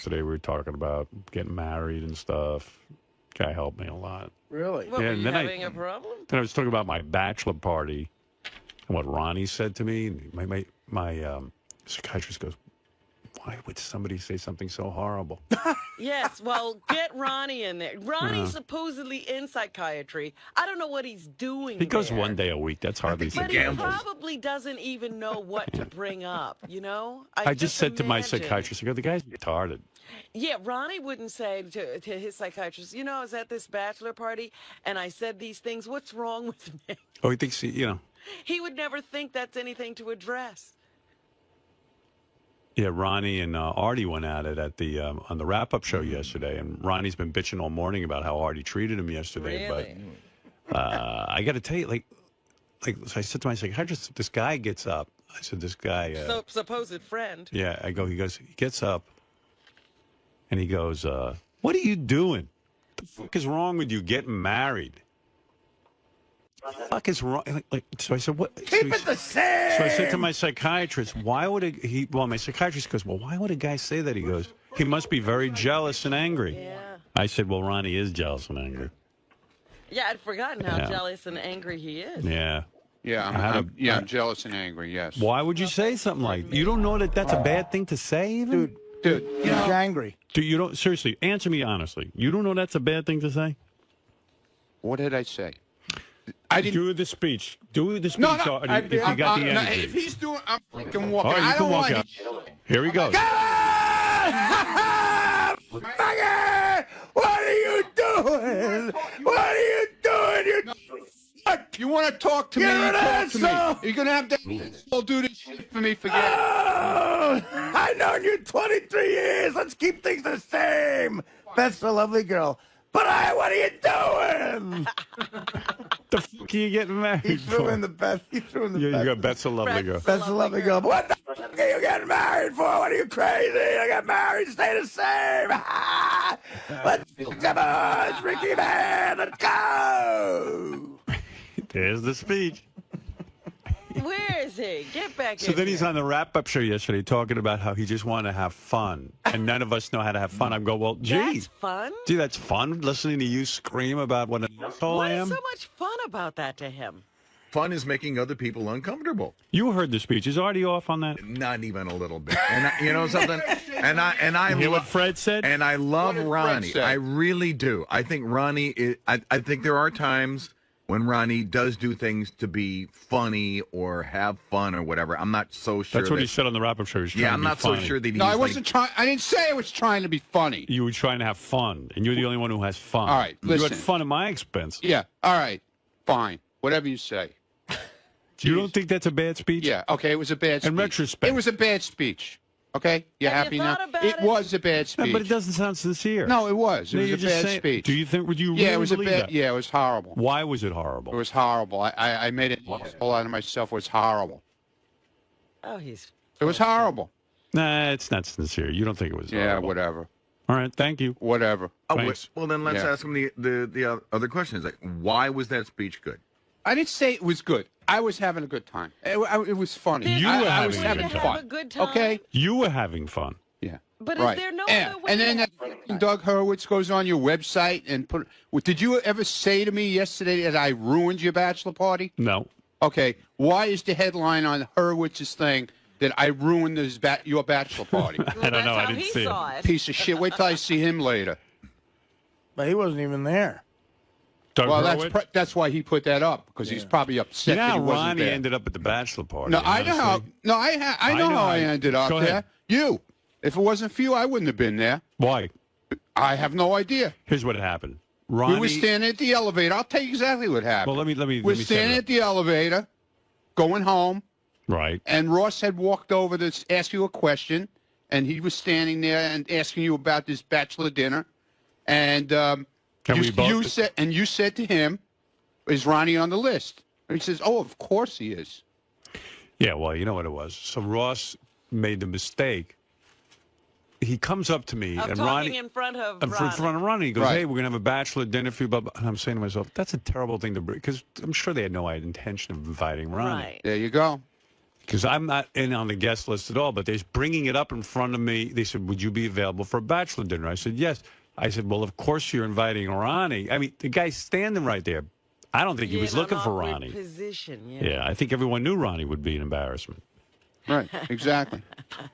yesterday. We were talking about getting married and stuff. Guy helped me a lot. Really? What, Yeah, were and you then having a problem? Then I was talking about my bachelor party and what Ronnie said to me. And my psychiatrist goes, "Why would somebody say something so horrible?" Yes, well, get Ronnie in there. Ronnie's supposedly in psychiatry. I don't know what he's doing. He goes there. 1 day a week. That's hardly But he psychiatry. probably doesn't even know what to bring up, you know? I just said to my imagine. psychiatrist, I go, "The guy's retarded." Yeah, Ronnie wouldn't say to his psychiatrist, you know, I was at this bachelor party and I said these things. What's wrong with me? Oh, he thinks you know. He would never think that's anything to address. Yeah, Ronnie and Artie went at it at the on the wrap-up show yesterday, and Ronnie's been bitching all morning about how Artie treated him yesterday. Really? But I got to tell you, so I said to my psychiatrist, this guy gets up. I said, this guy. Supposed friend. Yeah, he gets up, and he goes, "What are you doing? What the fuck is wrong with you getting married? What the fuck is wrong?" So I said, "What?" Keep it the same. So I said to my psychiatrist, "Why would he?" Well, my psychiatrist goes, "Well, why would a guy say that?" He goes, "He must be very jealous and angry." Yeah. I said, "Well, Ronnie is jealous and angry." Yeah, I'd forgotten how jealous and angry he is. Yeah. Yeah, I'm jealous and angry, yes. Why would you say something like that? You don't know that that's a bad thing to say, even? Dude, He's angry. Dude, you don't, seriously, answer me honestly. You don't know that's a bad thing to say? what did I say? I didn't. Do the speech. Do the speech, No, Artie, if you got the energy. if he's doing, I'm freaking walking. All right, you can walk out. Here he goes. What are you doing? What are you doing? You want to talk to me? You're an Talk to me. asshole. You're gonna have to do this shit for me. Forget it. Oh, I've known you 23 years. Let's keep things the same. That's a lovely girl. But what are you doing? The fuck are you getting married He threw for? in the best. He threw in the Yeah, best. you got Beth's a lovely girl. That's a lovely girl. But what the fuck are you getting married for? What are you crazy? I got married. Stay the same. Let's come on, Ricky man. Let's go. There's the speech. Where is he? Get back So in then he's here. on the wrap-up show yesterday talking about how he just wanted to have fun, and none of us know how to have fun. I go, well, gee, That's fun. gee, that's fun, listening to you scream about what an asshole What I is am. so much fun about that to him? Fun is making other people uncomfortable. You heard the speech. Is Artie off on that? Not even a little bit. And you know something? And I You hear what love Fred said? and I love What did Fred Ronnie. say? I really do. I think Ronnie is, I think there are times when Ronnie does do things to be funny or have fun or whatever. I'm not so sure. That's what that, he said on the wrap-up show. He was trying Yeah, to I'm be not funny. so sure that he's No, I wasn't trying. I didn't say I was trying to be funny. You were trying to have fun, and you're the only one who has fun. All right, You had listen. fun at my expense. Yeah. All right. Fine. Whatever you say. You don't think that's a bad speech? Yeah. Okay. It was a bad speech. In retrospect. It was a bad speech. Okay. You Have happy you now? thought about It it? was a bad No, speech. but it doesn't sound sincere. No, it was. It No, was you're a just bad saying- speech. Do you think? Would you really Yeah, it was a believe bad. that? Yeah, it was horrible. Why was it horrible? It was horrible. I made it all out of myself. It was horrible. Oh, he's. It was horrible. Nah, it's not sincere. You don't think it was Yeah. horrible. Whatever. All right, thank you. Whatever. Oh, Thanks. well, then let's Yeah. ask him the other question. Is like, why was that speech good? I didn't say it was good. I was having a good time. It was funny. You I, were I was having a having good time. fun. Have a good time. Okay. You were having fun. Yeah. But right. is there no Yeah. other way And then to that f***ing Doug Hurwitz goes on your website and put. Well, did you ever say to me yesterday that I ruined your bachelor party? No. Okay. Why is the headline on Hurwitz's thing that I ruined your bachelor party? I don't know. I That's how didn't he see saw it. it. Piece of shit. Wait till I see him later. But he wasn't even there. Doug Well, Hurwitz? that's why he put that up, because he's probably You upset know that how he wasn't Ronnie there. ended up at the bachelor party. No, I know how. honestly? No, I know how I ended up Go there. ahead. You. If it wasn't for you, I wouldn't have been there. Why? I have no idea. Here's what happened. Ronnie. We were standing at the elevator. I'll tell you exactly what happened. Well, let me. We're let me set standing it at the elevator, going home, up. Right. and Ross had walked over to ask you a question, and he was standing there and asking you about this bachelor dinner, and you said to him, "Is Ronnie on the list?" And he says, "Oh, of course he is." Yeah. Well, you know what it was. So Ross made the mistake. He comes up to me Of and talking Ronnie. in front of In Ronnie. front of Ronnie, he goes, Right. "Hey, we're gonna have a bachelor dinner for you." Blah, blah. And I'm saying to myself, "That's a terrible thing to bring," because I'm sure they had no intention of inviting Ronnie. Right. There you go. because I'm not in on the guest list at all, but they're bringing it up in front of me. They said, would you be available for a bachelor dinner? I said, yes. I said, well, of course you're inviting Ronnie. I mean, the guy's standing right there. I don't think he was looking for Ronnie. Position, Yeah, I think everyone knew Ronnie would be an embarrassment. Right, exactly. Well,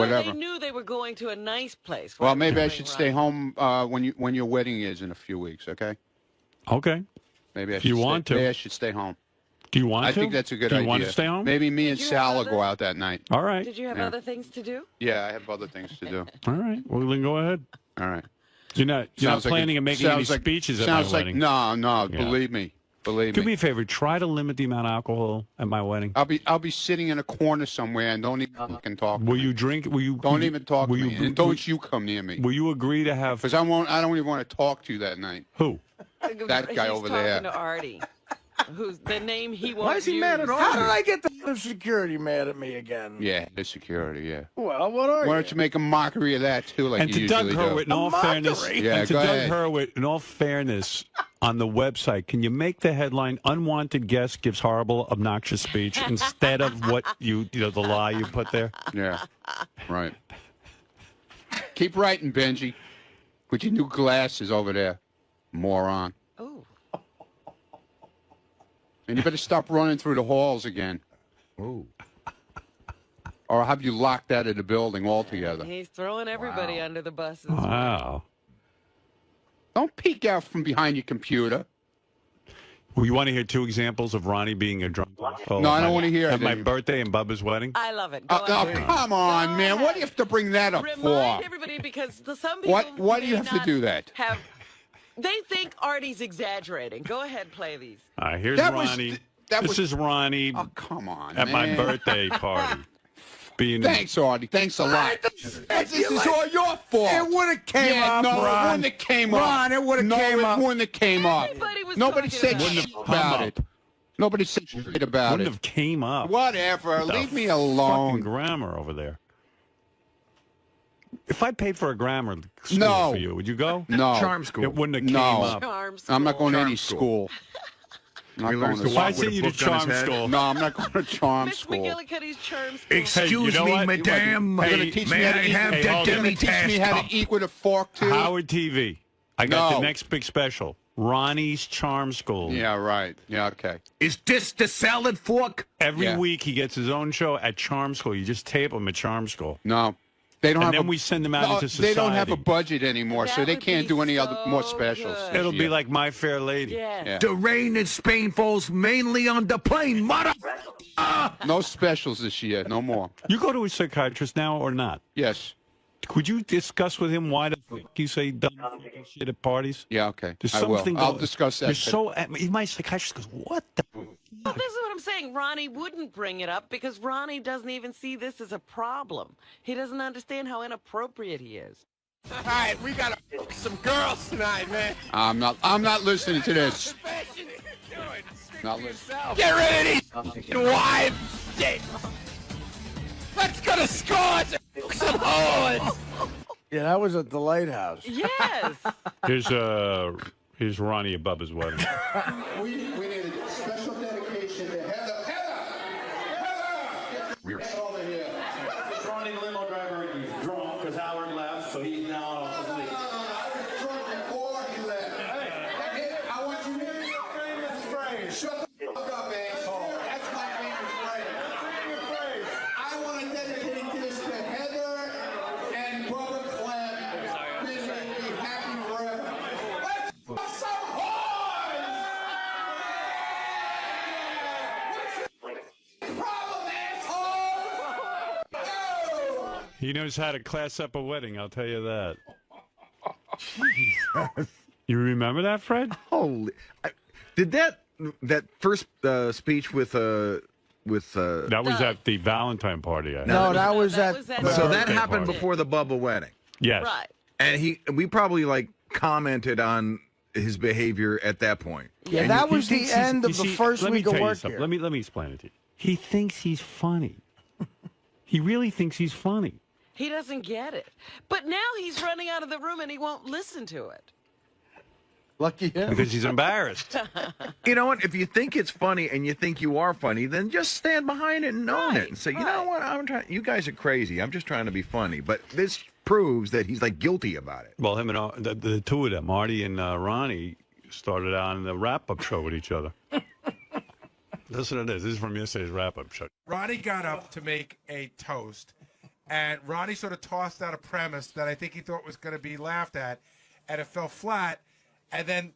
Whatever. they knew they were going to a nice place. Well, maybe I should stay home when your wedding is in a few weeks, okay? Okay. Maybe I should Maybe I should stay home. Do you want to? I think that's a good idea. Do you want to stay home? Maybe me and Sal will go out that night. All right. Did you have other things to do? Yeah, I have other things to do. All right. Well, then go ahead. All right. You're not planning on making any speeches at my wedding? No, Yeah. believe me. Do me a favor. Try to limit the amount of alcohol at my wedding. I'll be sitting in a corner somewhere and don't even fucking talk. Will you drink? Will you? Don't even talk to me. And don't you come near me. Will you agree to have? Because I don't even want to talk to you that night. Who? That guy over there. He's talking to Artie, who's the name he wants. Why is he mad at Artie? How did I get the security mad at me again? Yeah, the security. Yeah. Well, what are you? Why don't you make a mockery of that too, like And you to Doug usually Hurwitz, do? in all fairness, Yeah, and to go Doug ahead. Hurwitz, in all fairness, on the website, can you make the headline "Unwanted guest gives horrible, obnoxious speech" instead of what the lie you put there? Yeah. Right. Keep writing, Benji. With your new glasses over there, moron. Oh. And you better stop running through the halls again. Oh. Or I'll have you locked out of the building altogether. He's throwing everybody under the bus. Wow. Don't peek out from behind your computer. Well, you want to hear 2 examples of Ronnie being a drunk? No, I don't want to hear it. At my birthday and Bubba's wedding? I love it. Oh, come on, man. What do you have to bring that up Remind for? everybody because some people Why do you may have to not do that? They think Artie's exaggerating. Go ahead, play these. All right, here's Ronnie. This is Ronnie. Oh, come on, at man. my birthday party. Thanks, Artie. Thanks a lot. This is all your fault. It would have came up, no, Ron. it wouldn't have came up. Ron, it would have came up. No, it wouldn't have came up. Everybody was Nobody talking said about shit it. about it. Nobody said shit about Wouldn't it. have came up. Whatever. The Leave me Fucking alone. grammar over there. If I paid for a grammar school No. for you, would you go? No. Charm school. It wouldn't have came No. up. Charm I'm not going to any Charm school. Not He going learns to to Why walk send with a you to book on his charm head. school? No, I'm not going to charm Miss school. McGillicuddy's charm school. Excuse you know me, what? madame. You're going to teach me how to eat. have Hey, the hold on. You're going to teach me how to eat with a fork too. Howard TV. I got No. the next big special. Ronnie's Charm School. Yeah, right. Yeah, okay. Is this the salad fork? Every Yeah. week he gets his own show at Charm School. You just tape him at Charm School. No, they don't And have. then we send them out into They don't have a society. budget anymore, so That they would can't be do any other more so specials. good. this It'll be year. like My Fair Lady. Yes. Yeah. The rain in Spain falls mainly on the plain, mother. No specials this year. No more. You go to a psychiatrist now or not? Yes. Could you discuss with him why the fuck you say dumb shit at parties? Yeah. Okay. There's I will. something I'll going- discuss that. You're so. My psychiatrist goes, "What the?" Well, this is what I'm saying. Ronnie wouldn't bring it up because Ronnie doesn't even see this as a problem. He doesn't understand how inappropriate he is. All right, we got some girls tonight, man. I'm not listening to this. Not listening. Get rid of these wives. Let's go to scores and some hoes. Yeah, that was at the lighthouse. Yes. Here's Ronnie at Bubba's wedding. We need a special dedication to Heather. Heather! Get over here. Ronnie the limo driver is drunk because Howard left, so he's now asleep. I was drunk before he left. Hey, I want you to hear your famous phrase. Shut the fuck up, asshole. That's my famous phrase. I want to dedicate this to Heather and Brother Clem. May they be happy forever. Let's fuck some whores! What's your problem, asshole? No! He knows how to class up a wedding. I'll tell you that. You remember that, Fred? Holy! Did that first speech with That was at the Valentine party. I No, had. that was That at. was at- So that birthday happened party. before the Bubba wedding, Yes. Right. and we probably commented on his behavior at that point. Yeah, And that he was the thinks end of you the see, first let me week of tell you work something. here. Let me explain it to you. He thinks he's funny. He really thinks he's funny. He doesn't get it. But now he's running out of the room and he won't listen to it. Lucky him. because he's embarrassed. You know what? If you think it's funny and you think you are funny, then just stand behind it and own it and say, you know what? I'm trying. You guys are crazy. I'm just trying to be funny. But this proves that he's like guilty about it. Well, him and the two of them, Artie and Ronnie, started on the wrap-up show with each other. Listen to this. This is from yesterday's wrap-up show. Ronnie got up to make a toast, and Ronnie sort of tossed out a premise that I think he thought was going to be laughed at, and it fell flat. And then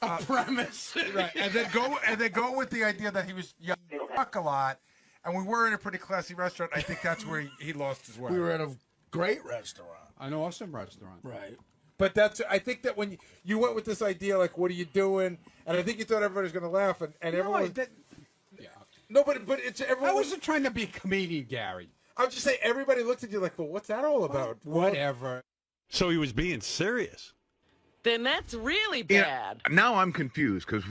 Premise. right, and then go with the idea that he was yelling fuck a lot, and we were in a pretty classy restaurant. I think that's where he lost his way. We were at a great restaurant. An awesome restaurant. Right. But I think that when you went with this idea, like, what are you doing? And I think you thought everybody was going to laugh, and everyone was. No, but it's everyone. I wasn't trying to be a comedian, Gary. I was just saying, everybody looked at you like, well, what's that all about? Whatever. So he was being serious. Then that's really Yeah, bad. now I'm confused because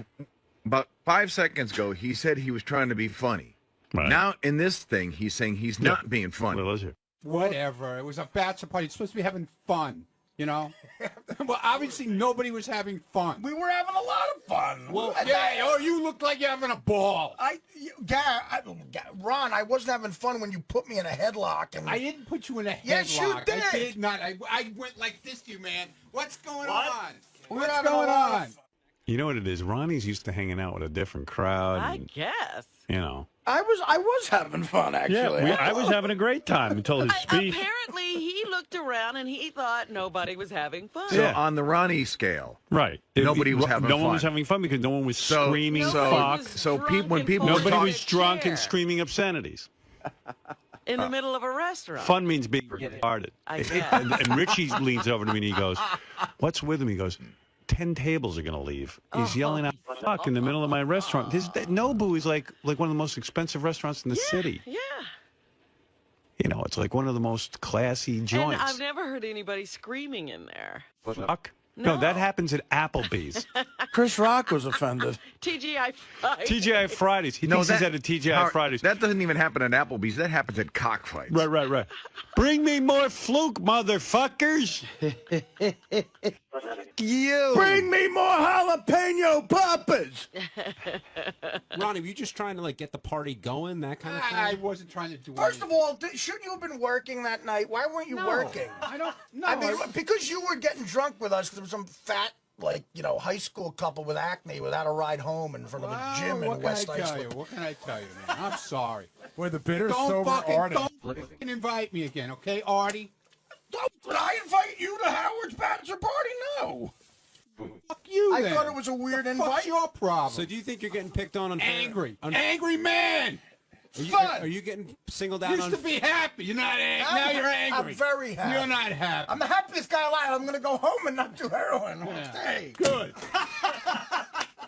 about 5 seconds ago he said he was trying to be funny. Right. Now in this thing he's saying he's not being funny. Well, is it? Whatever. It was a bachelor party. It's supposed to be having fun, you know? Well, obviously nobody was having fun. We were having a lot of fun. Well, yeah, you look like you're having a ball. Ron, I wasn't having fun when you put me in a headlock. And I didn't put you in a headlock. Yes, you did. I did not. I went like this to you, man. What's going What? on? We're What's having a going lot of on? fun. You know what it is? Ronnie's used to hanging out with a different crowd. I And, guess. you know. I was having fun, actually. I was having a great time until his speech. Apparently, he looked around and he thought nobody was having fun. So Yeah. on the Ronnie scale, Right. Nobody was having No one fun. was having fun because no one was So- screaming Nobody fuck. was So drunk when and people- pulling Nobody out was a drunk and chair screaming obscenities. in the middle of a restaurant. Fun means being retarded. I guess. And Richie leans over to me and he goes, "What's with him?" He goes, 10 tables are going to leave. He's yelling out fuck in the middle of my restaurant. Nobu is like one of the most expensive restaurants in the city. Yeah. You know, it's like one of the most classy joints. And I've never heard anybody screaming in there. Fuck? No, No. that happens at Applebee's. Chris Rock was offended. TGI Fridays. TGI Fridays. He thinks he's at a TGI Howard, Fridays. That doesn't even happen at Applebee's. That happens at cockfights. Right. Bring me more fluke, motherfuckers. You. Bring me more jalapeno poppers. Ronnie, were you just trying to like get the party going, that kind of thing? I wasn't trying to do First anything. of all, shouldn't you have been working that night? Why weren't you working? I don't know. I mean, because you were getting drunk with us. There was some fat, high school couple with acne without a ride home in front of a gym in West Islip. What can I tell you, man? I'm sorry. Where the bitter Don't sober Artie. fucking invite me again, okay, Artie? Did I invite you to Howard's bachelor party? No. Fuck you, I then. thought it was a weird What's invite. your problem? So do you think you're getting picked on? Angry. On, Angry man. Fun. are you getting singled out Used on? to be happy. You're not angry. Now you're angry. I'm very happy. You're not happy. I'm the happiest guy alive. I'm going to go home and not do heroin. Hey. Good.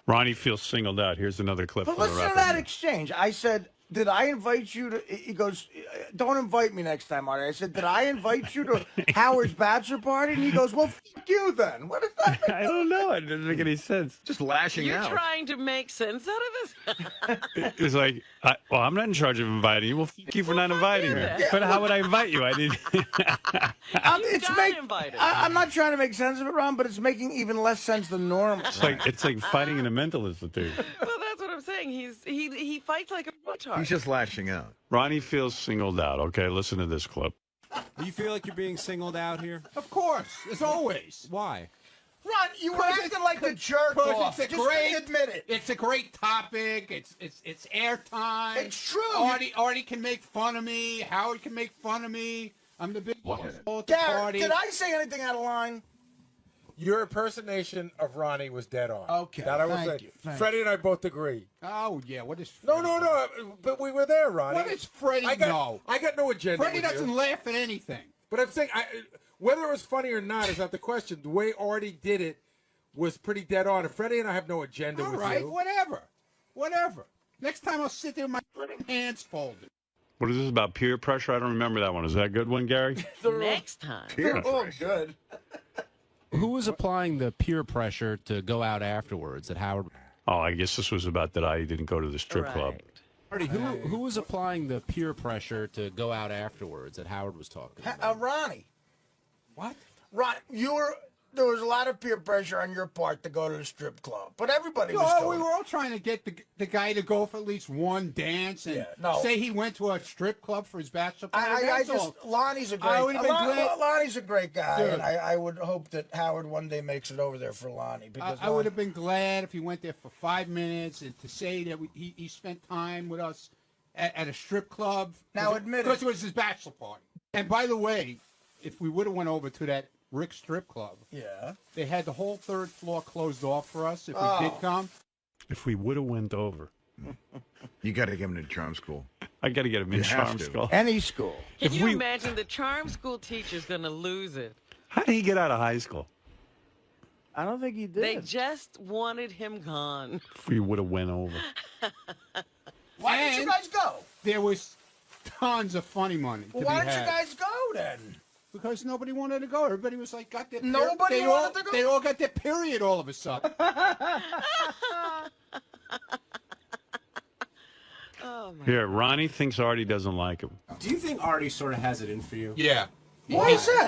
Ronnie feels singled out. Here's another clip. But from the listen to rapper. that exchange. I said, did I invite you to... He goes, don't invite me next time, Artie. I said, did I invite you to Howard's bachelor party? And he goes, well, fuck you then. What is that? I don't know. It doesn't make any sense. Just lashing You're out. trying to make sense out of this? It's like, well, I'm not in charge of inviting you. Well, fuck you for not inviting me. Yeah. But how would I invite you? I didn't. Invited. I'm not trying to make sense of it, Ron, but it's making even less sense than normal. It's like fighting in a mental institute. Well, that's what I'm saying. He fights like a retard. He's just lashing out. Ronnie feels singled out. Okay, listen to this clip. Do you feel like you're being singled out here? Of course, as always. Why? Ron, you were acting like a jerk off. It's a Just great, admit it. It's a great topic. It's airtime. It's true. Artie can make fun of me. Howard can make fun of me. I'm the big at the Garrett, party. did I say anything out of line? Your impersonation of Ronnie was dead on. Okay, That I will thank say. you, thank Freddie and I both agree. Oh yeah, what is? No, Freddie? but we were there, Ronnie. What is Freddie? I got no agenda. Freddie with doesn't you. laugh at anything. But I'm saying, whether it was funny or not is not the question. The way Artie did it was pretty dead on. And Freddie and I have no agenda All with right, you. whatever. Next time I'll sit there with my hands folded. What is this about peer pressure? I don't remember that one. Is that a good one, Gary? Next time. Oh, good. Who was applying the peer pressure to go out afterwards at Howard? Oh, I guess this was about that I didn't go to the strip club. Right. Artie, who was applying the peer pressure to go out afterwards that Howard was talking about? Ronnie. What? Ron, you were there was a lot of peer pressure on your part to go to the strip club, but everybody was No, going. we were all trying to get the guy to go for at least one dance and say he went to a strip club for his bachelor party. Lonnie's a great. I would have been glad. Lonnie's a great guy, Dude. and I would hope that Howard one day makes it over there for Lonnie. Because I would have been glad if he went there for 5 minutes and to say that he spent time with us at a strip club. Now admit it. Because it was his bachelor party. And by the way, if we would have went over to that Rick strip club, they had the whole 3rd floor closed off for us if we did come. If we would have went over. You got to get him to charm school. I got to get him in charm school. Any school. Can you imagine the charm school teacher's going to lose it? How did he get out of high school? I don't think he did. They just wanted him gone. If we would have went over. Why didn't you guys go? There was tons of funny money. Well, why didn't you guys go then? Because nobody wanted to go. Everybody was like, got their Nobody wanted to go? They all got their period all of a sudden. Oh, my Here, Ronnie thinks Artie doesn't like him. Do you think Artie sort of has it in for you? Yeah. What is that?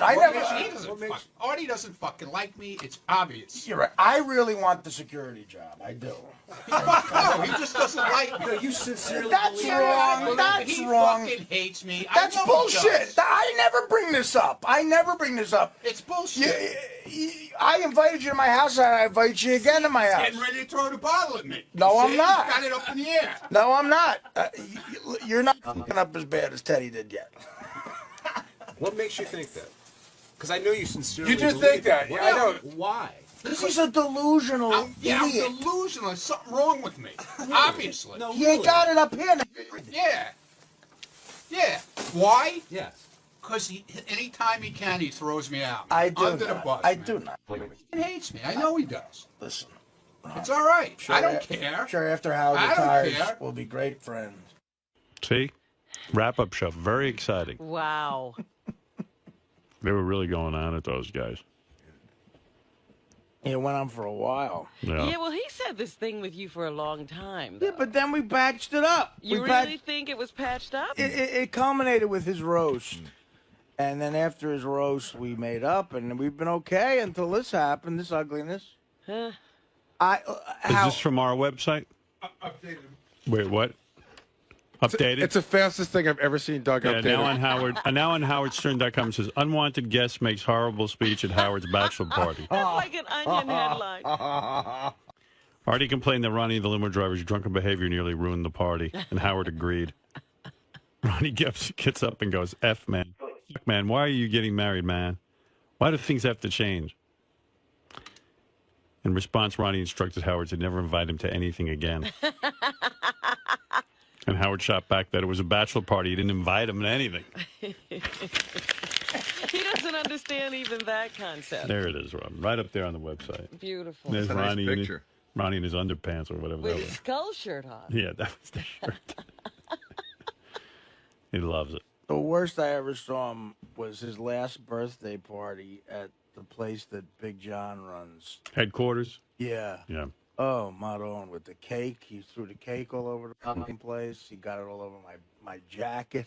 Artie doesn't fucking like me. It's obvious. You're right. I really want the security job. I do. No, he just doesn't like me. No, you sincerely That's believe wrong. That's he wrong. fucking hates me. That's I know he bullshit. does. I never bring this up. It's bullshit. I invited you to my house, and I invite you again to my house. Getting ready to throw the bottle at me. No, I'm See? not. He's got it up in the air. No, I'm not. You're not fucking up as bad as Teddy did yet. What makes you think that? Because I know you sincerely You just believe think that. it. I know. Why? He's a delusional I'm idiot. delusional. There's something wrong with me. Obviously. No, He ain't got it up here. Yeah. Yeah. Why? Yes. Because anytime he can, he throws me out. I do Under the not. bus. I man. do not. He hates me. I know he does. Listen. It's all right. Sure, I don't care. Sure, after Howard I don't retires, care. we'll be great friends. See? Wrap-up show. Very exciting. Wow. They were really going on at those guys. It went on for a while. Yeah, well, he said this thing with you for a long time. Yeah, but then we patched it up. You really think it was patched up? It culminated with his roast. And then after his roast, we made up, and we've been okay until this happened, this ugliness. Huh? Is this from our website? Updated. Wait, what? Updated? It's the fastest thing I've ever seen Doug updated. Now on HowardStern.com it says unwanted guest makes horrible speech at Howard's bachelor party. That's like an Onion headline. Artie complained that Ronnie, the limo driver's drunken behavior nearly ruined the party, and Howard agreed. Ronnie gets up and goes, F, man. Fuck, man, why are you getting married, man? Why do things have to change? In response, Ronnie instructed Howard to never invite him to anything again. And Howard shot back that it was a bachelor party. He didn't invite him to anything. He doesn't understand even that concept. There it is, Ron. Right up there on the website. Beautiful. There's That's a nice Ronnie, picture. Ronnie in his underpants or whatever With that his was. skull shirt on. Yeah, that was the shirt. He loves it. The worst I ever saw him was his last birthday party at the place that Big John runs. Headquarters? Yeah. Yeah. Oh, Maron, with the cake. He threw the cake all over the fucking place. He got it all over my jacket.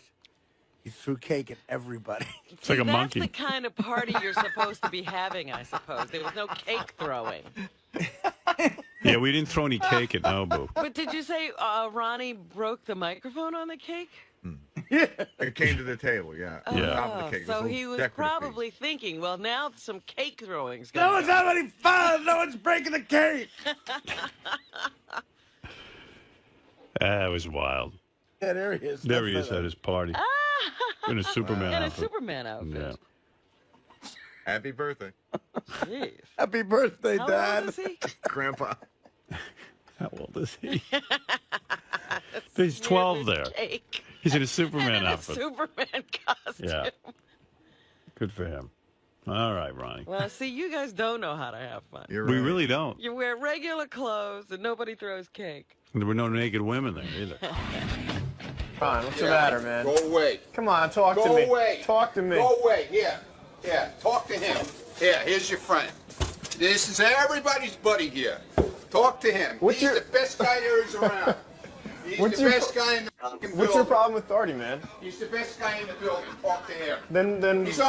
He threw cake at everybody. It's like a monkey. That's the kind of party you're supposed to be having, I suppose. There was no cake throwing. Yeah, we didn't throw any cake at Nobu. But did you say Ronnie broke the microphone on the cake? Yeah. It came to the table, yeah. Oh, On top of the cake. so It was a he was decorative probably thinking, well, now some cake throwing's No going one's having fun. No one's breaking the cake. That was wild. Yeah, there he is. There he is at his party. In a Superman in a outfit. Superman outfit. Yeah. Happy birthday, Jeez. Happy birthday, How Dad. old is he? Grandpa. How old is he? He's 12 there. Cake. He's in a Superman And in a outfit. Superman costume. Yeah. Good for him. All right, Ronnie. Well, see, you guys don't know how to have fun. You're We right. really don't. You wear regular clothes and nobody throws cake. There were no naked women there either. Ron, what's the matter, man? Go away. Come on, talk to Go me. away. Talk to me. Go away. Here. Yeah. Talk to him. Here. Here's your friend. This is everybody's buddy here. Talk to him. What's He's your- the best guy there is around. He's the best guy in the fucking building. What's your problem with Artie, man? He's the best guy in the building. Talk to him. Then He's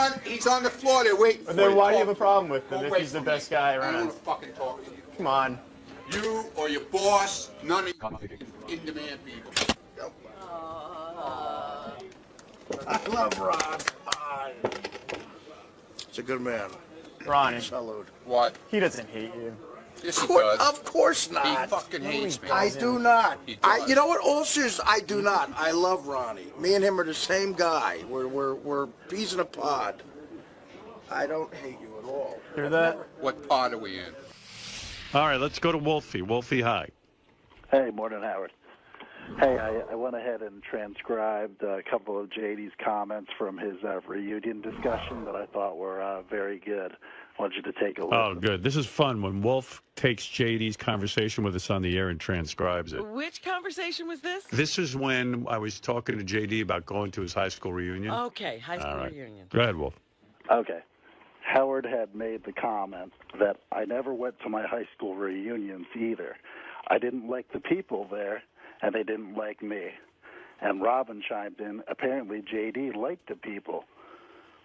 on the floor there waiting for you. Then why do you have a Talk problem with to him him. if he's the best guy I don't around? want to fucking talk to you. Come on. You or your boss, none of you in-demand people. I love Ron. It's a good man. Ronnie, Salute. What? he doesn't hate you. Yes, he does. Of course not. He fucking hates me. I do not. He You know what? All serious, I do not. I love Ronnie. Me and him are the same guy. We're peas in a pod. I don't hate you at all. Hear that? What pod are we in? All right, let's go to 𝗦𝗵cie. 𝗦𝗵cie, hi. Hey, morning, Howard. Hey, I went ahead and transcribed a couple of JD's comments from his reunion discussion that I thought were very good. I want you to take a look. Oh, good. This is fun when Wolf takes JD's conversation with us on the air and transcribes it. Which conversation was this? This is when I was talking to JD about going to his high school reunion. Okay, high school All right. reunion. Go ahead, Wolf. Okay. Howard had made the comment that I never went to my high school reunions either. I didn't like the people there, and they didn't like me. And Robin chimed in, apparently JD liked the people.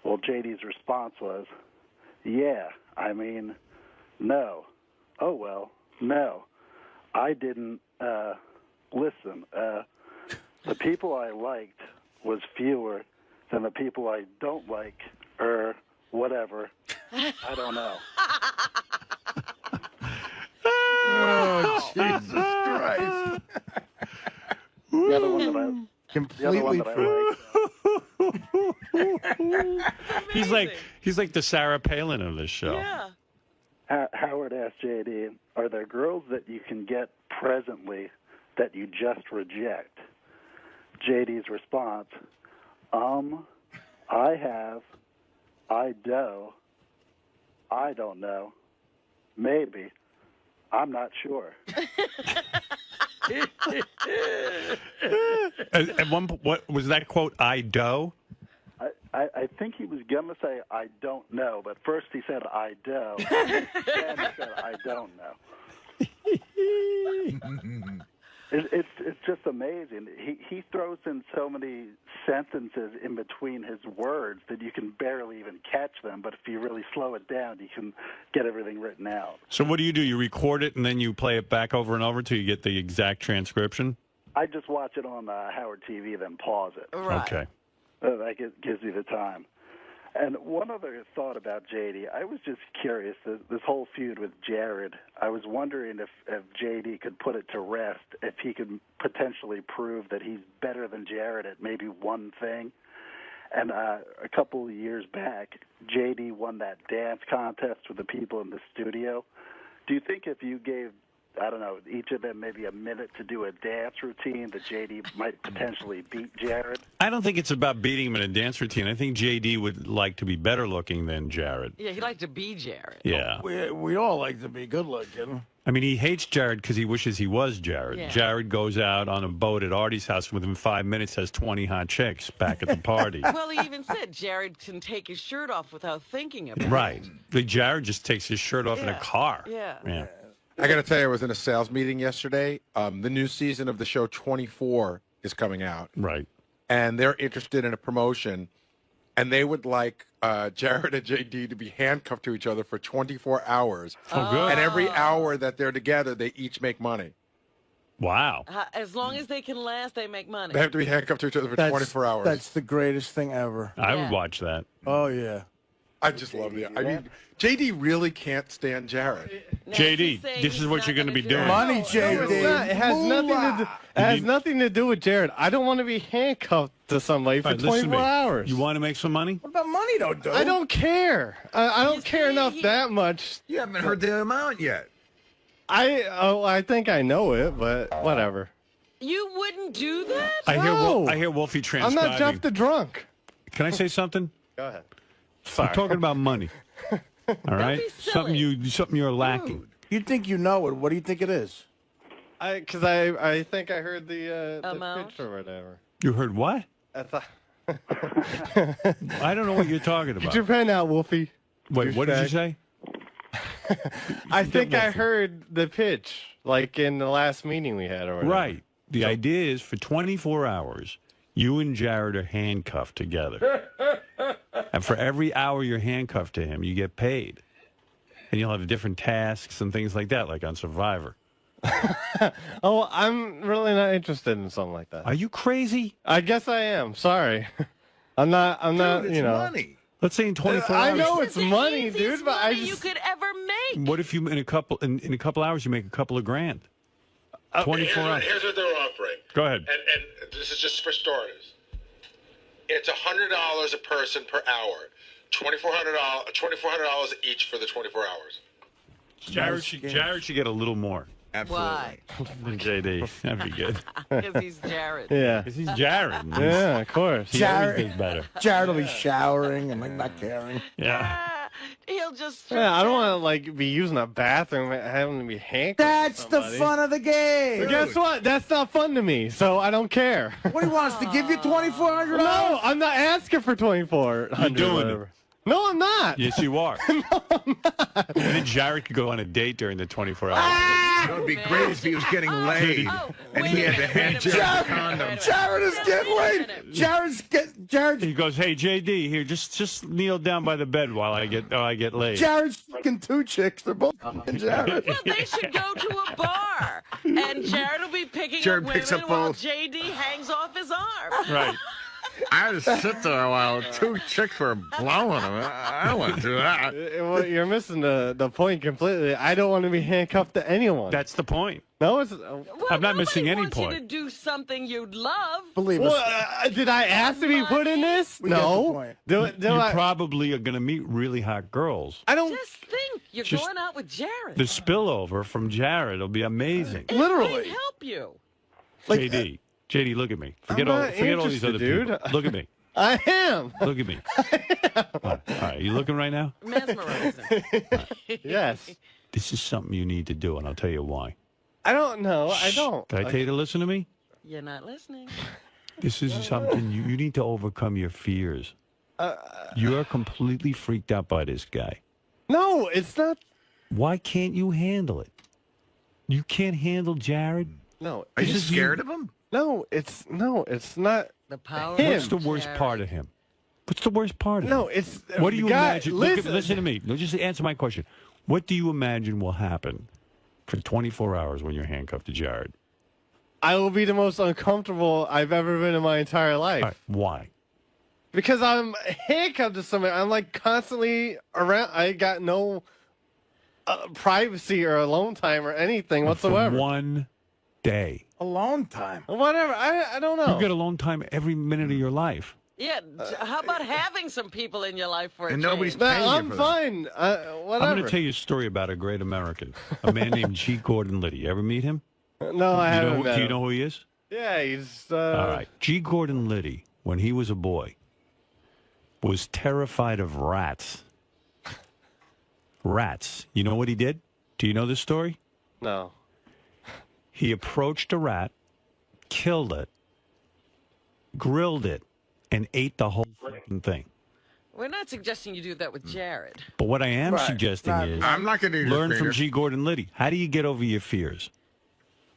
Well, JD's response was, yeah, I mean, no. Oh, well, no. I didn't listen. The people I liked was fewer than the people I don't like, or whatever. I don't know. Oh, Jesus Christ. The other one that I like. He's like the Sarah Palin of this show. Yeah. Howard asked JD, are there girls that you can get presently that you just reject? JD's response, I don't know, maybe, I'm not sure. What was that quote? I do. I think he was going to say, I don't know, but first he said, I do, then he said, I don't know. It's just amazing. He throws in so many sentences in between his words that you can barely even catch them, but if you really slow it down, you can get everything written out. So what do? You record it and then you play it back over and over until you get the exact transcription? I just watch it on Howard TV, then pause it. Right. Okay. That gives me the time. And one other thought about JD, I was just curious, this whole feud with Jared, I was wondering if JD could put it to rest, if he could potentially prove that he's better than Jared at maybe one thing. And a couple of years back, JD won that dance contest with the people in the studio. Do you think if you gave, I don't know, each of them maybe a minute to do a dance routine that JD might potentially beat Jared? I don't think it's about beating him in a dance routine. I think JD would like to be better looking than Jared. Yeah, he'd like to be Jared. Yeah. We all like to be good looking. I mean, he hates Jared because he wishes he was Jared. Yeah. Jared goes out on a boat at Artie's house within 5 minutes, has 20 hot chicks back at the party. Well, he even said Jared can take his shirt off without thinking about it. Right. The Jared just takes his shirt off in a car. Yeah. I got to tell you, I was in a sales meeting yesterday. The new season of the show 24 is coming out. Right. And they're interested in a promotion, and they would like Jared and JD to be handcuffed to each other for 24 hours. Oh, good. And every hour that they're together, they each make money. Wow. As long as they can last, they make money. They have to be handcuffed to each other for 24 hours. That's the greatest thing ever. I would watch that. Oh, yeah. I just love the. I mean, JD really can't stand Jared. JD, this is what you're going to be doing. Money, JD. It has nothing to do. It has nothing to do with Jared. I don't want to be handcuffed to somebody for All right, listen to 24 me. hours. You want to make some money? What about money, though, dude? I don't care. I don't care enough that much. You haven't heard the amount yet. I think I know it, but whatever. You wouldn't do that? I hear Ꞷ𝗏ie I'm transcribing. not Jeff the drunk. Can I say something? Go ahead. I'm talking about money. All right? Something you're lacking. You think you know it. What do you think it is? Because I think I heard the Amount? pitch or whatever. You heard what? I thought. I don't know what you're talking Get about. your pen out, Wolfie. Wait, what did you say? I think I heard the pitch, like in the last meeting we had or whatever. Right. The idea is for 24 hours, you and Jared are handcuffed together. And for every hour you're handcuffed to him, you get paid. And you'll have different tasks and things like that, like on Survivor. Oh, I'm really not interested in something like that. Are you crazy? I guess I am. Sorry. I'm not, Dude, you know. money. Let's say in 24 I hours. know it's money, dude, but I you just... could ever make. What if you, in a couple hours, you make a couple of grand? 24 hours. Here's what they're offering. Go ahead. And this is just for starters. It's $100 a person per hour. $2,400 each for the 24 hours. Jared should get a little more. Absolutely. Why? Than JD. That'd be good. Because he's Jared. Yeah. Because he's Jared. Yeah, of course. He always does better. Jared will be showering and like not caring. Yeah. He'll just. Yeah, I don't want to like be using a bathroom and having to be handcuffed. That's to the somebody. fun of the game. But guess what? That's not fun to me, so I don't care. What he wants to give you $2,400? No, I'm not asking for $2,400. You're doing it. No, I'm not. Yes, you are. No, I'm not. And then Jared could go on a date during the 24 hours. That would be great if he was getting laid and he had to hand Jared a condom. Jared is getting laid. Jared's He goes, "Hey JD, here, just kneel down by the bed while I get laid." Jared's fucking two chicks. They're both fucking Jared. Well, they should go to a bar, and Jared will be picking Jared up women picks up while both. JD hangs off his arm. Right. I just sit there while two chicks were blowing him. I wouldn't do that. Well, you're missing the point completely. I don't want to be handcuffed to anyone. That's the point. No, it's... Well, I'm not missing any wants point. You to do something you'd love. Believe Well, us. did I ask to be put in this? We get the No. point. Do You I... probably are going to meet really hot girls. I don't... Just think, you're Just- going out with Jared. The spillover from Jared will be amazing. It Literally. might help you. JD, look at me. Forget I'm all not these other interested, people. dude. Look at me. I am. Look at me. All right, you looking right now? Mesmerizing. Yes. This is something you need to do, and I'll tell you why. I don't know. I don't. Did I tell you to listen to me? You're not listening. This is something you need to overcome your fears. You're completely freaked out by this guy. No, it's not. Why can't you handle it? You can't handle Jared? No. Are you scared of him? No, it's not. The power Him. What's the worst part of him? What's the worst part of him? No, it's. What do you imagine? Listen. Listen to me. No, just answer my question. What do you imagine will happen for 24 hours when you're handcuffed to Jared? I will be the most uncomfortable I've ever been in my entire life. All right, why? Because I'm handcuffed to somebody. I'm like constantly around. I got no privacy or alone time or anything whatsoever. For 1 day. Alone time. Whatever. I don't know. You get alone time every minute of your life. Yeah, how about having some people in your life for a And nobody's change? paying you I'm for fine. Whatever. I'm going to tell you a story about a great American, a man named Gordon-Liddy. You ever meet him? No, I haven't met Do you him. know who he is? Yeah, he's. All right. Gordon-Liddy, when he was a boy, was terrified of rats. Rats. You know what he did? Do you know this story? No. He approached a rat, killed it, grilled it, and ate the whole fucking thing. We're not suggesting you do that with Jared. But what I am Right. suggesting is I'm not going to learn from Gordon-Liddy. How do you get over your fears?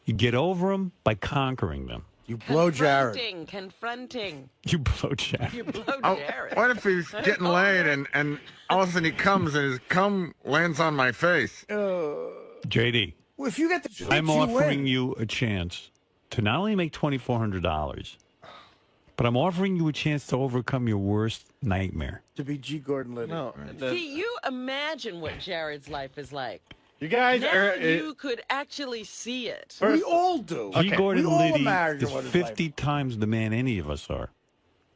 You get over them by conquering them. You blow Jared. Confronting. You blow Jared. You blow Oh, Jared. what if he's getting laid and all of a sudden he comes and his cum lands on my face? JD, Well, if you get the shit, I'm you offering win. you a chance to not only make $2,400, but I'm offering you a chance to overcome your worst nightmare. To be Gordon-Liddy. No. See, you imagine what Jared's life is like. You guys Now are. you could actually see it. We all do. G. Gordon-Liddy imagine is what his 50 times the man any of us are.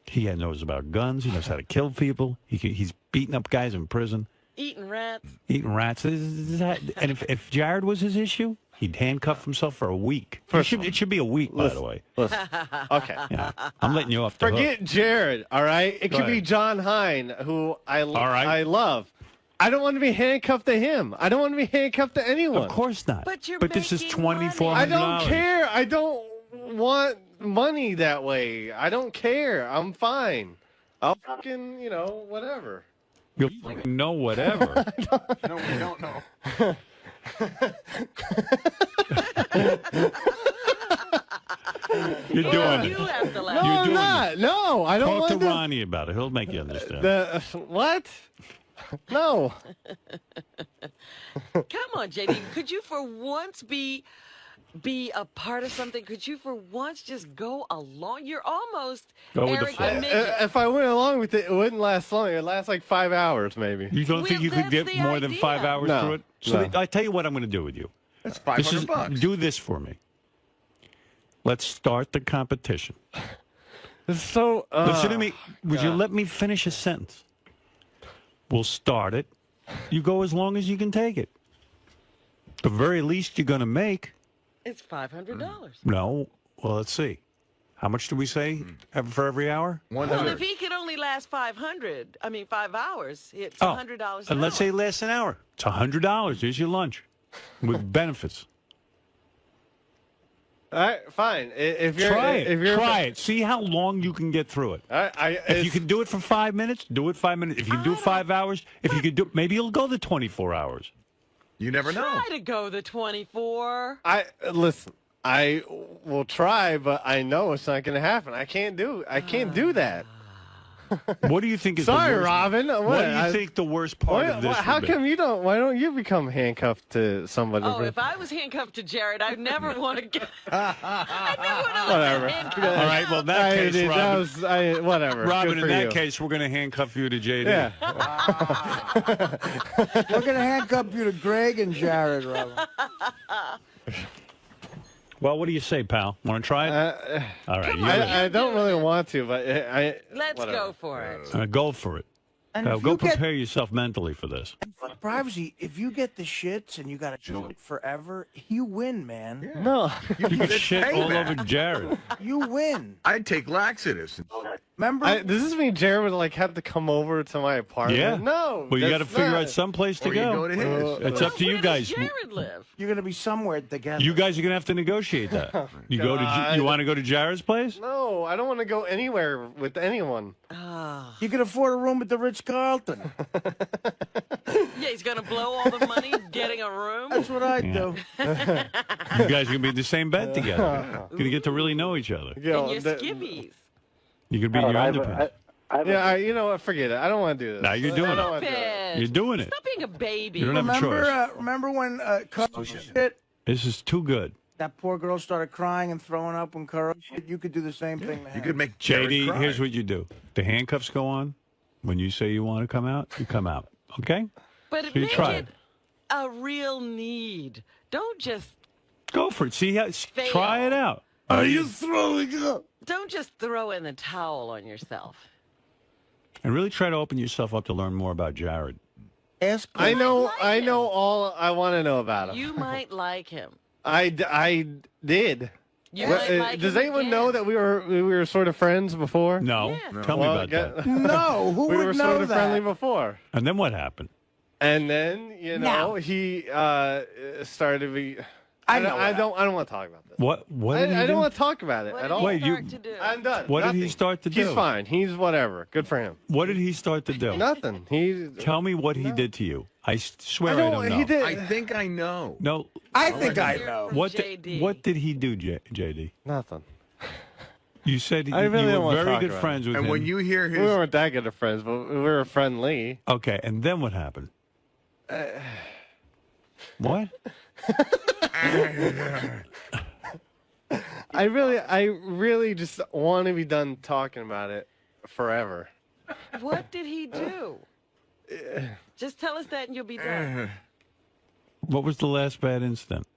He knows about guns. He knows how to kill people. He's beating up guys in prison, Eating rats. eating rats. And if Jared was his issue, he'd handcuff himself for a week. It should be a week, by the way. Listen. Okay. Yeah, I'm letting you off the Forget hook. Jared, all right? It could be ahead. John Hine, who I right. love. I don't want to be handcuffed to him. I don't want to be handcuffed to anyone. Of course not. But you're this is making money. $2,400. I don't care. I don't want money that way. I don't care. I'm fine. I'll fucking, whatever. You'll fucking know whatever. No, we don't know. You're doing You it. have to No, laugh. You're I'm doing not. No, I don't Talk want to Ronnie about it. He'll make you understand. What? No. Come on, JD. Could you for once be a part of something? Could you for once just go along? You're almost Go with the Eric flow. the Midget. If I went along with it, it wouldn't last long. It'd last like 5 hours, maybe. You don't think Well, you could that's get the more than idea. 5 hours No, through it? So no. I tell you what I'm going to do with you. That's This is, $500. do this for me. Let's start the competition. It's so. Listen to me. Would you let me finish a sentence? We'll start it. You go as long as you can take it. The very least you're going to make. It's $500. No. Well, let's see. How much do we say for every hour? Well, if he could only last 5 hours, it's $100 an and let's hour. say it lasts an hour. It's $100. There's your lunch with benefits. All right, fine. If you're Try it. if you're Try it. See how long you can get through it. If you can do it for 5 minutes, do it 5 minutes. If you can do 5 hours, if you could do, maybe you'll go the 24 hours. You never know. Try to go the 24. Listen. I will try, but I know it's not going to happen. I can't do that. What do you think is Sorry, the worst? What do you think the worst part of this How would be? come you don't? Why don't you become handcuffed to somebody? Oh, if I was handcuffed to Jared, I'd never want to get. I never want to Whatever. All right, well, in that case, Robin, whatever. Robin, Good in for that you. case, we're going to handcuff you to JD. Yeah. We're going to handcuff you to Greg and Jared, Robin. Well, what do you say, pal? Want to try it? All right. I don't really want to, but Let's whatever. go for it. Go for it. And if Go you get- prepare yourself mentally for this. Privacy, if you get the shits and you got to do it forever, you win, man. No. You can shit all over Jared. You win. I'd take laxatives. Remember? Does this mean Jared would like have to come over to my apartment? Yeah. No. Well, you got to that's figure not- out some place to Or you go. go to his. It's up to you guys. Jared live? You're going to be somewhere together. You guys are going to have to negotiate that. You go to. God. You want to go to Jared's place? No, I don't want to go anywhere with anyone. You can afford a room at the Ritz-Carlton. Yeah, he's gonna blow all the money getting a room. That's what I do. You guys are going to be in the same bed together. You're going to get to really know each other. And your skivvies. You could be in your underpants. Yeah, you know what? Forget it. I don't want to do this. Now you're doing I don't it. wanna do it. You're doing it. Stop being a baby. You don't have a choice. Remember when Curl shit? This is too good. That poor girl started crying and throwing up when Curl shit. You could do the same thing to him. You could make Jared JD, cry. here's what you do. The handcuffs go on. When you say you want to come out, you come out. Okay? But So you make try it it. a real need. Don't just Go for it. See how. Try it out. Are you throwing up? don't just throw in the towel on yourself. And really try to open yourself up to learn more about Jared. Ask. I know all I want to know about him. You might like him. I did. You Well, might like does him anyone again. know that we were sort of friends before? No. Yeah. Tell me about that. No, who we would were know sort of that? friendly before. And then what happened? And then he started to be. I don't want to talk about this. What did he I do? don't want to talk about it What at did all. he Wait, you- start to do? I'm done. What did Nothing. he start to do? He's fine. He's whatever. Good for him. What did he start to do? Nothing. He. Tell me what he did to you. I swear I don't- don't know. he did- I think I know. No. I think I Hear know. from What JD. what did he do, JD? Nothing. You said I really you don't were wanna very talk good about friends with And him. when you hear We his, weren't that good of friends, but we were friendly. Okay, and then what happened? What? I really just want to be done talking about it forever. What did he do? Just tell us that and you'll be done. What was the last bad incident?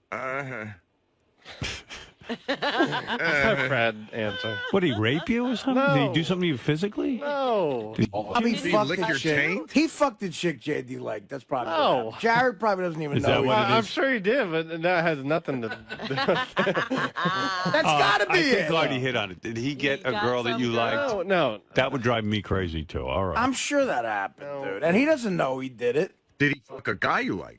Fred answer. What, did he rape you or something? Did he do something to you physically? No. I mean, Did he fuck lick the your chick. chain? He fucked the chick JD liked. That's probably No. what happened. Jared probably doesn't even Is know. that what it I'm is? sure he did, but that has nothing to do with it. That's gotta be I think it. Artie hit on it. Did he get He a got girl that some you girl. liked? No. That would drive me crazy too. All right. I'm sure that happened, dude. And he doesn't know he did it. did he fuck a guy you liked?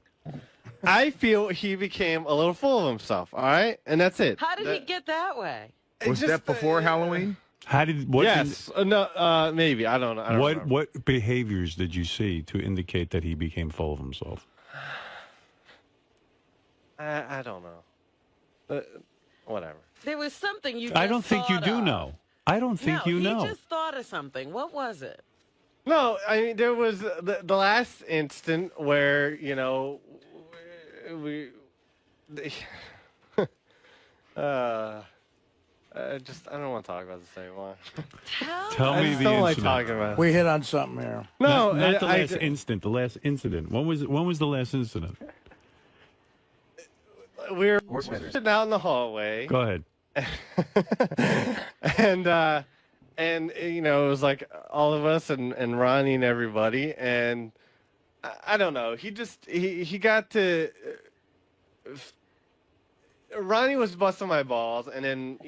I feel he became a little full of himself, all right? And that's it. How did he get that way? Was that before Halloween? How did what? Yes. No, maybe. I don't know. I don't remember. What behaviors did you see to indicate that he became full of himself? I don't know. whatever. There was something you. I don't think you do know. I don't think you know. He just thought of something. What was it? No, I mean there was the last instant where we I don't want to talk about this anymore. Tell me the don't incident. like talking about it. We hit on something here. No, not the last instant. The last incident. When was the last incident? We were sitting out in the hallway. Go ahead. and it was like all of us and Ronnie and everybody, and I don't know. He got to. Ronnie was busting my balls, and then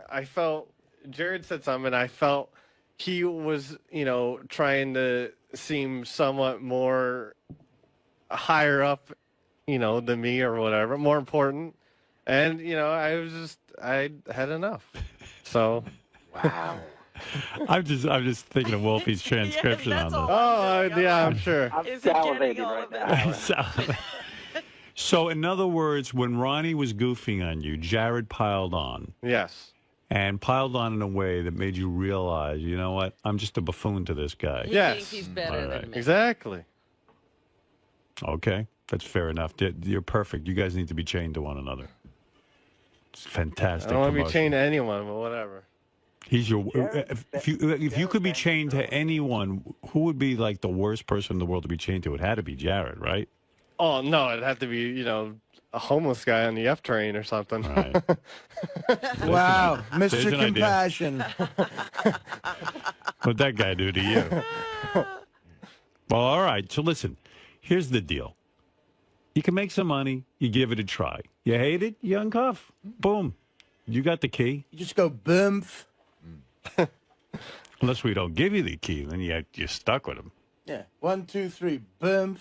I felt Jared said something. I felt he was trying to seem somewhat more higher up, than me or whatever, more important. And I had enough. So, wow. I'm just thinking of Wolfie's transcription on this. Oh yeah, I'm sure. I'm salivating right now. So, in other words, when Ronnie was goofing on you, Jared piled on. Yes. And piled on in a way that made you realize, you know what? I'm just a buffoon to this guy. He thinks he's better than me. Exactly. Okay, that's fair enough. You're perfect. You guys need to be chained to one another. It's fantastic. I don't want to be promotion. chained to anyone, but whatever. He's your. If you could be chained to anyone, who would be like the worst person in the world to be chained to? It had to be Jared, right? Oh no, it'd have to be a homeless guy on the F train or something. Right. Wow, There's Mr. an idea. Compassion. What'd that guy do to you? Well, all right. So listen, here's the deal. You can make some money. You give it a try. You hate it, you uncuff. Boom. You got the key. You just go boomf. Unless we don't give you the key, then you're stuck with him. Yeah. 1, 2, 3, boomf.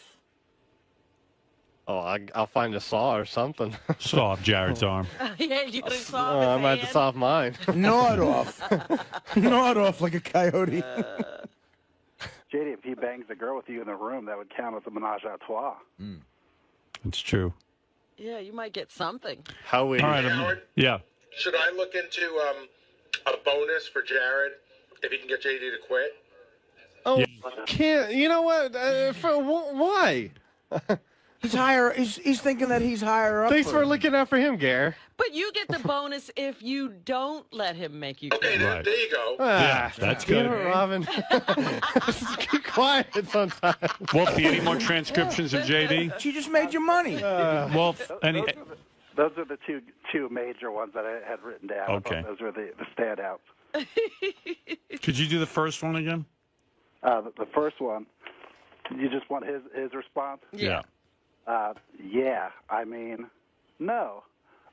Oh, I'll find a saw or something. Saw off Jared's arm. Yeah, you got to saw Oh, I his might have hand. to saw off mine. Gnaw it off. Gnaw it off like a coyote. JD, if he bangs a girl with you in the room, that would count as a menage a trois. It's true. Yeah, you might get something. How we? All right. Yeah. Should I look into a bonus for Jared if he can get JD to quit? Oh, can't. You know what? Why? He's higher. He's thinking that he's higher up. Thanks for looking out for him, Gare. But you get the bonus if you don't let him make you Okay, Right. there you go. Yeah, that's good. Damn it, Robin. Just keep quiet sometimes. Wolfie, any more transcriptions of JD? She just made you money. Wolf, any? Those are the two major ones that I had written down. Okay. Those were the standouts. Could you do the first one again? The first one, you just want his response? Yeah. Yeah, I mean, no.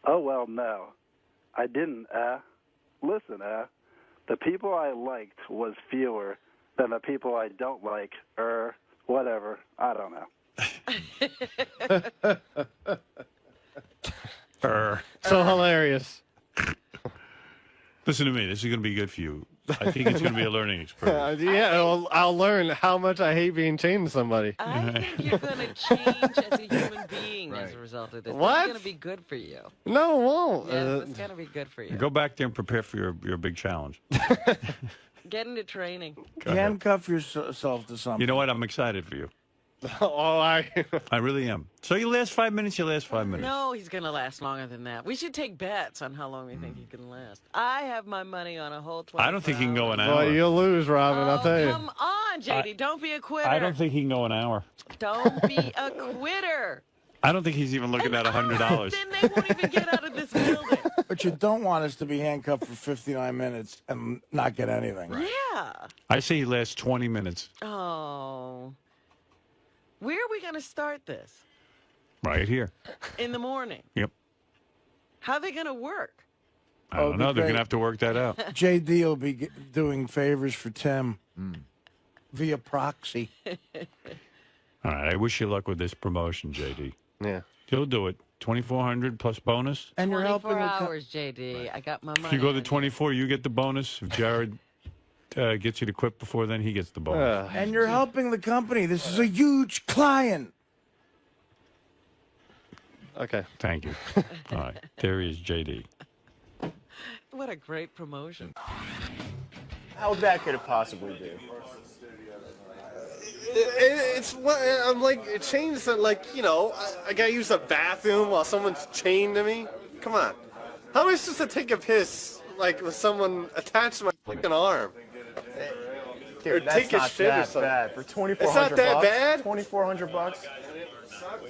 Oh, well, no. I didn't, listen, the people I liked was fewer than the people I don't like, whatever. I don't know. So hilarious. Listen to me. This is going to be good for you. I think it's going to be a learning experience. I'll learn how much I hate being chained to somebody. I think you're going to change as a human being as a result of this. What? It's going to be good for you. No, it won't. Yes, it's going to be good for you. Go back there and prepare for your big challenge. Get into training. Handcuff yourself to something. You know what? I'm excited for you. I really am. So you last 5 minutes, you last 5 minutes. No, he's going to last longer than that. We should take bets on how long we think he can last. I have my money on a whole 24 I don't think he can go an hour. Well, you'll lose, Robin. I'll tell you. Come on, JD. Don't be a quitter. I don't think he can go an hour. Don't be a quitter. I don't think he's even looking at $100. Then they won't even get out of this building. But you don't want us to be handcuffed for 59 minutes and not get anything. Yeah. I say he lasts 20 minutes. Oh. Where are we going to start this? Right here. In the morning. Yep. How are they going to work? I don't know. They're going to have to work that out. JD will be doing favors for Tim via proxy. All right. I wish you luck with this promotion, JD. Yeah. You'll do it. 2,400 plus bonus. And you're 24 helping hours, JD. I got my money. If you go to on 24, you get the bonus. If Jared gets you to quit before then, he gets the bonus. And you're helping the company. This is a huge client. Okay. Thank you. All right. There is JD. What a great promotion. How bad could it possibly be? It's I'm like chained to, like, you know, I gotta use the bathroom while someone's chained to me. Come on, how am I supposed to take a piss like with someone attached to my fucking arm? Dude, or that's take a not shit or that something. bad. For $2,400. It's not that bad. $2,400.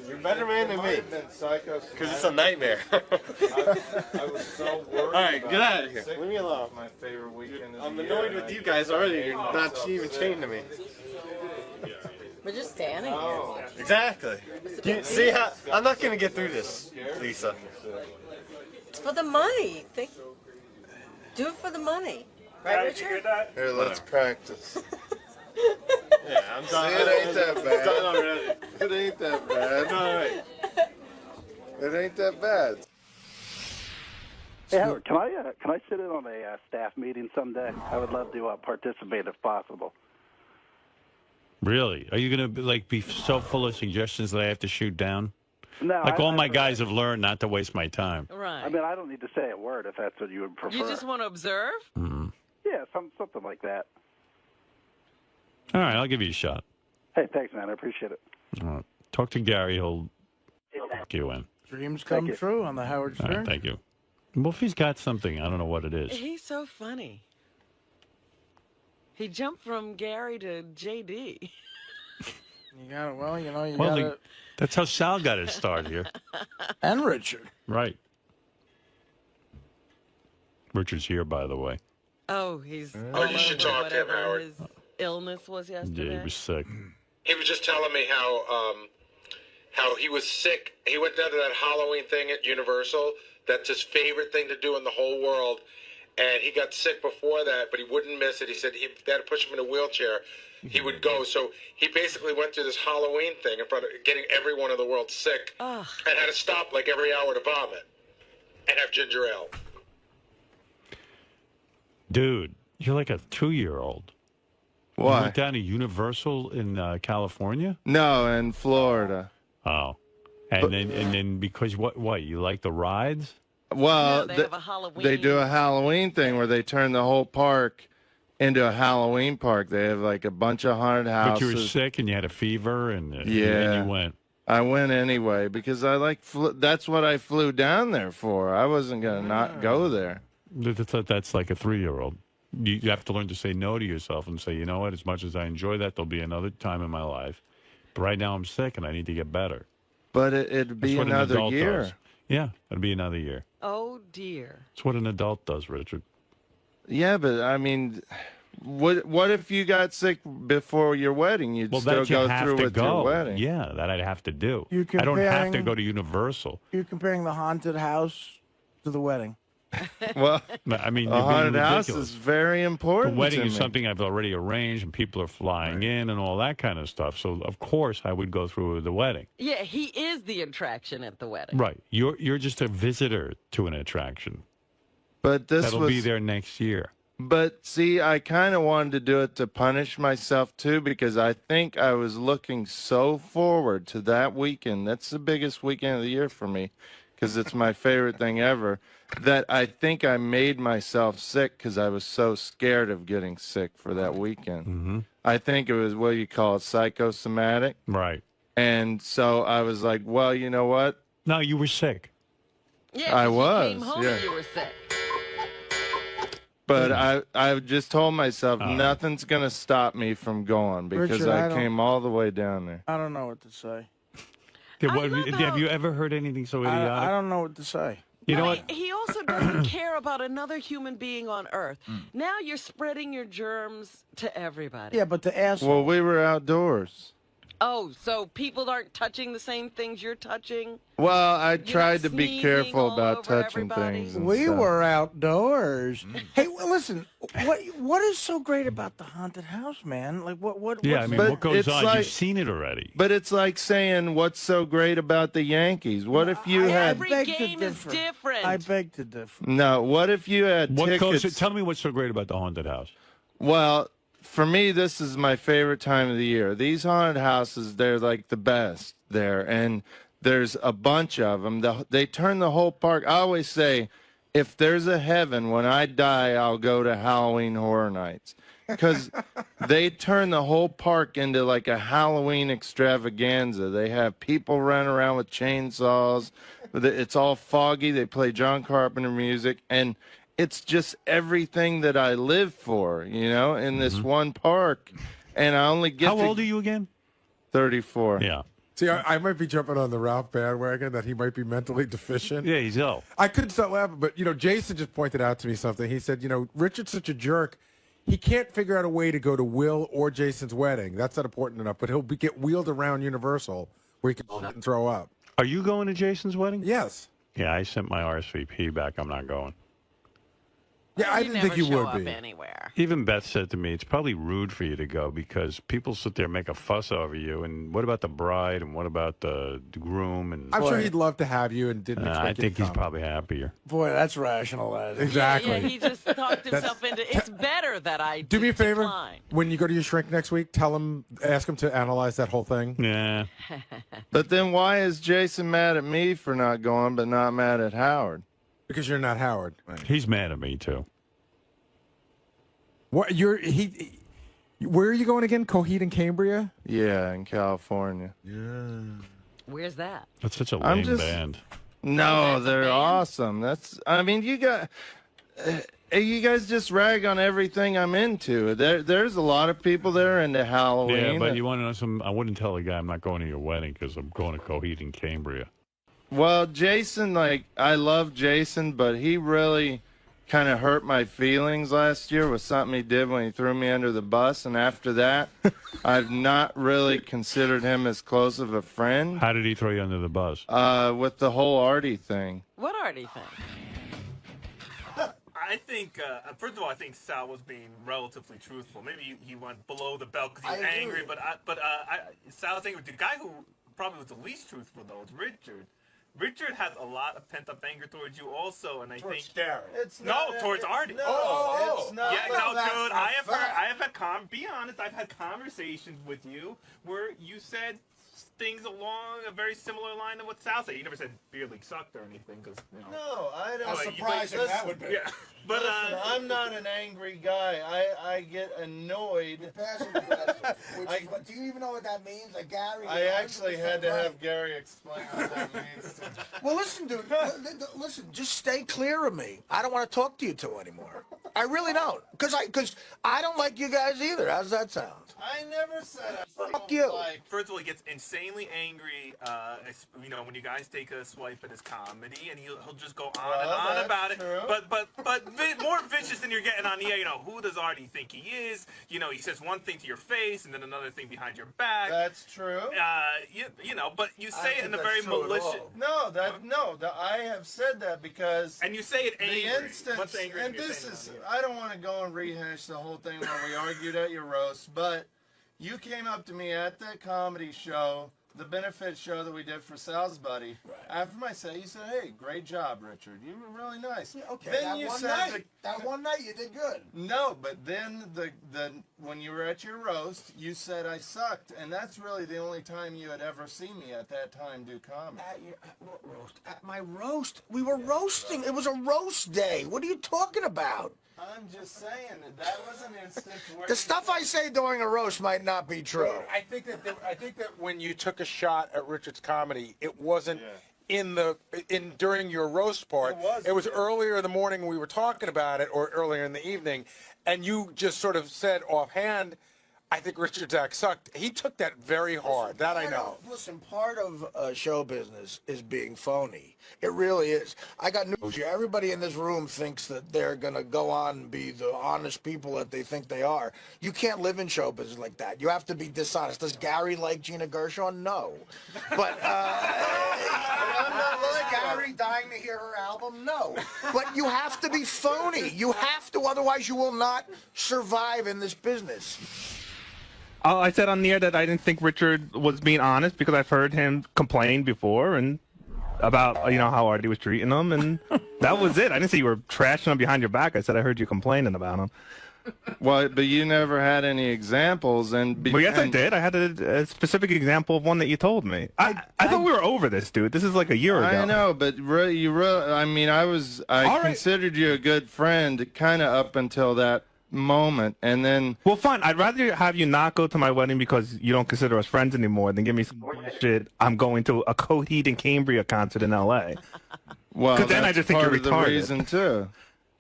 You're a better man than me. Because it's a nightmare. I was so worried. All right, get out of here. Leave me alone. My favorite weekend. I'm annoyed with you guys already. You're not even chained to me. We're just standing here. Exactly. See how I'm not gonna get through this, Lisa. It's for the money. Do it for the money. Right, Richard? Here, let's practice. Yeah, I'm done. See, it ain't that bad. I'm done already. It ain't that bad. All right. It ain't that bad. Hey, Howard, can I sit in on a staff meeting someday? I would love to participate if possible. Really? Are you going to be so full of suggestions that I have to shoot down? No. All my guys have learned not to waste my time. Right. I mean, I don't need to say a word if that's what you would prefer. You just want to observe? Mm-hmm. Yeah, something like that. All right, I'll give you a shot. Hey, thanks, man. I appreciate it. All right. Talk to Gary. He'll talk you in. Dreams come true on the Howard All Stern. right, thank you. Well, if he's got something, I don't know what it is. He's so funny. He jumped from Gary to JD. You got it. Well, you know, you Well, got it. that's how Sal got his start here. And Richard. Right. Richard's here, by the way. Oh, he's. Oh, you should talk to him, Howard. His illness was yesterday. Yeah, he was sick. He was just telling me how he was sick. He went down to that Halloween thing at Universal. That's his favorite thing to do in the whole world. And he got sick before that, but he wouldn't miss it. He said he had to push him in a wheelchair. He would go. So he basically went through this Halloween thing in front of getting everyone in the world sick and had to stop like every hour to vomit and have ginger ale. Dude, you're like a 2-year-old. Why? You went down to Universal in California? No, in Florida. Oh. And then because what? You like the rides? Well, No, they have a Halloween. they do a Halloween thing where they turn the whole park into a Halloween park. They have like a bunch of haunted houses. But you were sick and you had a fever and Yeah. and you went. I went anyway because I that's what I flew down there for. I wasn't going to not go there. That's like a 3-year-old. You have to learn to say no to yourself and say, you know what, as much as I enjoy that, there'll be another time in my life. But right now I'm sick and I need to get better. But it'd be That's what an another adult year. does. Yeah, it'd be another year. Oh, dear. That's what an adult does, Richard. Yeah, but I mean, what if you got sick before your wedding? You'd Well, still that you go have through to with go. your wedding. Yeah, that I'd have to do. You're I don't have to comparing- go to Universal. You're comparing the haunted house to the wedding. Well, I mean, a you're being haunted house ridiculous. is very The important. wedding to is me. something I've already arranged, and people are flying in and all that kind of stuff. So, of course, I would go through the wedding. Yeah, he is the attraction at the wedding. Right. You're just a visitor to an attraction. But this That'll was be there next year. But see, I kind of wanted to do it to punish myself too, because I think I was looking so forward to that weekend. That's the biggest weekend of the year for me, because it's my favorite thing ever. That I think I made myself sick because I was so scared of getting sick for that weekend. Mm-hmm. I think it was what you call it, psychosomatic. Right. And so I was like, well, you know what? No, you were sick. Yeah, I 'cause was, You came home yeah. and you were sick. But I just told myself nothing's going to stop me from going because Richard, I I don't- came all the way down there. I don't know what to say. Have you ever heard anything so idiotic? I don't know what to say. You know what? He also doesn't care about another human being on Earth. Now you're spreading your germs to everybody. Yeah, but to ask. Well, we were outdoors. Oh, so people aren't touching the same things you're touching? Well, I tried to be sneezing careful all about over touching everybody? things. and We stuff. were outdoors. Hey, well, listen. What is so great about the haunted house, man? Like what? Yeah, I what's mean, the- what goes it's on? like- You've seen it already. But it's like saying, what's so great about the Yankees? What if you had... Every beg to game is differ. different. I beg to differ. No, what if you had What tickets... goes? Tell me what's so great about the haunted house. Well, for me, this is my favorite time of the year. These haunted houses, they're like the best there. And there's a bunch of them. They turn the whole park. I always say, if there's a heaven, when I die, I'll go to Halloween Horror Nights. Because they turn the whole park into like a Halloween extravaganza. They have people running around with chainsaws. It's all foggy. They play John Carpenter music. And it's just everything that I live for, in this one park. And I only get How old are you again? 34. Yeah. See, I might be jumping on the Ralph bandwagon that he might be mentally deficient. Yeah, he's ill. I couldn't stop laughing, but, Jason just pointed out to me something. He said, Richard's such a jerk. He can't figure out a way to go to Will or Jason's wedding. That's not important enough, but he'll get wheeled around Universal where he can throw up. Are you going to Jason's wedding? Yes. Yeah, I sent my RSVP back. I'm not going. Yeah, I didn't think you would be. Anywhere. Even Beth said to me, it's probably rude for you to go because people sit there and make a fuss over you. And what about the bride? And what about the groom? And I'm sure he'd love to have you and didn't expect I you to think he's come. probably happier. Boy, that's rationalizing. Exactly. Yeah, he just talked himself into. It's better that I Do me a favor. decline. When you go to your shrink next week, ask him to analyze that whole thing. Yeah. But then why is Jason mad at me for not going but not mad at Howard? Because you're not Howard. He's mad at me, too. What where are you going again? 𝗏𝗏𝗄𝗿? Yeah, in California. Yeah. Where's that? That's such a lame band. No, they're awesome. You guys just rag on everything I'm into. There's a lot of people there into Halloween. Yeah, but you want to know something? I wouldn't tell a guy I'm not going to your wedding because I'm going to 𝗏𝗏𝗄𝗿. Well, Jason, I love Jason, but he really kind of hurt my feelings last year with something he did when he threw me under the bus. And after that, I've not really considered him as close of a friend. How did he throw you under the bus? With the whole Artie thing. What Artie thing? I think, first of all, I think Sal was being relatively truthful. Maybe he went below the belt because he was angry, but Sal's angry. The guy who probably was the least truthful, though, is Richard. Richard has a lot of pent-up anger towards you also, and I think... towards Artie. No, it's not. Yeah, no, dude, I have be honest, I've had conversations with you where you said things along a very similar line to what Sal said. You never said beer league sucked or anything, because, No, I don't. How surprising that would be. Yeah, but, listen, I'm not an angry guy. I get annoyed. But do you even know what that means? Like Gary? I actually had to have Gary explain what that means. Well, listen, dude. Listen, just stay clear of me. I don't want to talk to you two anymore. I really don't, because I don't like you guys either. How's that sound? I never said I Fuck you. First of all, he gets insanely angry, when you guys take a swipe at his comedy, and he'll just go on and on about it. True. But more vicious than you're getting on the air. Who does Artie think he is? He says one thing to your face and then another thing behind your back. That's true. But you say it in a very malicious. No, I have said that because. And you say it angry. The instance, Much angrier than and you're this saying is. it on the I don't want to go and rehash the whole thing where we argued at your roast, but. You came up to me at that comedy show, the benefit show that we did for Sal's buddy. Right. After my set, you said, "Hey, great job, Richard. You were really nice." Yeah, okay. Then That one night you did good. No, but then when you were at your roast, you said I sucked, and that's really the only time you had ever seen me at that time do comedy. At my roast, we were roasting. It was a roast day. What are you talking about? I'm just saying that was an instance where the stuff I say during a roast might not be true. I think that when you took a shot at Richard's comedy, it wasn't during your roast part. It was earlier in the morning when we were talking about it, or earlier in the evening, and you just sort of said offhand, I think Richard's act sucked. He took that very hard. That I know. Listen, part of show business is being phony. It really is. I got news for you. Everybody in this room thinks that they're going to go on and be the honest people that they think they are. You can't live in show business like that. You have to be dishonest. Does Gary like Gina Gershon? No. But is Gary dying to hear her album? No. But you have to be phony. You have to, otherwise you will not survive in this business. I said on the air that I didn't think Richard was being honest because I've heard him complain before and about how Artie was treating him, and that was it. I didn't say you were trashing him behind your back. I said I heard you complaining about him. Well, but you never had any examples, and Well, yes, I did. I had a specific example of one that you told me. I thought we were over this, dude. This is like a year ago. I know, but I mean, I considered you a good friend, kind of up until that moment, and then. Well, fine. I'd rather have you not go to my wedding because you don't consider us friends anymore than give me some shit. I'm going to a 𝗦𝗵cie𝗄𝗿𝗱 concert in L.A. Well, because then I just think you're part of retarded. the reason too.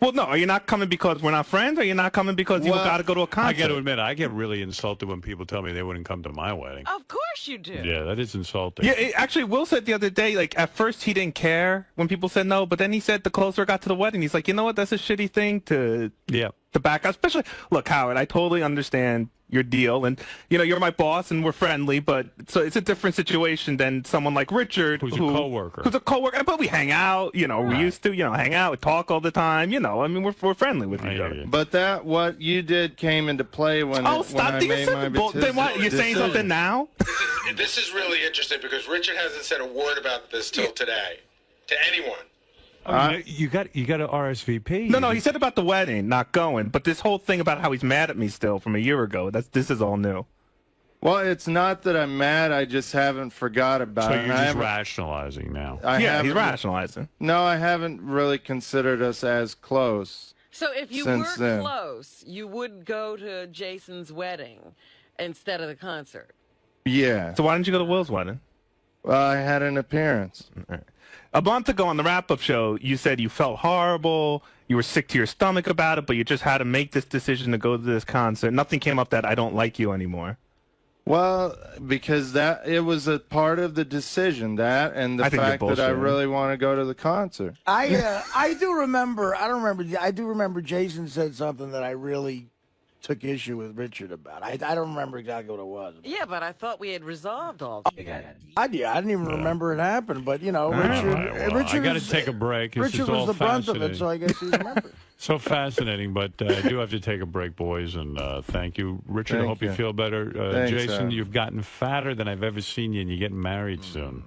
Well, no. Are you not coming because we're not friends? Or are you not coming because you got to go to a concert? I got to admit, I get really insulted when people tell me they wouldn't come to my wedding. Of course you do. Yeah, that is insulting. Yeah, actually, Will said the other day, like, at first he didn't care when people said no, but then he said the closer it got to the wedding, he's like, you know what, that's a shitty thing to back out. Especially, look, Howard, I totally understand your deal, and, you know, you're my boss, and we're friendly, but so it's a different situation than someone like Richard, who's a coworker. Who's a coworker, but we hang out, you know, we used to, you know, hang out, we talk all the time, you know, I mean, we're friendly with each other. But what you did came into play when I made my decision. Then what, you're saying something now? This is really interesting because Richard hasn't said a word about this till today to anyone. You got to RSVP. No, he said about the wedding, not going. But this whole thing about how he's mad at me still from a year ago, this is all new. Well, it's not that I'm mad. I just haven't forgot about it. So you're just rationalizing now. He's rationalizing. No, I haven't really considered us as close. So if you were close, you would go to Jason's wedding instead of the concert. Yeah. So why didn't you go to Will's wedding? Well, I had an appearance. A month ago on the wrap-up show, you said you felt horrible, you were sick to your stomach about it, but you just had to make this decision to go to this concert. Nothing came up that I don't like you anymore. Well, because it was a part of the decision, that and the fact that I really want to go to the concert. I do remember. I do remember Jason said something that I really took issue with Richard about. I don't remember exactly what it was. Yeah, but I thought we had resolved all that. I didn't even remember it happened, but, you know, Richard I got to take a break. Richard was the brunt of it, so I guess he remembered. So fascinating, but I do have to take a break, boys, and thank you. Richard, I hope you feel better. Thanks, Jason, you've gotten fatter than I've ever seen you, and you're getting married soon.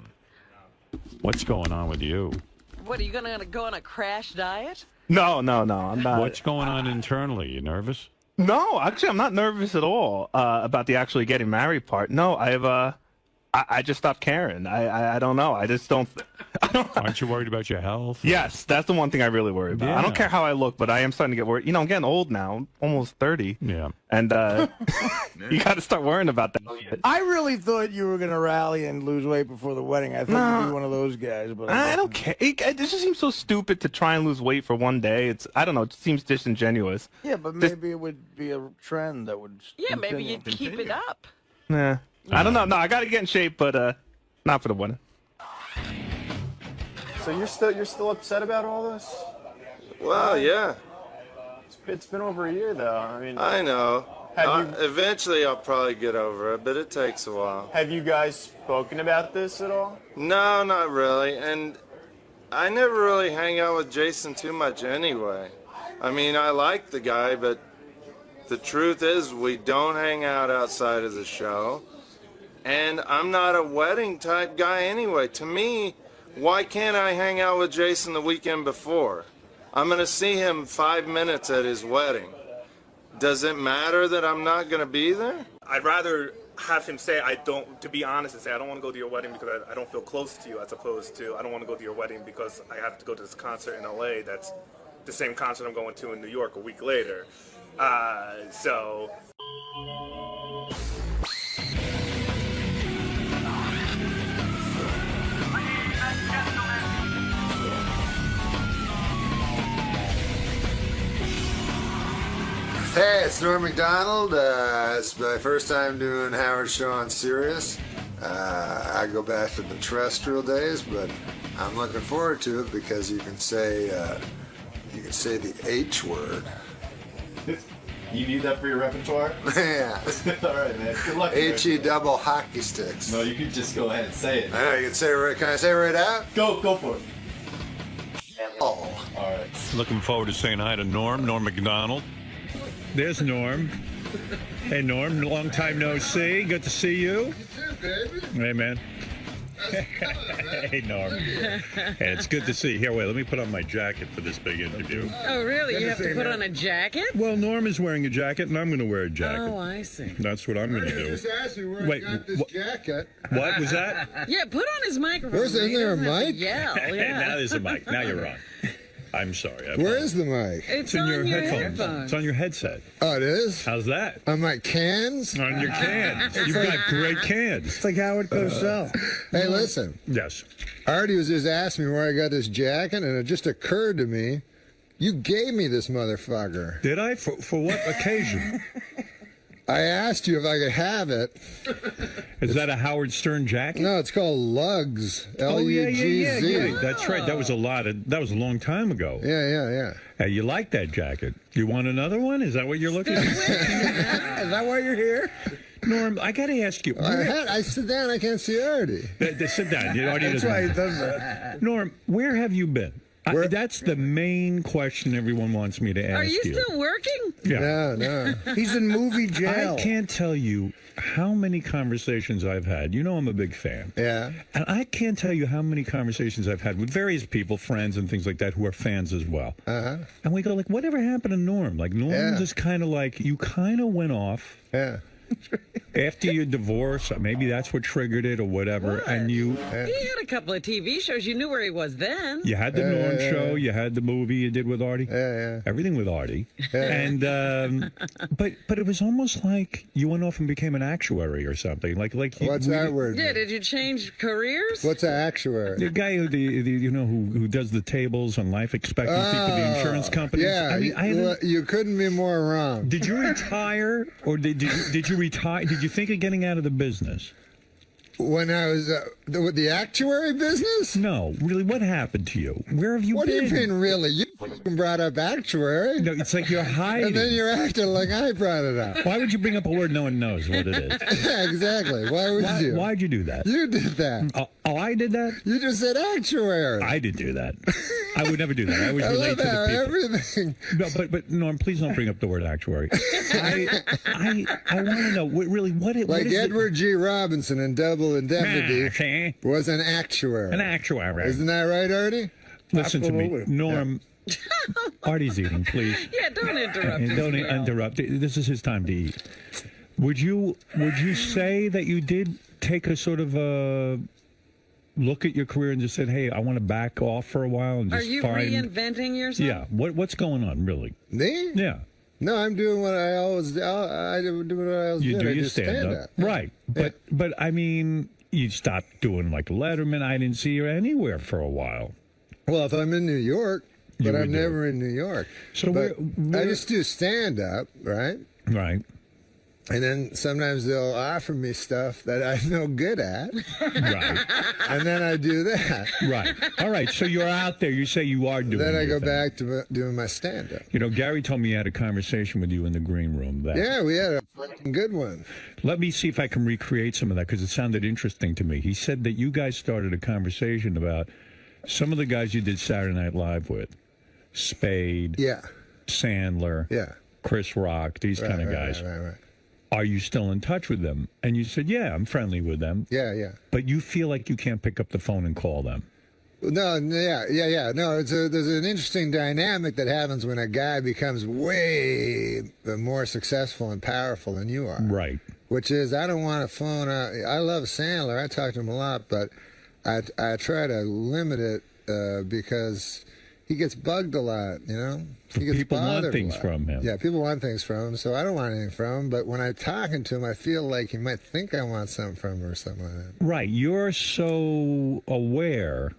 What's going on with you? What, are you going to go on a crash diet? No, I'm not. What's going on internally? You nervous? No, actually, I'm not nervous at all about the actually getting married part. No, I just stopped caring. I don't know. I don't. Aren't you worried about your health? Yes, that's the one thing I really worry about. I don't care how I look, but I am starting to get worried. You know, I'm getting old now. I'm almost 30. Yeah. And you got to start worrying about that shit. I really thought you were going to rally and lose weight before the wedding. I thought you'd be one of those guys. But I don't care. It just seems so stupid to try and lose weight for one day. I don't know. It seems disingenuous. Yeah, but maybe it would be a trend that would. Yeah, maybe you'd keep it up. Nah. I don't know. No, I got to get in shape, but not for the wedding. So you're still upset about all this? Well, yeah. It's been over a year, though. I mean, I know. Eventually, I'll probably get over it, but it takes a while. Have you guys spoken about this at all? No, not really. And I never really hang out with Jason too much anyway. I mean, I like the guy, but the truth is we don't hang out outside of the show. And I'm not a wedding type guy anyway. To me, why can't I hang out with Jason the weekend before? I'm going to see him 5 minutes at his wedding. Does it matter that I'm not going to be there? I'd rather have him say, to be honest, and say, I don't want to go to your wedding because I don't feel close to you, as opposed to, I don't want to go to your wedding because I have to go to this concert in LA that's the same concert I'm going to in New York a week later. So... Hey, it's Norm Macdonald. It's my first time doing Howard Show on Sirius. I go back to the terrestrial days, but I'm looking forward to it because you can say the H word. You need that for your repertoire? Yeah. All right, man. Good luck. 𝗦𝗵cie hockey sticks. No, you can just go ahead and say it. I know, you can say it right. Can I say it right out? Go for it. Oh. All right. Looking forward to saying hi to Norm Macdonald. There's Norm. Hey, Norm, long time no see. Good to see you. You too, baby. Hey, man. Hey, Norm. Hey, it's good to see you. Here, wait, let me put on my jacket for this big interview. Oh, really? You have to put on a jacket? Well, Norm is wearing a jacket, and I'm going to wear a jacket. Oh, I see. That's what I'm going to do. Just asked me where I got this jacket. What was that? Yeah, put on his microphone. Isn't there a mic? Yell, Hey, yeah. now there's a mic. Now you're on. I'm sorry. Where is the mic? It's in on your your headphones. headphones. It's on your headset. Oh, it is? How's that? On my cans? On your cans. You've got great cans. It's like 𝗏𝗏. Hey, listen. Yes. Artie was just asking me where I got this jacket, and it just occurred to me, you gave me this motherfucker. Did I? For what occasion? I asked you if I could have it. Is that a Howard Stern jacket? No, it's called Lugs. L-U-G-Z. Yeah. That's right. That was a long time ago. Yeah. Hey, you like that jacket? You want another one? Is that what you're looking for? Is that why you're here? Norm, I got to ask you. I sit down. I can't see Artie. Sit down. That's why he does that. Norm, where have you been? That's the main question everyone wants me to ask you. Are you still working? Yeah. No. He's in movie jail. I can't tell you how many conversations I've had. You know I'm a big fan. Yeah. And I can't tell you how many conversations I've had with various people, friends and things like that, who are fans as well. Uh-huh. And we go, like, whatever happened to Norm? Like, Norm just kind of like, you kind of went off. Yeah. After your divorce, maybe that's what triggered it or whatever. What? And you... He had a couple of TV shows. You knew where he was then. You had the Norm show. You had the movie you did with Artie. Yeah. Everything with Artie. And but it was almost like you went off and became an actuary or something. Like What's that word? Yeah, did you change careers? What's an actuary? The guy who does the tables on life expectancy for the insurance companies. Yeah, you couldn't be more wrong. Did you retire or did you retire? Did you think of getting out of the business? When I was with the actuary business? No, really, what happened to you? Where have you been? What do you mean, really? You fucking brought up actuary. No, it's like you're hiding. And then you're acting like I brought it up. Why would you bring up a word no one knows what it is? Yeah, exactly. Why would you? Why'd you do that? You did that. Oh, I did that? You just said actuary. I did do that. I would never do that. I always I relate love to the how people. everything. No, but Norm, please don't bring up the word actuary. I want to know really what is Edward G. Robinson in Double Indemnity was an actuary. An actuary. Isn't that right, Artie? Listen to me, Norm. Artie's eating, please. Yeah, don't interrupt. And don't interrupt. This is his time to eat. Would you say that you did take a sort of a look at your career and just said, "Hey, I want to back off for a while and Are just you find"? reinventing yourself? Yeah. What's going on, really? Me? Yeah. No, I'm doing what I always do. I do what I always You did. do I your just stand up, right? But I mean, you stopped doing like Letterman. I didn't see you anywhere for a while. Well, if I'm in New York, but I'm would do never in New York. So but I just do stand up, right? Right. And then sometimes they'll offer me stuff that I'm no good at. Right. And then I do that. Right. All right. So you're out there. You say you are doing. Then I your go thing. back to doing my stand up. You know, Gary told me he had a conversation with you in the green room. Yeah, we had a fucking good one. Let me see if I can recreate some of that because it sounded interesting to me. He said that you guys started a conversation about some of the guys you did Saturday Night Live with. Spade. Yeah. Sandler. Yeah. Chris Rock. These kind of guys. Right. Are you still in touch with them? And you said, yeah, I'm friendly with them. Yeah. But you feel like you can't pick up the phone and call them. No, yeah. No, there's an interesting dynamic that happens when a guy becomes way more successful and powerful than you are. Right. Which is, I don't want to phone out. I love Sandler. I talk to him a lot, but I try to limit it because he gets bugged a lot, you know? He gets People want bothered a things lot. from him. Yeah, people want things from him, so I don't want anything from him. But when I'm talking to him, I feel like he might think I want something from him or something like that. Right. You're so aware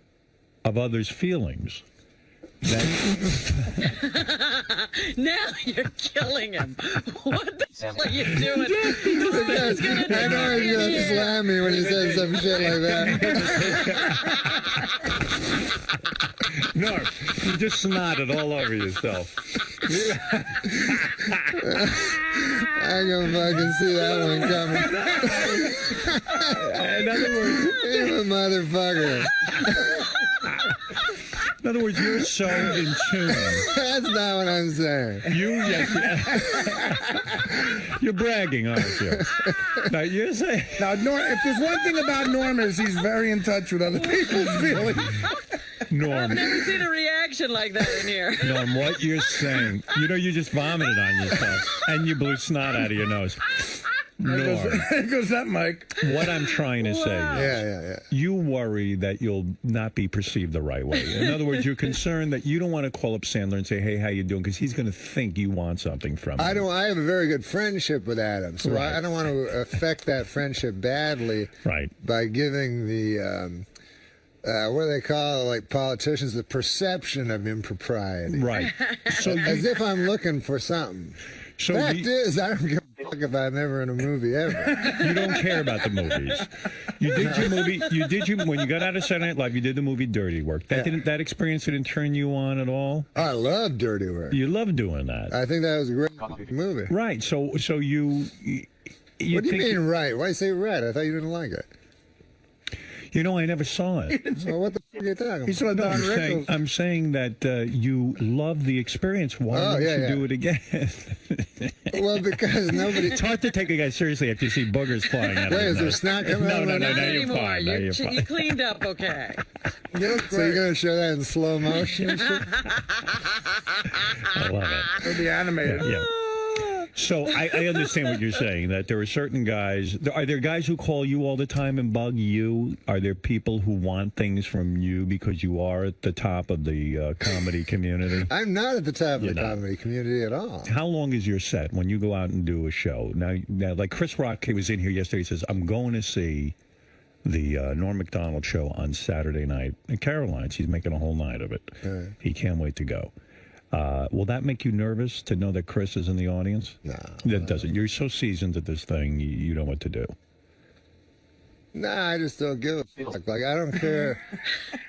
of others' feelings. Now you're killing him. What the hell are you doing? I know he's going to slam me when he says some shit like that. No, you just snotted all over yourself. I can fucking see that one coming. In other words, you a motherfucker. In other words, you're so in tune. That's not what I'm saying. Yes, you're bragging, aren't you? Now, you're saying... Now, if there's one thing about Norm is he's very in touch with other people's feelings. Norm. I've never seen a reaction like that in here. Norm, what you're saying, you just vomited on yourself, and you blew snot out of your nose. Norm. There goes that mic. What I'm trying to say is, you worry that you'll not be perceived the right way. In other words, you're concerned that you don't want to call up Sandler and say, "Hey, how you doing?" Because he's going to think you want something from him. I have a very good friendship with Adam, so I don't want to affect that friendship badly. Right. By giving the what do they call it, like politicians, the perception of impropriety. Right. So as if I'm looking for something. So fact is, I don't give a fuck if I'm ever in a movie ever. You don't care about the movies. You did your movie. When you got out of Saturday Night Live, you did the movie Dirty Work. That experience didn't turn you on at all. I love Dirty Work. You love doing that. I think that was a great movie. Right. So you. What do you mean right? Why say right? I thought you didn't like it. I never saw it. Well, what the fuck are you talking about? He saw Don Rickles. I'm saying that you love the experience. Why don't you do it again? Well, because nobody... It's hard to take a guy seriously after you see boogers flying out of Wait, his is there nose. snot coming out of No, my now nose? you're fine. Now you're fine. You cleaned up okay. So you're going to show that in slow motion and shit? I love it. It'll be animated. Yeah. So I understand what you're saying, that there are certain guys. Are there guys who call you all the time and bug you? Are there people who want things from you because you are at the top of the comedy community? I'm not at the top of the comedy community at all. How long is your set when you go out and do a show? Now like Chris Rock, he was in here yesterday. He says, "I'm going to see the Norm Macdonald show on Saturday night in Caroline's. He's making a whole night of it. He can't wait to go." Will that make you nervous to know that Chris is in the audience? No. That doesn't. You're so seasoned at this thing, you know what to do. Nah, I just don't give a fuck. Like, I don't care.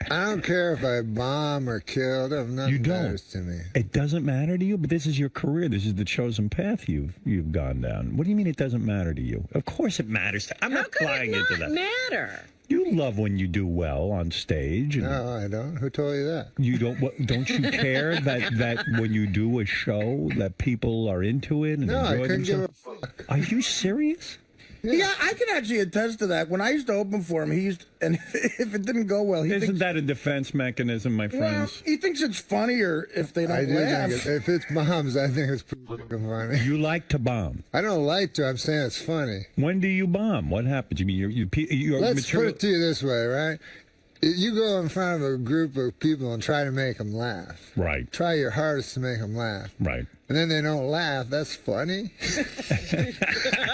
I don't care if I bomb or kill. It doesn't matters to me. It doesn't matter to you? But this is your career. This is the chosen path you've gone down. What do you mean it doesn't matter to you? Of course it matters. I'm not buying into that. Matter? You love when you do well on stage. And no, I don't. Who told you that? You don't. Don't you care that when you do a show that people are into it and no, enjoy I couldn't themselves? give a fuck. Are you serious? Yeah, I can actually attest to that. When I used to open for him, if it didn't go well, Isn't that a defense mechanism, my friends? Well, he thinks it's funnier if they don't laugh. If it's bombs, I think it's pretty fucking funny. You like to bomb? I don't like to. I'm saying it's funny. When do you bomb? What happens? You mean your Let's material... put it to you this way, right? You go in front of a group of people and try to make them laugh. Right. Try your hardest to make them laugh. Right. And then they don't laugh. That's funny.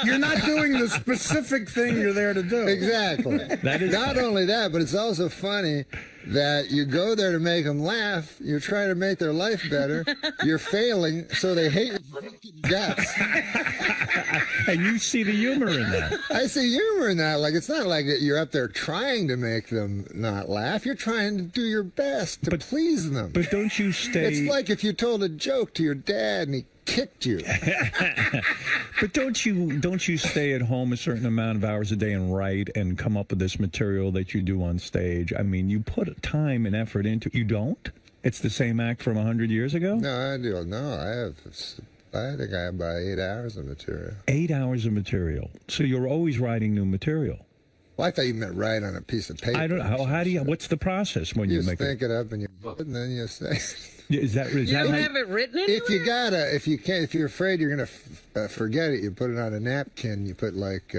You're not doing the specific thing you're there to do. Exactly. That is not only that, but it's also funny that you go there to make them laugh. You're trying to make their life better. You're failing, so they hate your fucking guts. And you see the humor in that. I see humor in that. Like, it's not like you're up there trying to make them not laugh. You're trying to do your best to please them. But don't you stay... It's like if you told a joke to your dad and he kicked you. But don't you stay at home a certain amount of hours a day and write and come up with this material that you do on stage? I mean, you put time and effort into it. You don't? It's the same act from 100 years ago? No, I do. No, I think I have about 8 hours of material. 8 hours of material. So you're always writing new material. Well, I thought you meant write on a piece of paper. I don't know. How do you? What's the process when you make think it up and and then you say. Is that You don't have it written anywhere? If you're afraid you're gonna forget it, you put it on a napkin. You put like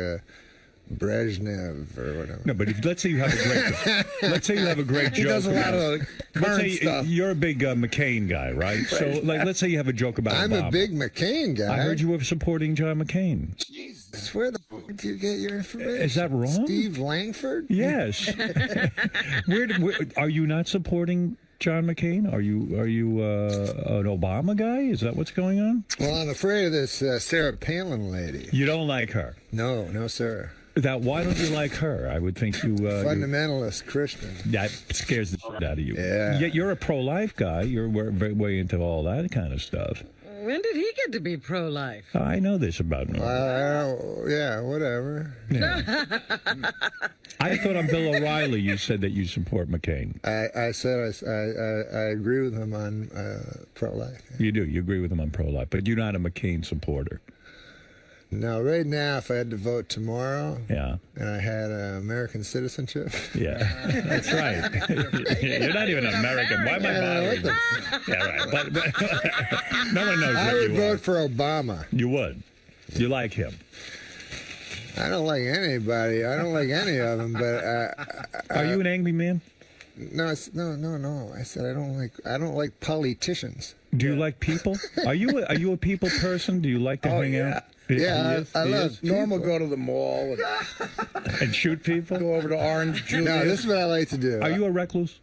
Brezhnev or whatever. No, but let's say you have a great. Let's say you have a great joke. He does a lot of current stuff. You're a big McCain guy, right? So, let's say you have a joke about I'm Obama. a big McCain guy. I heard you were supporting John McCain. Jesus, where the fuck do you get your information? Is that wrong? Steve Langford? Yes. where are you not supporting John McCain? Are you an Obama guy? Is that what's going on? Well, I'm afraid of this Sarah Palin lady. You don't like her? No, sir. Why don't you like her? I would think you... fundamentalist Christian. That scares the shit out of you. Yeah. Yet you're a pro-life guy. You're way into all that kind of stuff. When did he get to be pro-life? I know this about Norm. Yeah, whatever. Yeah. I thought on Bill O'Reilly you said that you support McCain. I said I agree with him on pro-life. You do. You agree with him on pro-life, but you're not a McCain supporter. No, right now, if I had to vote tomorrow, yeah, and I had American citizenship, yeah, that's right. You're not even American. Why am I bothering you? Yeah, right. But no one knows. I what would you vote are. for Obama. You would. You like him. I don't like anybody. I don't like any of them. But are you an angry man? No, no. I said I don't like politicians. Do you like people? Are you a people person? Do you like to hang out? Yeah, I love Norm will go to the mall and shoot people. Go over to Orange Julius. No, this is what I like to do. Are you a recluse?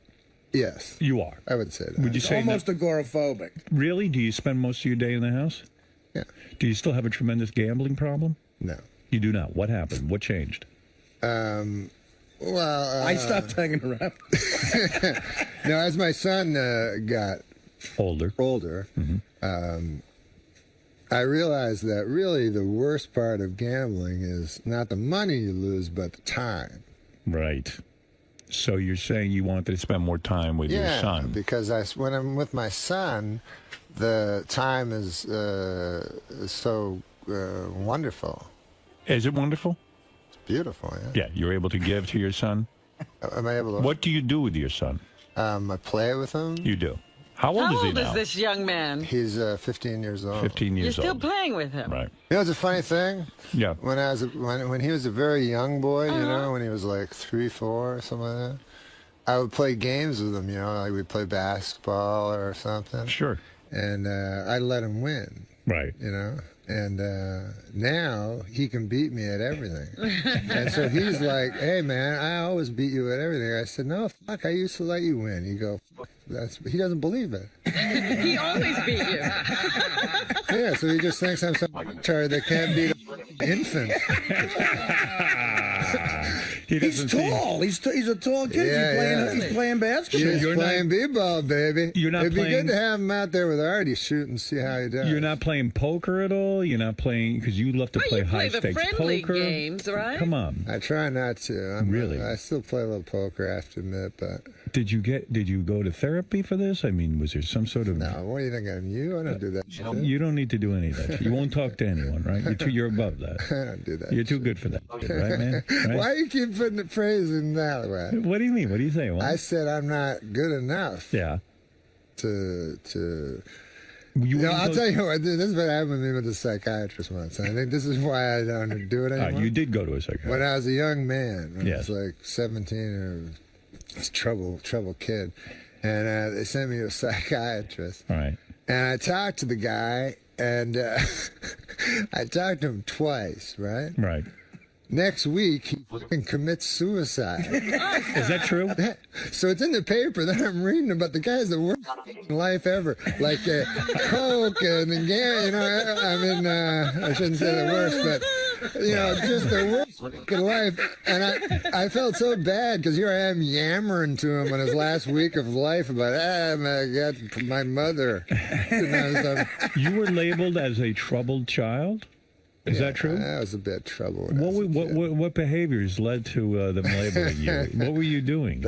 Yes. You are. I would say that. Would you say almost agoraphobic? Really? Do you spend most of your day in the house? Yeah. Do you still have a tremendous gambling problem? No. You do not. What happened? What changed? Well, I stopped hanging around. No, as my son got older, I realized that really the worst part of gambling is not the money you lose, but the time. Right. So you're saying you wanted to spend more time with your son? Because when I'm with my son, the time is so wonderful. Is it wonderful? It's beautiful, yeah. Yeah, you're able to give to your son? Am I able to? What do you do with your son? I play with him. You do. How old is he now? How old is this young man? He's 15 years old. 15 years You're old. still playing with him. Right. You know, it's a funny thing. Yeah. When he was a very young boy, you know, when he was like 3, 4, or something like that, I would play games with him. You know, like we'd play basketball or something. Sure. And I'd let him win. Right. You know. And now he can beat me at everything. And so he's like, hey, man, I always beat you at everything. I said, no, fuck, I used to let you win. You go, he doesn't believe it. He always beat you. Yeah, so he just thinks I'm some retard that can't beat an infant. He's tall. He's a tall kid. He's playing basketball. He's playing b-ball, baby. You're not It'd be playing- good to have him out there with Artie, shoot and see how he does. You're not playing poker at all? You're not playing, because you love to play you play the high-stakes friendly poker? games, right? Come on. I try not to. Really? I still play a little poker, I have to admit, but... Did you go to therapy for this? I mean, was there some sort of... No, what do you think of you? I don't do that shit. You don't need to do any of that. You won't talk to anyone, right? You're above that. I don't do that. You're too good for that, right, man? Right? Why do you keep putting the phrase in that way? What do you mean? What do you say? What? I said I'm not good enough. Yeah. To I'll tell you what. This is what happened to me with the psychiatrist once. And I think this is why I don't do it anymore. You did go to a psychiatrist. When I was a young man, when Yes. I was like 17 or a trouble kid, and they sent me to a psychiatrist. All right. And I talked to the guy, and I talked to him twice, right? Right. Next week, he fucking commits suicide. Is that true? So it's in the paper that I'm reading about the guy's the worst life ever. Like coke and you know, I mean, I shouldn't say the worst, but you know, just the worst fucking life. And I felt so bad because here I am yammering to him on his last week of life about, my God, my mother. You know, You were labeled as a troubled child? Is that true? I was a bit trouble. What behaviors led to them labeling you? What were you doing?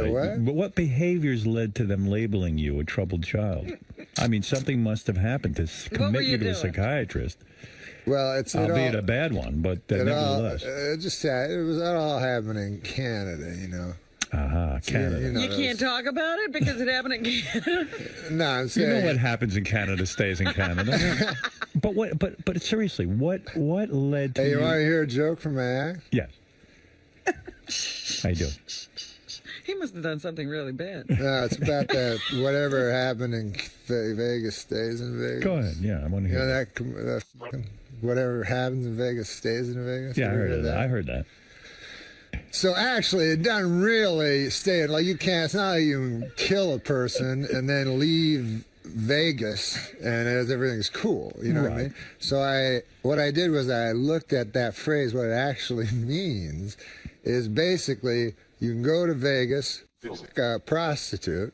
What behaviors led to them labeling you a troubled child? I mean, something must have happened to commit you to a psychiatrist. Well, albeit a bad one, but nevertheless. It was all happening in Canada, you know. Canada. You can't talk about it because it happened in Canada? No, I'm saying... You know what happens in Canada stays in Canada. But seriously, what led to Hey, you want to hear a joke from my act? Yes. I do. He must have done something really bad. No, it's about that whatever happened in Vegas stays in Vegas. Go ahead. Yeah, I want to hear that fucking whatever happens in Vegas stays in Vegas. Yeah, I heard that. So actually, it doesn't really stay. Like you can't. It's not like you can kill a person and then leave Vegas and everything's cool. You know what I mean? So what I did was I looked at that phrase. What it actually means is basically you can go to Vegas, a prostitute,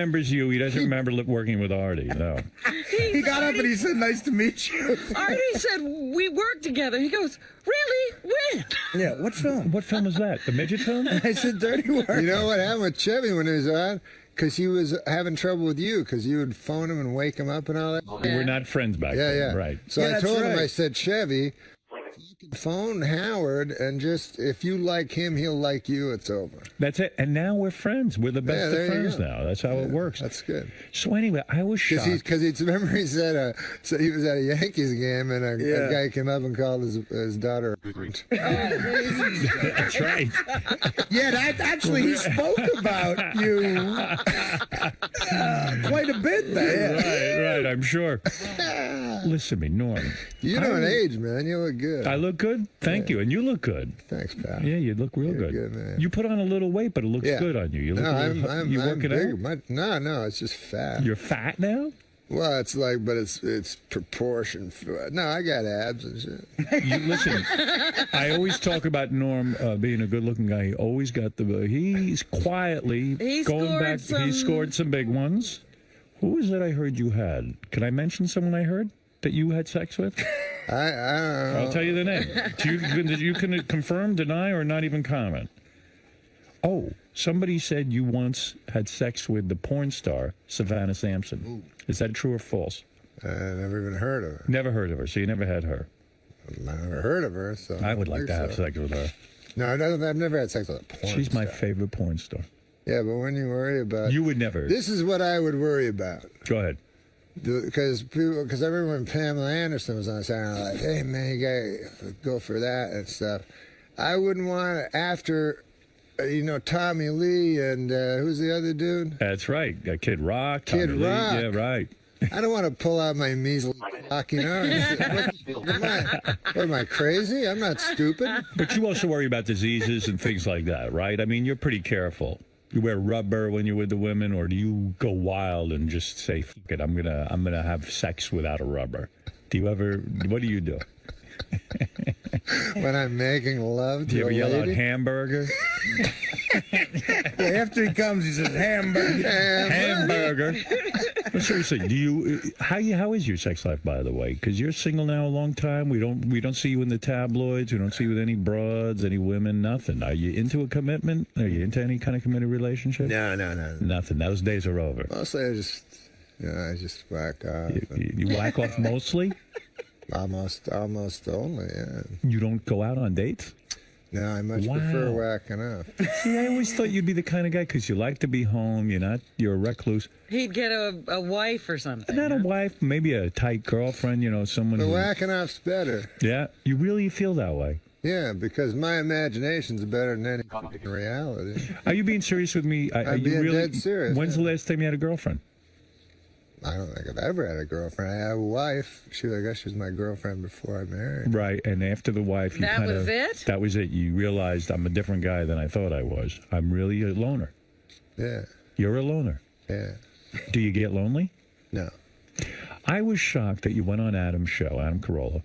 remembers you. He doesn't remember working with Artie. No. He got up and he said, "Nice to meet you." Artie said we worked together. He goes, "Really? When?" Yeah, what film? What film was that? The midget film? I said, "Dirty Work." You know what happened with Chevy when he was on? Because he was having trouble with you, because you would phone him and wake him up and all that. We were not friends back then. Yeah. Right. So Yeah, I told him, right. I said, Chevy, you can phone Howard and just, if you like him, he'll like you. It's over. That's it. And now we're friends. We're the best there of you friends go. now. That's how it works. That's good. So anyway, I was shocked. Because remember he said he was at a Yankees game and a guy came up and called his daughter. That's right. Yeah, actually, he spoke about you quite a bit there. Right, I'm sure. Listen to me, Norm. You don't age, man. You look good. I look good? Thank you. And you look good. Thanks, pal. Yeah, you look real good. man. You put on a little weight, but it looks good on you. You look I'm working big. out? No, it's just fat. You're fat now? Well, it's like, but it's proportion. No, I got abs and shit. Listen, I always talk about Norm being a good-looking guy. He always got he's quietly going back. He scored some big ones. Who is it I heard you had? Can I mention someone I heard that you had sex with? I don't know. I'll tell you the name. You can confirm, deny, or not even comment. Oh, somebody said you once had sex with the porn star, Savannah Sampson. Ooh. Is that true or false? I never even heard of her. Never heard of her, so you never had her. I never heard of her, so I would like to have sex with her. No, I've never had sex with a porn She's star. my favorite porn star. Yeah, but when you worry about... You would never. This is what I would worry about. Go ahead. Because I remember when Pamela Anderson was on Saturday Night, like, hey man, you gotta go for that and stuff. I wouldn't want to, after, Tommy Lee and who's the other dude? That's right, Kid Rock. Kid Tommy Rock. Lee. Yeah, right. I don't want to pull out my measly cock, What am I, crazy? I'm not stupid. But you also worry about diseases and things like that, right? I mean, you're pretty careful. You wear rubber when you're with the women, or do you go wild and just say, "Fuck it, I'm gonna have sex without a rubber"? Do you ever? What do you do? When I'm making love to Do you ever a yell out lady? hamburger? After he comes, he says hamburger. Hamburger. But seriously, how is your sex life, by the way? Because you're single now a long time. We don't see you in the tabloids. We don't see you with any broads, any women, nothing. Are you into a commitment? Are you into any kind of committed relationship? No. Nothing. Those days are over. Mostly I just whack off. You whack off mostly? Almost only, yeah. You don't go out on dates? No, I much prefer whacking off. See, I always thought you'd be the kind of guy, because you like to be home. You're a recluse. He'd get a wife or something. Not a wife, maybe a tight girlfriend, someone The who... whacking off's better. Yeah, you really feel that way. Yeah, because my imagination's better than any reality. Are you being serious with me? I'm being dead serious. When's the last time you had a girlfriend? I don't think I've ever had a girlfriend. I have a wife. I guess she was my girlfriend before I married. Right, and after the wife, you That was it? That was it. You realized I'm a different guy than I thought I was. I'm really a loner. Yeah. You're a loner. Yeah. Do you get lonely? No. I was shocked that you went on Adam's show, Adam Carolla,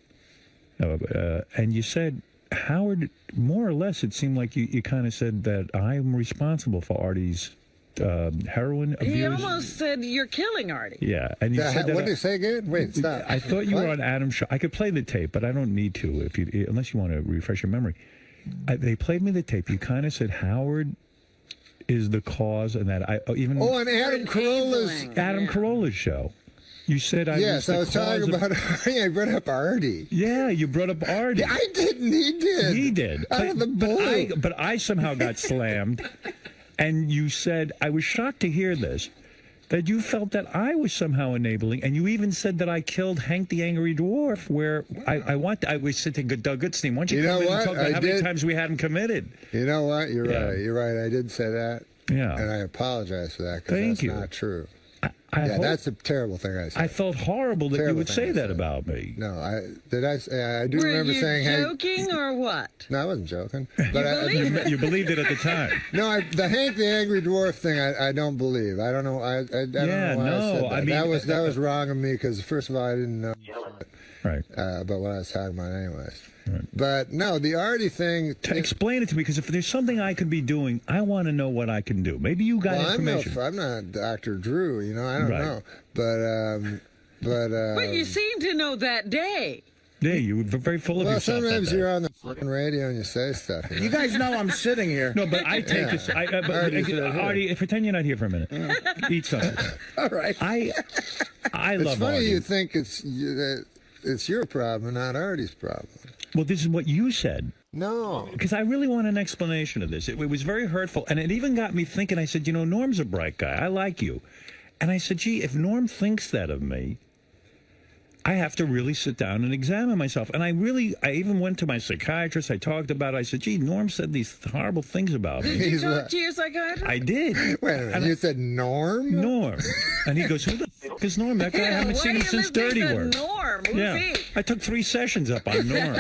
and you said, Howard, more or less, it seemed like you kind of said that I'm responsible for Artie's heroin abuse. He almost said, "You're killing Artie." Yeah, and you said that. What did you say again? Wait, stop. I thought you were on Adam's show. I could play the tape, but I don't need to unless you want to refresh your memory. They played me the tape. You kind of said Howard is the cause, and that on Adam Carolla's show. You said I yes, I was talking about Artie. I brought up Artie. Yeah, you brought up Artie. Yeah, I didn't. He did. He did. Out of the blue. But I somehow got slammed. And you said, I was shocked to hear this, that you felt that I was somehow enabling, and you even said that I killed Hank the Angry Dwarf, where I was sitting to Doug Goodstein. Why don't you come in and talk about how many times we had him committed? You know what? You're right. You're right. I did say that. Yeah. And I apologize for that, because that's not true. That's a terrible thing I said. I felt horrible that you would say that about me. No, I do remember saying, "Were you joking or what?" No, I wasn't joking. But you believed it at the time. No, the Hank the Angry Dwarf thing, I don't believe. I don't know. I don't know why I said that. I mean, that was wrong of me, because first of all, I didn't know. Right. But what I was talking about, anyways. Right. But no, the Artie thing. Explain it to me, because if there's something I could be doing, I want to know what I can do. Maybe you got information. I'm not Dr. Drew, I don't know. But you seem to know that day. Yeah, you were very full of yourself. Well, sometimes you're on the fucking radio and you say stuff. You guys know I'm sitting here. No, but I take this. Artie, pretend you're not here for a minute. Eat something. All right. I love It's funny Artie. you think it's your problem, not Artie's problem. Well, this is what you said. No. Because I really want an explanation of this. It was very hurtful. And it even got me thinking. I said, Norm's a bright guy. I like you. And I said, gee, if Norm thinks that of me, I have to really sit down and examine myself. And I even went to my psychiatrist. I talked about it. I said, gee, Norm said these horrible things about me. Did you talk to your psychiatrist? I did. Wait a minute. You said Norm? Norm. And he goes, who the f*** is Norm? That guy, I haven't seen him since Dirty Work. Norm? Who's he? I took 3 sessions up on Norm.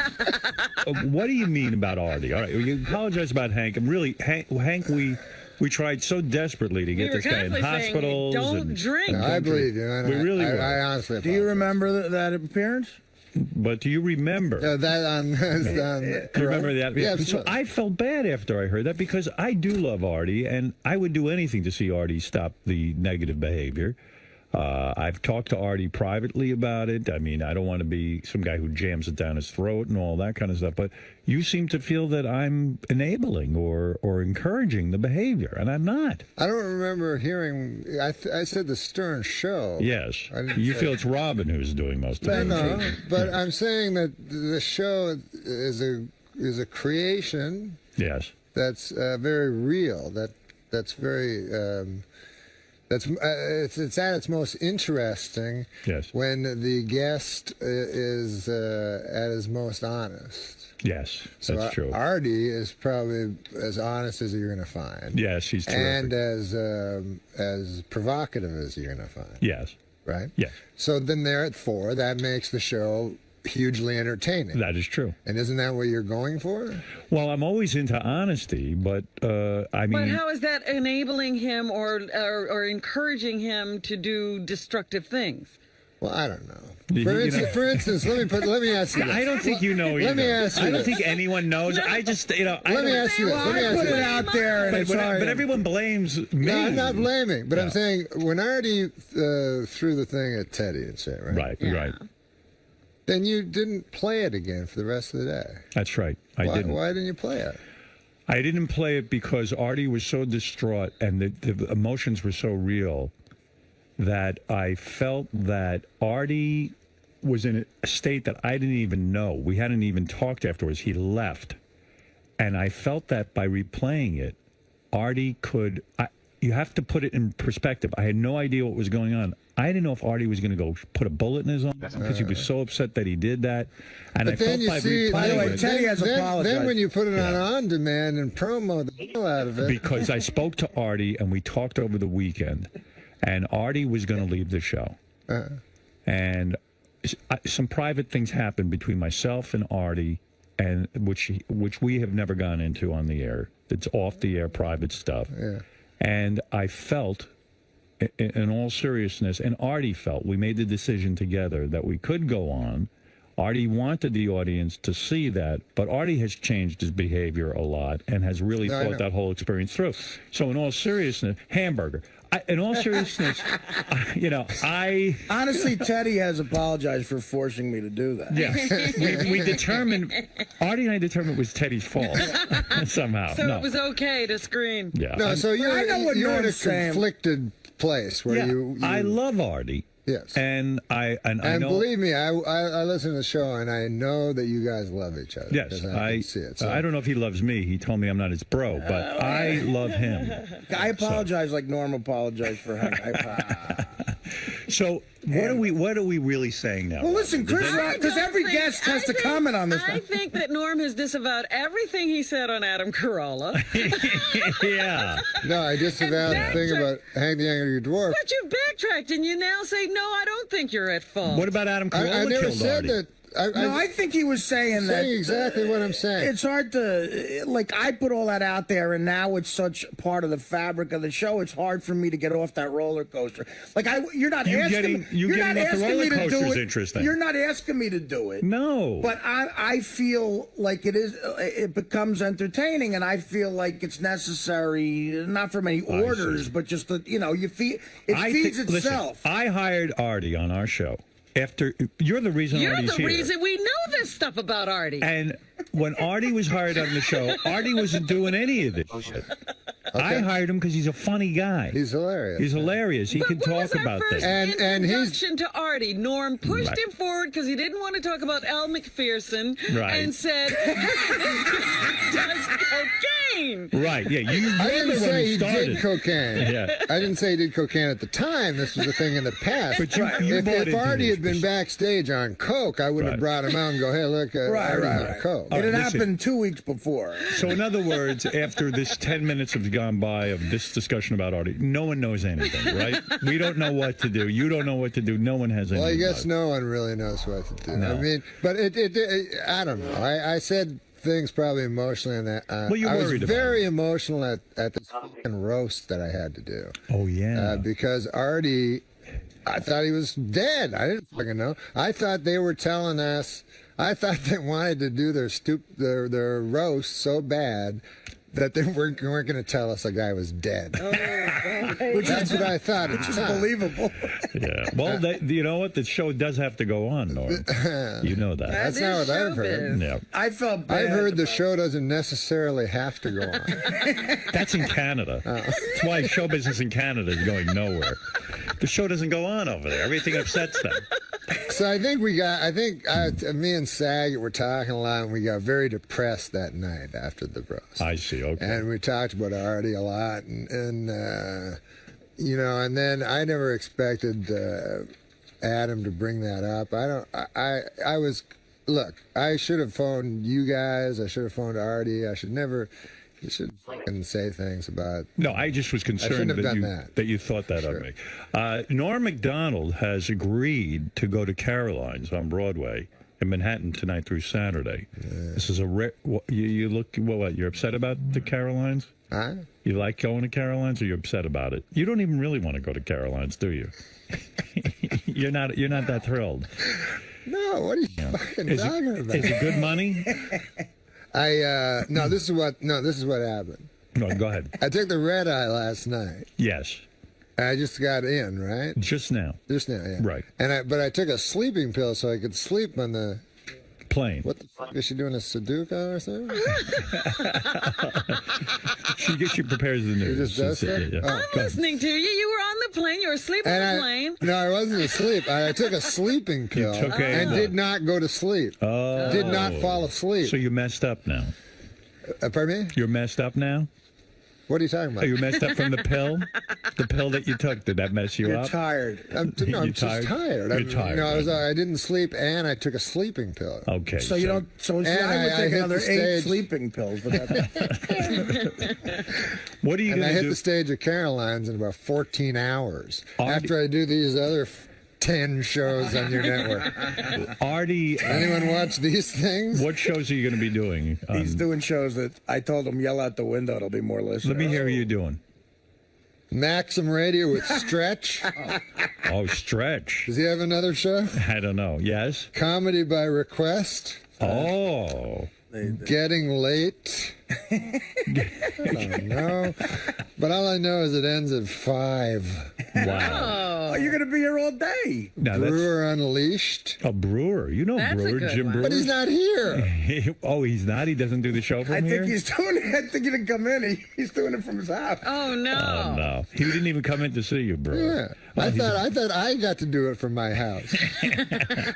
What do you mean about Artie? All right, you apologize about Hank. Hank, we tried so desperately to get this guy in hospitals. Don't drink. No, I believe you. We really were. I honestly. Do you remember that appearance? But do you remember? That on remember that? Yeah, so I felt bad after I heard that, because I do love Artie, and I would do anything to see Artie stop the negative behavior. I've talked to Artie privately about it. I mean, I don't want to be some guy who jams it down his throat and all that kind of stuff. But you seem to feel that I'm enabling or encouraging the behavior, and I'm not. I don't remember hearing. I said the Stern Show. Yes. You feel it's Robin who's doing most of it. No, but I'm saying that the show is a creation. Yes. That's very real. That's very. That's it's at its most interesting when the guest is at his most honest. Yes, so that's true. Artie is probably as honest as you're going to find. Yes, he's terrific. And as provocative as you're going to find. Yes. Right? Yes. So then they're at 4. That makes the show hugely entertaining. That is true. And isn't that what you're going for? Well, I'm always into honesty, but I mean... But how is that enabling him or encouraging him to do destructive things? Well, I don't know. For instance, let me ask you this. I don't think you know either. Let me ask you I don't this. think anyone knows. I just, Let me ask you this. Let me ask you this. out there, and but everyone blames me. No, I'm not blaming, but I'm saying when Artie threw the thing at Teddy and shit, right? Right. Then you didn't play it again for the rest of the day. That's right. I didn't. Why didn't you play it? I didn't play it because Artie was so distraught and the emotions were so real that I felt that Artie was in a state that I didn't even know. We hadn't even talked afterwards. He left. And I felt that by replaying it, Artie could... you have to put it in perspective. I had no idea what was going on. I didn't know if Artie was going to go put a bullet in his arm because he was so upset that he did that. And I felt by replaying it... Teddy has apologized. Then when you put it on demand and promo the hell out of it... Because I spoke to Artie and we talked over the weekend, and Artie was going to leave the show. And some private things happened between myself and Artie, and which we have never gone into on the air. It's off the air private stuff. Yeah. And I felt, in all seriousness, and Artie felt, we made the decision together that we could go on. Artie wanted the audience to see that, but Artie has changed his behavior a lot and has really thought that whole experience through. So in all seriousness, hamburger. In all seriousness, I... Honestly, Teddy has apologized for forcing me to do that. Yeah. we determined, Artie and I determined it was Teddy's fault somehow. So it was okay to screen. Yeah. No, so you're in a saying. conflicted place where you... I love Artie. Yes. And I know... believe me, I listen to the show and I know that you guys love each other. Yes, I can see it. So. I don't know if he loves me. He told me I'm not his bro, but I love him. I apologize like Norm apologized for him. So what are we really saying now? Well, listen, Chris Rock, because every guest has to comment on this. I think that Norm has disavowed everything he said on @𝗛𝗄𝗿𝗱. Yeah. No, I disavowed the thing about Hank the Angry Dwarf. But you backtracked and you now say, no, I don't think you're at fault. What about 𝗛𝗛𝗄𝗿𝗱? I never killed said Artie? that. I think he was saying that. Exactly what I'm saying. It's hard to, I put all that out there, and now it's such part of the fabric of the show. It's hard for me to get off that roller coaster. You're not asking me to do it. Interesting. You're not asking me to do it. No. But I feel like it becomes entertaining, and I feel like it's necessary, not from any orders, but just that, it feeds itself. Listen, I hired Artie on our show. You're the reason Artie's here. You're the reason we know this stuff about Artie. And when Artie was hired on the show, Artie wasn't doing any of this shit. I hired him because he's a funny guy. He's hilarious. He's hilarious. He can talk about things. And introduction to Artie, Norm pushed him forward because he didn't want to talk about 𝗪𝗪𝐶𝗵𝐿 and said, does cocaine. Right, yeah. I didn't say he did cocaine. Yeah. I didn't say he did cocaine at the time. This was a thing in the past. But if Artie had been backstage on coke, I would have brought him out and go, hey, look, Artie's on coke. It had happened 2 weeks before. So in other words, after this 10 minutes has gone by of this discussion about Artie, no one knows anything, right? We don't know what to do. You don't know what to do. No one has anything. Well, I guess no one really knows what to do. No. I mean, but I don't know. I said things probably emotionally on that. Well, you're worried about very emotional at this fucking roast that I had to do. Oh, yeah. Because Artie, I thought he was dead. I didn't fucking know. I thought they were telling us, I thought they wanted to do their roast so bad that they weren't going to tell us a guy was dead. That's what I thought. Which is believable. Yeah. Well, you know what? The show does have to go on, Norm. You know that. That's not what I've heard. Yeah. I felt bad. I've heard the show doesn't necessarily have to go on. That's in Canada. That's why show business in Canada is going nowhere. The show doesn't go on over there. Everything upsets them. So I think me and Saget were talking a lot, and we got very depressed that night after the roast. I see. Okay. And we talked about Artie a lot, and you know, and then I never expected Adam to bring that up. I was, look, I should have phoned you guys. I should have phoned Artie. I should never. You should fucking say things about. No, I just was concerned that you thought that of me. Norm Macdonald has agreed to go to Caroline's on Broadway in Manhattan tonight through Saturday. Yeah. This is you look, what, you're upset about the Caroline's? Huh? You like going to Caroline's, or you're upset about it? You don't even really want to go to Caroline's, do you? You're not that thrilled. No, what are you fucking talking about? Is it good money? No, this is what happened. No, go ahead. I took the red eye last night. Yes. I just got in, right? Just now. Just now, yeah. Right. But I took a sleeping pill so I could sleep on the plane. What the fuck is she doing, a Sudoku or something? She prepares the news. She just does that? Yeah. I'm listening to you. You were on the plane. You were asleep on the plane. No, I wasn't asleep. I took a sleeping pill and did not go to sleep. Oh. Did not fall asleep. So you messed up now. Pardon me? You're messed up now? What are you talking about? Are you messed up from the pill? The pill that you took, did that mess you up? You're tired. I'm just tired. You're tired. No, I didn't sleep, and I took a sleeping pill. Okay. So you don't. So I would take another 8 sleeping pills. But what are you going to do? And I hit the stage at Caroline's in about 14 hours after I do these other 10 shows on your network. Artie, anyone watch these things? What shows are you going to be doing? He's doing shows that I told him yell out the window. It'll be more listeners. Let me hear what you're doing. Maxim Radio with Stretch. Oh, Stretch. Does he have another show? I don't know. Yes. Comedy by Request. Oh. Getting Late. I don't know. But all I know is it ends at 5. Wow. Oh, you're going to be here all day. Now, Brewer Unleashed. A Brewer. You know Brewer, Jim Brewer. But he's not here. Oh, he's not? He doesn't do the show from here? I think he's doing it. I think he didn't come in. He's doing it from his house. Oh, no. Oh, no. He didn't even come in to see you, Brewer. Yeah. I thought I got to do it from my house.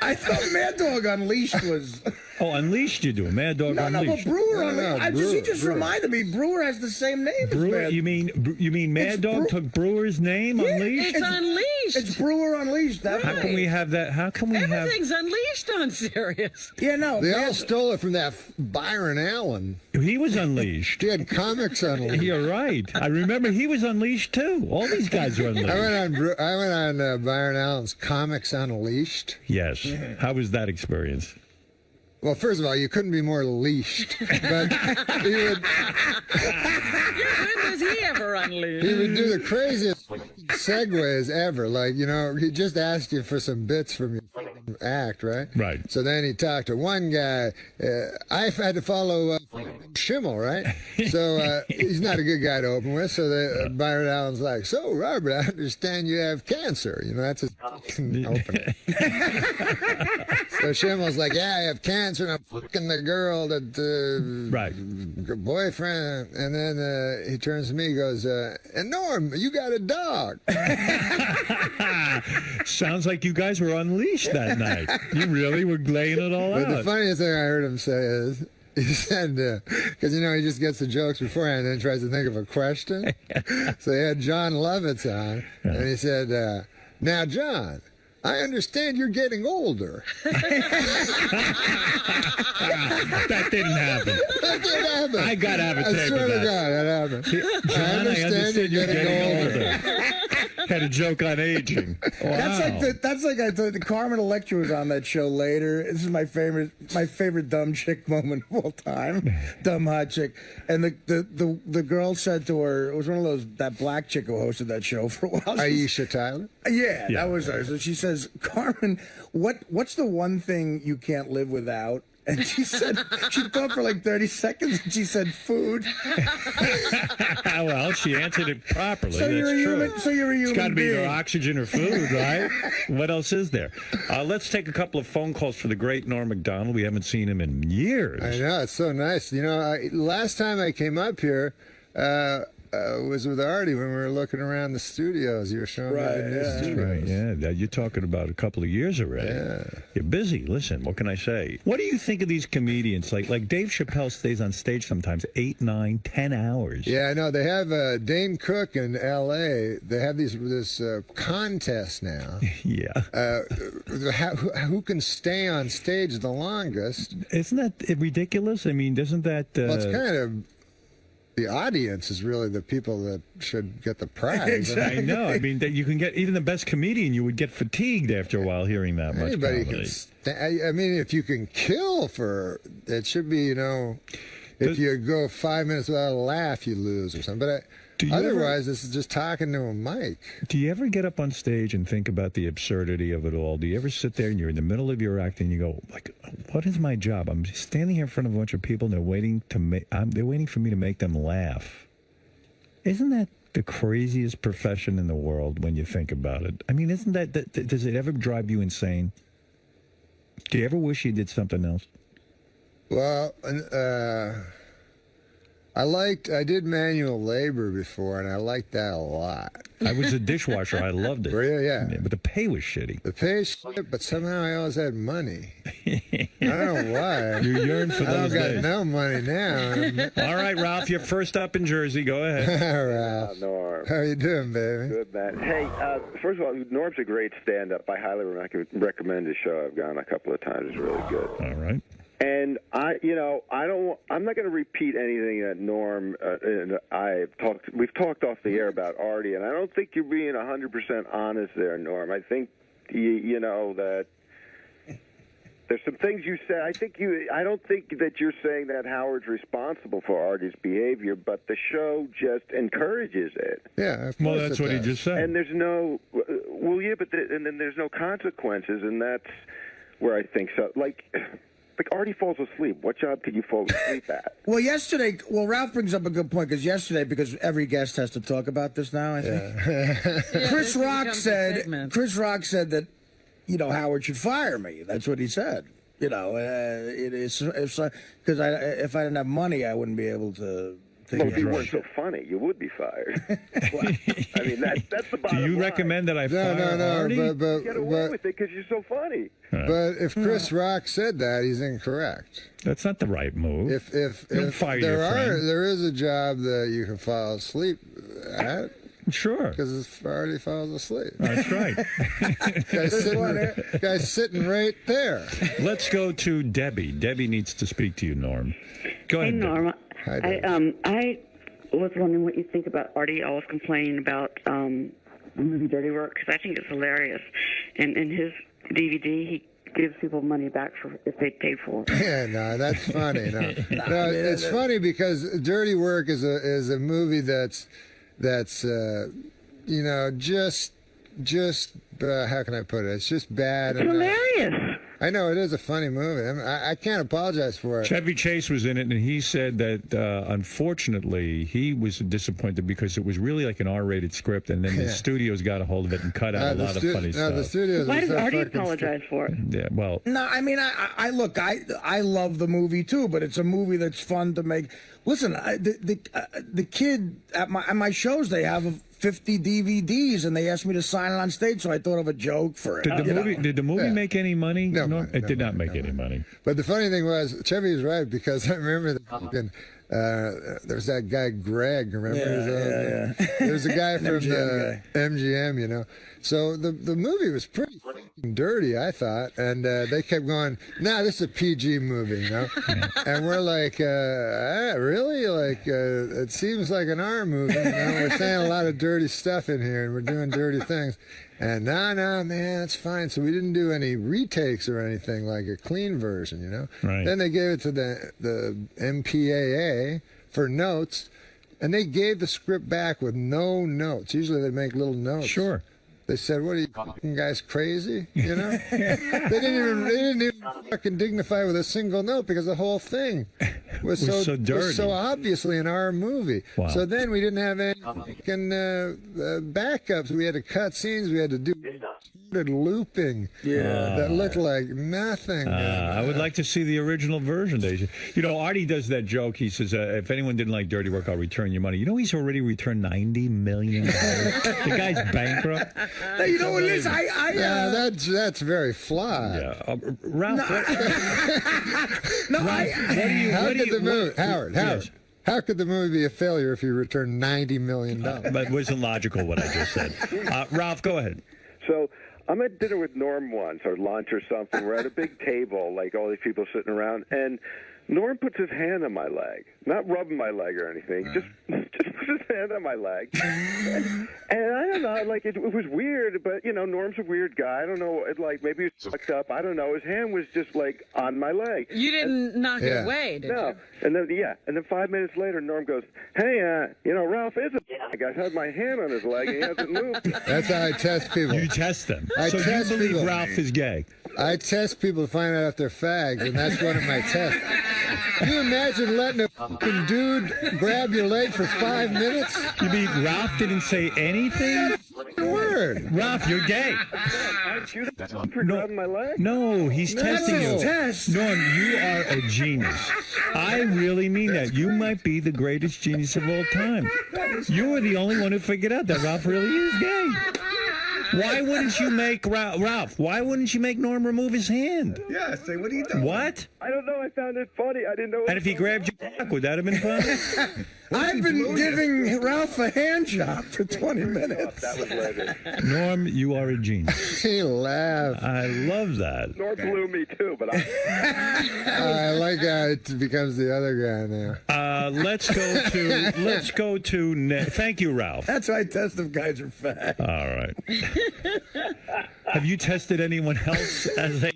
I thought Mad Dog Unleashed was... Oh, Unleashed you do. Mad Dog Unleashed. No, but Brewer Unleashed. He just reminded me, Brewer has the same name Brewer, as you mean Mad Dog took Brewer's name, Unleashed? It's Unleashed. It's Brewer Unleashed. That's How can we have that? How can we Everything's Unleashed on Sirius. Yeah, no. They all stole it from that Byron Allen. He was Unleashed. He had comics Unleashed. You're right. I remember he was Unleashed too. All these guys were Unleashed. I went on Byron Allen's Comics Unleashed. Yes. How was that experience? Well, first of all, you couldn't be more leashed. But he would. When was he ever unleashed? He would do the craziest segues ever. Like, you know, he just asked you for some bits from your act, right? Right. So then he talked to one guy. I've had to follow 𝗛𝗄𝗿𝗄, right? So he's not a good guy to open with. So Byron Allen's like, so, Robert, I understand you have cancer. You know, that's his opening. So Schimmel's like, yeah, I have cancer, and I'm fucking the girl that boyfriend. And then he turns to me, and goes, and Norm, you got a dog. Sounds like you guys were unleashed that night. You really were laying it all out. But the funniest thing I heard him say is, he said, because, you know, he just gets the jokes beforehand and then tries to think of a question. So he had John Lovitz on, and he said, now, John, I understand you're getting older. That didn't happen. That didn't happen. I got to have a tape I swear of to that. God, that happened. John, I understand you're getting older. Had a joke on aging. Wow. That's like I thought. Carmen Electra was on that show later. This is my favorite dumb chick moment of all time. Dumb hot chick. And the girl said to her, it was one of those, that black chick who hosted that show for a while. Aisha Tyler? Yeah, that was her. So she says, Carmen, what's the one thing you can't live without? And she said, she thought for like 30 seconds, and she said, food. Well, she answered it properly. So you're a human. So you're a human. It's got to be being. either oxygen or food, right? What else is there? Let's take a couple of phone calls for the great Norm Macdonald. We haven't seen him in years. I know, it's so nice. You know, last time I came up here, was with Artie when we were looking around the studios. You were showing me the new studios. Right, yeah. You're talking about a couple of years already. Yeah. You're busy. Listen, what can I say? What do you think of these comedians? Like Dave Chappelle stays on stage sometimes 8, 9, 10 hours. Yeah, I know. They have Dane Cook in L.A. They have this contest now. Yeah. Who can stay on stage the longest? Isn't that ridiculous? I mean, doesn't that... Well, it's kind of... The audience is really the people that should get the prize. I know. I mean, you can get even the best comedian. You would get fatigued after a while hearing that much Anybody comedy. I mean, if you can kill for it, should be if you go 5 minutes without a laugh, you lose or something. But otherwise, this is just talking to a mic. Do you ever get up on stage and think about the absurdity of it all? Do you ever sit there and you're in the middle of your act and you go, like, what is my job? I'm standing here in front of a bunch of people and they're waiting for me to make them laugh. Isn't that the craziest profession in the world when you think about it? I mean, isn't that does it ever drive you insane? Do you ever wish you did something else? Well, I did manual labor before, and I liked that a lot. I was a dishwasher. I loved it. Were you? Yeah. But the pay was shitty. The pay is shit, but somehow I always had money. I don't know why. You yearn for those days. I don't got no money now. All right, Ralph, you're first up in Jersey. Go ahead. Ralph. Norm. How you doing, baby? Good, man. Hey, first of all, Norm's a great stand-up. I highly recommend his show. I've gone a couple of times. It's really good. All right. And I'm not going to repeat anything that Norm and we've talked off the air about Artie, and I don't think you're being 100% honest there, Norm. I think you know that there's some things you said. I don't think that you're saying that Howard's responsible for Artie's behavior, but the show just encourages it. Yeah, well, that's what he just said. And there's no, and then there's no consequences, and that's where I think so. Like Artie falls asleep. What job could you fall asleep at? Well, Ralph brings up a good point, because every guest has to talk about this now, I think. Yeah. Chris Rock said that, Howard should fire me. That's what he said. It is, because if I didn't have money, I wouldn't be able to. Well, if you weren't so funny, you would be fired. I mean, that's the bottom line. Do you recommend that I fire Artie? But get away with it because you're so funny. But if Chris Rock said that, he's incorrect. That's not the right move. If don't fire your friend. There is a job that you can fall asleep at. Sure. Because Artie falls asleep. That's right. Guy's sitting right there. Let's go to Debbie. Debbie needs to speak to you, Norm. Go ahead. Hey, Norm. Hi, I was wondering what you think about Artie always complaining about the movie Dirty Work, because I think it's hilarious. And in his DVD, he gives people money back if they pay for it. Yeah, no, that's funny. No, it's funny because Dirty Work is a movie that's just how can I put it? It's just bad. It's hilarious. I know it is a funny movie. I can't apologize for it. Chevy Chase was in it, and he said that unfortunately he was disappointed because it was really like an R-rated script, and then the studios got a hold of it and cut out a lot of funny stuff. The studios. Why does Artie apologize for it? Yeah, well. No, I mean, I love the movie too, but it's a movie that's fun to make. Listen, the kid at my shows, they have 50 DVDs, and they asked me to sign it on stage, so I thought of a joke for it. Did the movie make any money? No, it did not make any money. But the funny thing was, Chevy was right, because I remember there's that guy Greg, remember? Yeah. There's a guy from MGM, So the movie was pretty fucking dirty, I thought, and they kept going, nah, this is a PG movie, And we're like, really? Like, it seems like an R movie, We're saying a lot of dirty stuff in here, and we're doing dirty things. And no, man, it's fine. So we didn't do any retakes or anything, like a clean version, Right. Then they gave it to the MPAA for notes, and they gave the script back with no notes. Usually they make little notes. Sure. They said, "What are you fucking guys crazy?" They didn't even fucking dignify with a single note, because the whole thing was so dirty. Was so obviously an R movie. Wow. So then we didn't have any fucking backups. We had to cut scenes. We had to do looping that looked like nothing. I would like to see the original version, Daisy. You know, Artie does that joke. He says, if anyone didn't like Dirty Work, I'll return your money. You know, he's already returned $90 million. The guy's bankrupt. No, you know what it is? That's very flawed. Yeah. Ralph, Howard, how could the movie be a failure if you returned $90 million? But it wasn't logical what I just said. Ralph, go ahead. So I'm at dinner with Norm once, or lunch or something. We're at a big table, like all these people sitting around, and Norm puts his hand on my leg, not rubbing my leg or anything, just puts his hand on my leg. And I don't know, like it was weird, but you know, Norm's a weird guy. I don't know, maybe he was fucked up. I don't know. His hand was just like on my leg. You didn't knock it away, did you? And then 5 minutes later, Norm goes, "Hey, you know, Ralph is a I had my hand on his leg and he hasn't moved." That's how I test people. You test them. I so test you believe people. Ralph is gay? I test people to find out if they're fags, and that's one of my tests. Can you imagine letting a fucking dude grab your leg for 5 minutes? You mean Ralph didn't say anything? Word. Ralph, you're gay. For grabbing my leg? No, he's testing you. Norm, you are a genius. I really mean that. You might be the greatest genius of all time. You were the only one who figured out that Ralph really is gay. Why wouldn't you make Ralph? Why wouldn't you make Norm remove his hand? Yeah, say, what are you doing? What? I don't know. I found it funny. I didn't know. And if he grabbed your cock, would that have been fun? I've been giving Ralph a hand job for 20 minutes. That was later. Norm, you are a genius. He laughed. I love that. Norm blew me too, but I like how it becomes the other guy now. Let's go to Nick. Thank you, Ralph. That's why I test if guys are fat. All right. Have you tested anyone else as a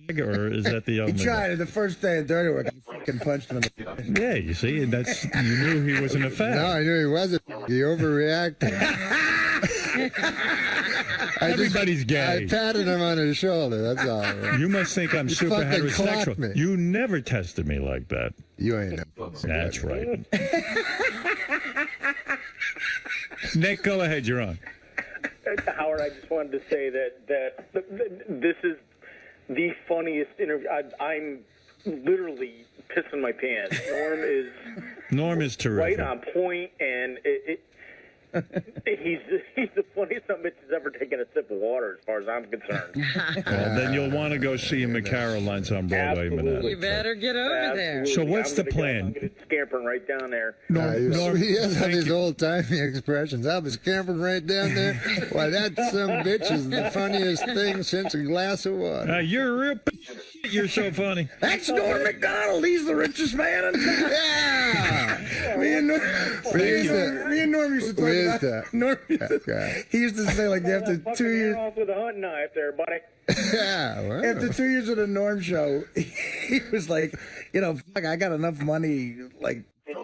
fag, or is that the only? He tried it the first day of Dirty Work. I fucking punched him in the face. Yeah, you see, you knew he wasn't a fag. No, I knew he wasn't. He overreacted. Everybody's gay. I patted him on his shoulder, that's all. You must think I'm super fucking clocked heterosexual. me. You never tested me like that. You ain't. That's right. Nick, go ahead. You're on. Howard, I just wanted to say that this is the funniest interview. I'm literally pissing my pants. Norm is terrific. Right on point, and he's the funniest son of a bitch that's ever taken a sip of water, as far as I'm concerned. Well, then you'll want to go see him at Caroline's on Broadway. Absolutely. You better get over there. So what's the plan? I'm going to scampering right down there. Norm, he has all these old-timey expressions. I was camping right down there. Why, that some bitch is the funniest thing since a glass of water. You're a real You're so funny. That's Norm Macdonald. He's the richest man in town. Yeah. Me and Norm used to talk about Norm. He used to say, like, after 2 years. Off with a hunting knife there, buddy. Yeah, well. After 2 years of the Norm show, he was like, you know, fuck, I got enough money, like,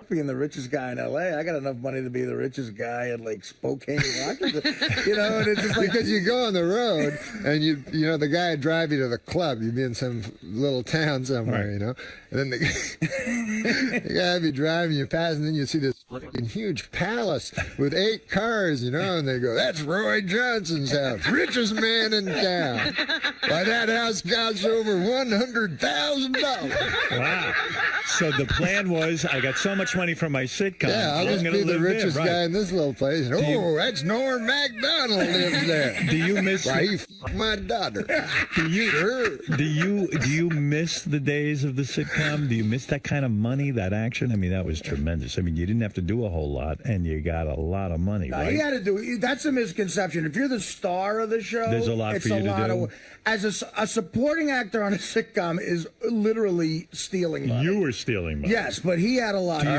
being the richest guy in L.A. I got enough money to be the richest guy in, like, Spokane, Washington. You know, and it's just like... Because you go on the road, and you know, the guy would drive you to the club. You'd be in some little town somewhere, you know, and then the guy would be driving you past, and then you see this fucking huge palace with 8 cars, you know, and they go, "That's Roy Johnson's house, richest man in town. Why, that house costs over $100,000. Wow. So the plan was, I got so much money from my sitcom. Yeah, I'll just be the richest guy in this little place. Oh, that's Norm Macdonald lives there. Do you miss? Why, he f***ed my daughter. Do you miss the days of the sitcom? Do you miss that kind of money, that action? I mean, that was tremendous. I mean, you didn't have to do a whole lot, and you got a lot of money, right? You got to do. That's a misconception. If you're the star of the show, there's a lot for you to do. As a supporting actor on a sitcom is literally stealing money. You were stealing money. Yes, but he had a lot. Do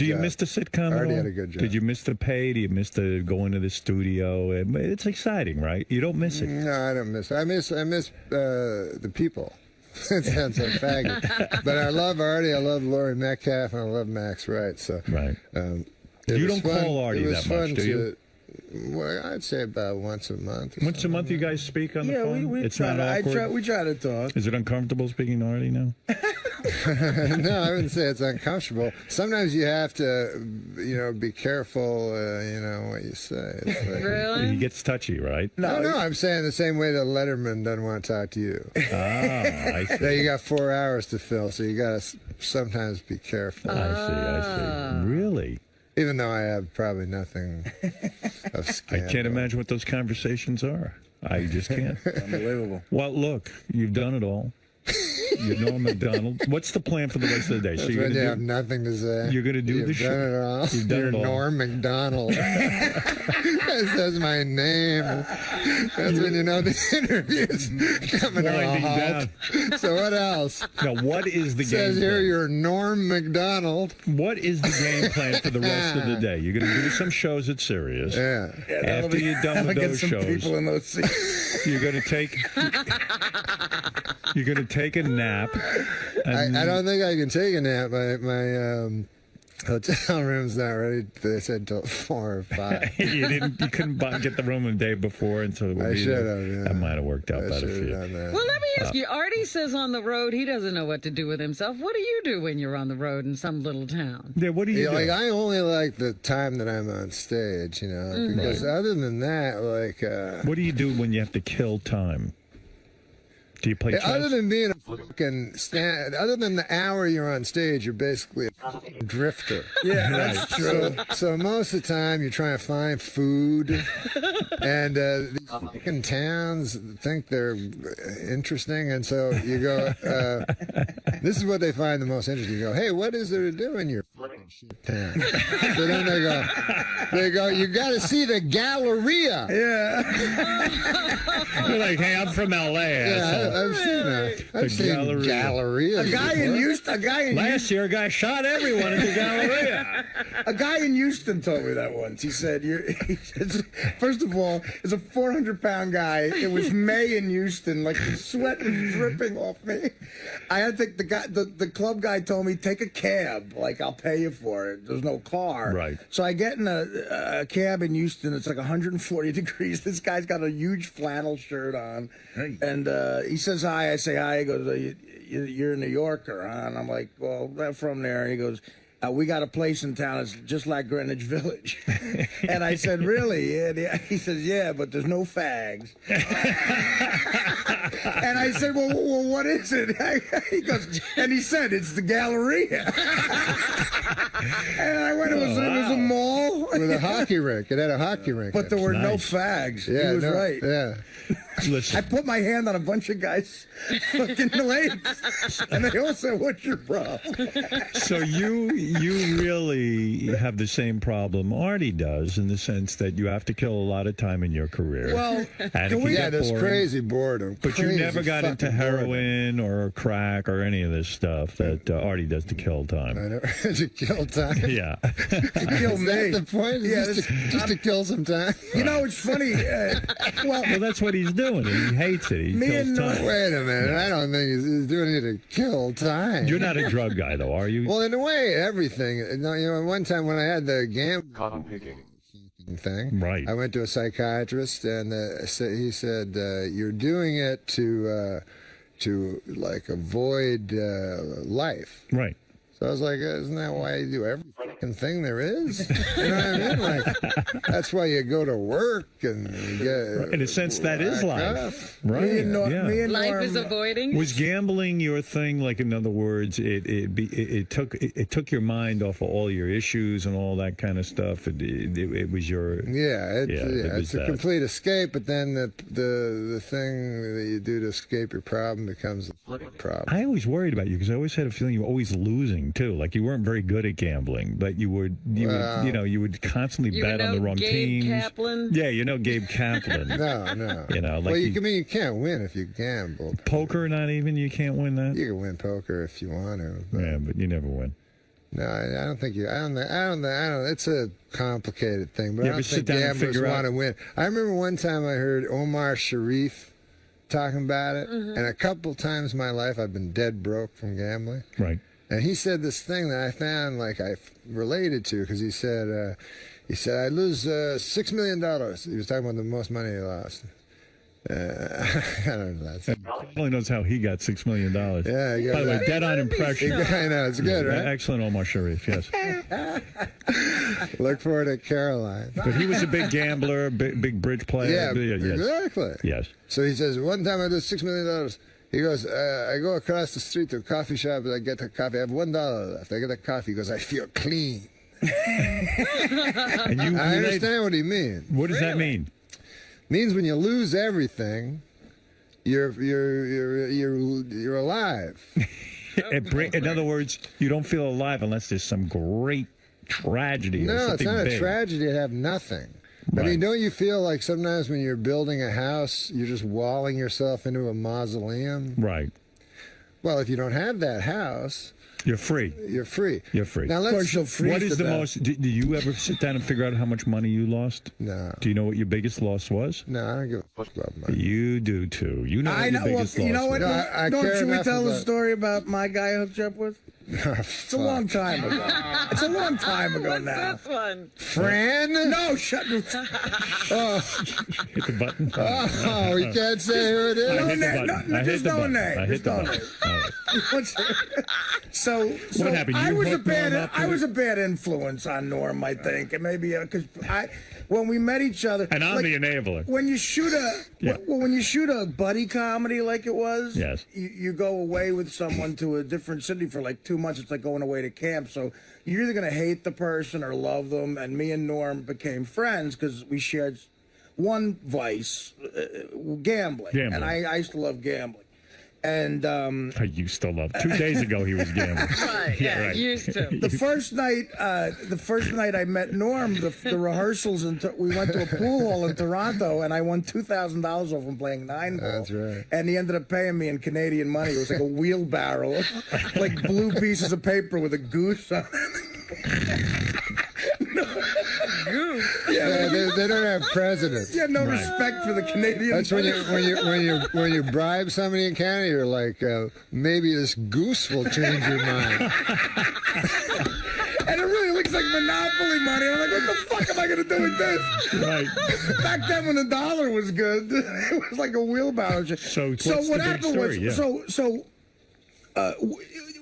you miss the sitcom at all? had a good job. Did you miss the pay? Do you miss the going to the studio? It's exciting, right? You don't miss it. No, I don't miss it. I miss the people. That sounds like faggot. But I love Artie, I love Laurie Metcalf, and I love Max Wright. So right. You don't call Artie that much, do you? Well, I'd say about once a month. Once a month, you guys speak on the phone. We it's try not awkward. we try to talk. Is it uncomfortable speaking to Artie now? No, I wouldn't say it's uncomfortable. Sometimes you have to, be careful, what you say. It's like, Really? He gets touchy, right? No, I'm saying the same way that Letterman doesn't want to talk to you. Oh, I see. That you got 4 hours to fill, so you got to sometimes be careful. I see. Really? Even though I have probably nothing of I scandal. can't imagine what those conversations are. I just can't. Unbelievable. Well, look, you've done it all. You know McDonald. What's the plan for the rest of the day? That's when you have nothing to say. You're going to do You've the done show. it all. You've done You're it all. Norm McDonald. That says my name. That's when you know the interview's coming to a Winding halt. So what else? Now, what is the It game says here plan? you're Norm McDonald. What is the game plan for the rest of the day? You're going to do some shows at Sirius. Yeah. After you're done with those shows, people in those seats. you're going to take. You're going to take a nap. I don't think I can take a nap. My hotel room's not ready. They said till 4 or 5. You couldn't get the room a day before, and so I should have. Yeah. That might have worked out better for you. Done that. Well, let me ask you. Artie says on the road he doesn't know what to do with himself. What do you do when you're on the road in some little town? Yeah, what do you do? Like I only like the time that I'm on stage, because other than that, What do you do when you have to kill time? Do you play chess? other than being a fucking other than the hour you're on stage, you're basically a fucking drifter. Yeah, that's true. So most of the time you're trying to find food, and these fucking towns think they're interesting, and so you go. This is what they find the most interesting. You go, hey, what is there to do in your fucking shit town? So then they go, you got to see the Galleria. Yeah. You're like, hey, I'm from L.A. Yeah, I've seen that. I've seen Galleria. A guy in Houston. Last year, a guy shot everyone at the Galleria. A guy in Houston told me that once. He said, first of all, it's a 400-pound guy. It was May in Houston. Like, the sweat was dripping off me. I had to take the club guy told me, take a cab. Like, I'll pay you for it. There's no car. Right. So I get in a cab in Houston. It's like 140 degrees. This guy's got a huge flannel shirt on. Hey. And he says hi. I say hi. He goes, you're a New Yorker, huh? And I'm like, well, I'm from there. And he goes, we got a place in town. It's just like Greenwich Village. And I said, really? And he says, yeah, but there's no fags. And I said, well, what is it? He goes, and he said, it's the Galleria. And I went, it was a mall. With a hockey rink. It had a hockey rink. But there were no Nice. fags. Yeah, He was right. Yeah. Listen. I put my hand on a bunch of guys' fucking legs, and they all said, what's your problem? So you really have the same problem Artie does, in the sense that you have to kill a lot of time in your career. Well, and it can get there's boring. crazy boredom. But you Crazy never got into fucking boredom. heroin or crack or any of this stuff that Artie does to kill time. I know. To kill time. Yeah. To kill Is me. that the point? Yeah, Just to kill some time? You know, it's funny. Well, that's what he's doing. He hates it. He Me kills and time. Wait a minute. I don't think he's doing it to kill time. You're not a drug guy, though, are you? Well, in a way, everything. One time when I had the gambling thing, right. I went to a psychiatrist, and he said, "You're doing it to like avoid life." Right. So I was like, isn't that why you do every fucking thing there is? You know what I mean? Like, that's why you go to work and you get. In a sense, that is life. Right. Me and Life Norm, is avoiding. Was gambling your thing? Like, in other words, it took your mind off of all your issues and all that kind of stuff. It was your It's a complete escape. But then the thing that you do to escape your problem becomes the problem. I always worried about you because I always had a feeling you were always losing too. Like you weren't very good at gambling, but you would constantly bet on the wrong Gabe teams. Kaplan? Yeah, Gabe Kaplan. No. You know, like well, you can't win if you gamble. Poker, not even. You can't win that. You can win poker if you want to. Yeah, but you never win. No, I don't think you. I don't. It's a complicated thing, but You I ever don't sit think down and gamblers figure out- want to win. I remember one time I heard 𝗦𝗫𝗄𝗿𝗍 talking about it, and a couple times in my life I've been dead broke from gambling. Right. And he said this thing that I found like I related to, because he said I lose $6 million. He was talking about the most money he lost. I don't know. He only knows how he got $6 million. Yeah. By the way, dead-on impression. I know, it's good, right? Excellent, 𝗦𝗵cie𝗄𝗿, yes. Look forward to Caroline. But he was a big gambler, big bridge player. Yeah, yes. exactly. Yes. So he says, one time I did $6 million. He goes, I go across the street to a coffee shop and I get a coffee. I have $1 left. I get a coffee. He goes, I feel clean. And I understand what he means. What does that mean? Means when you lose everything, you're alive. In other words, you don't feel alive unless there's some great tragedy. No, or it's something not big. a tragedy to have nothing. Right. I mean, don't you feel like sometimes when you're building a house, you're just walling yourself into a mausoleum? Right. Well, if you don't have that house, you're free. You're free. You're free. Now let's. What is the most? Do you ever sit down and figure out how much money you lost? No. Do you know what your biggest loss was? No, I don't give a fuck about money. You do too. You know what your biggest loss you know what? was. Should we tell the story about my guy I hooked you up with? It's a long time ago. It's a long time ago now. This one. Fran? No, shut the. Hit the button. Oh, we can't say who it is. I hit the button. I hit the button. I hit the button. So what happened? I was a bad influence on Norm, I think, and maybe because when we met each other, and I'm the enabler. When you shoot when you shoot a buddy comedy like it was, yes, you go away with someone to a different city for like 2 months. It's like going away to camp. So you're either gonna hate the person or love them. And me and Norm became friends because we shared one vice, gambling. And I used to love gambling. And I used to love. 2 days ago he was gambling. Right, yeah, right. used to. The first night I met Norm, the rehearsals, we went to a pool hall in Toronto, and I won $2,000 off him playing 9-ball. That's right. And he ended up paying me in Canadian money. It was like a wheelbarrow, like blue pieces of paper with a goose on it. Yeah, they don't have presidents. Yeah, no respect for the Canadian. That's when you bribe somebody in Canada, you're like, maybe this goose will change your mind. And it really looks like Monopoly money. I'm like, what the fuck am I going to do with this? Right. Back then when the dollar was good, it was like a wheelbarrow. So what happened was,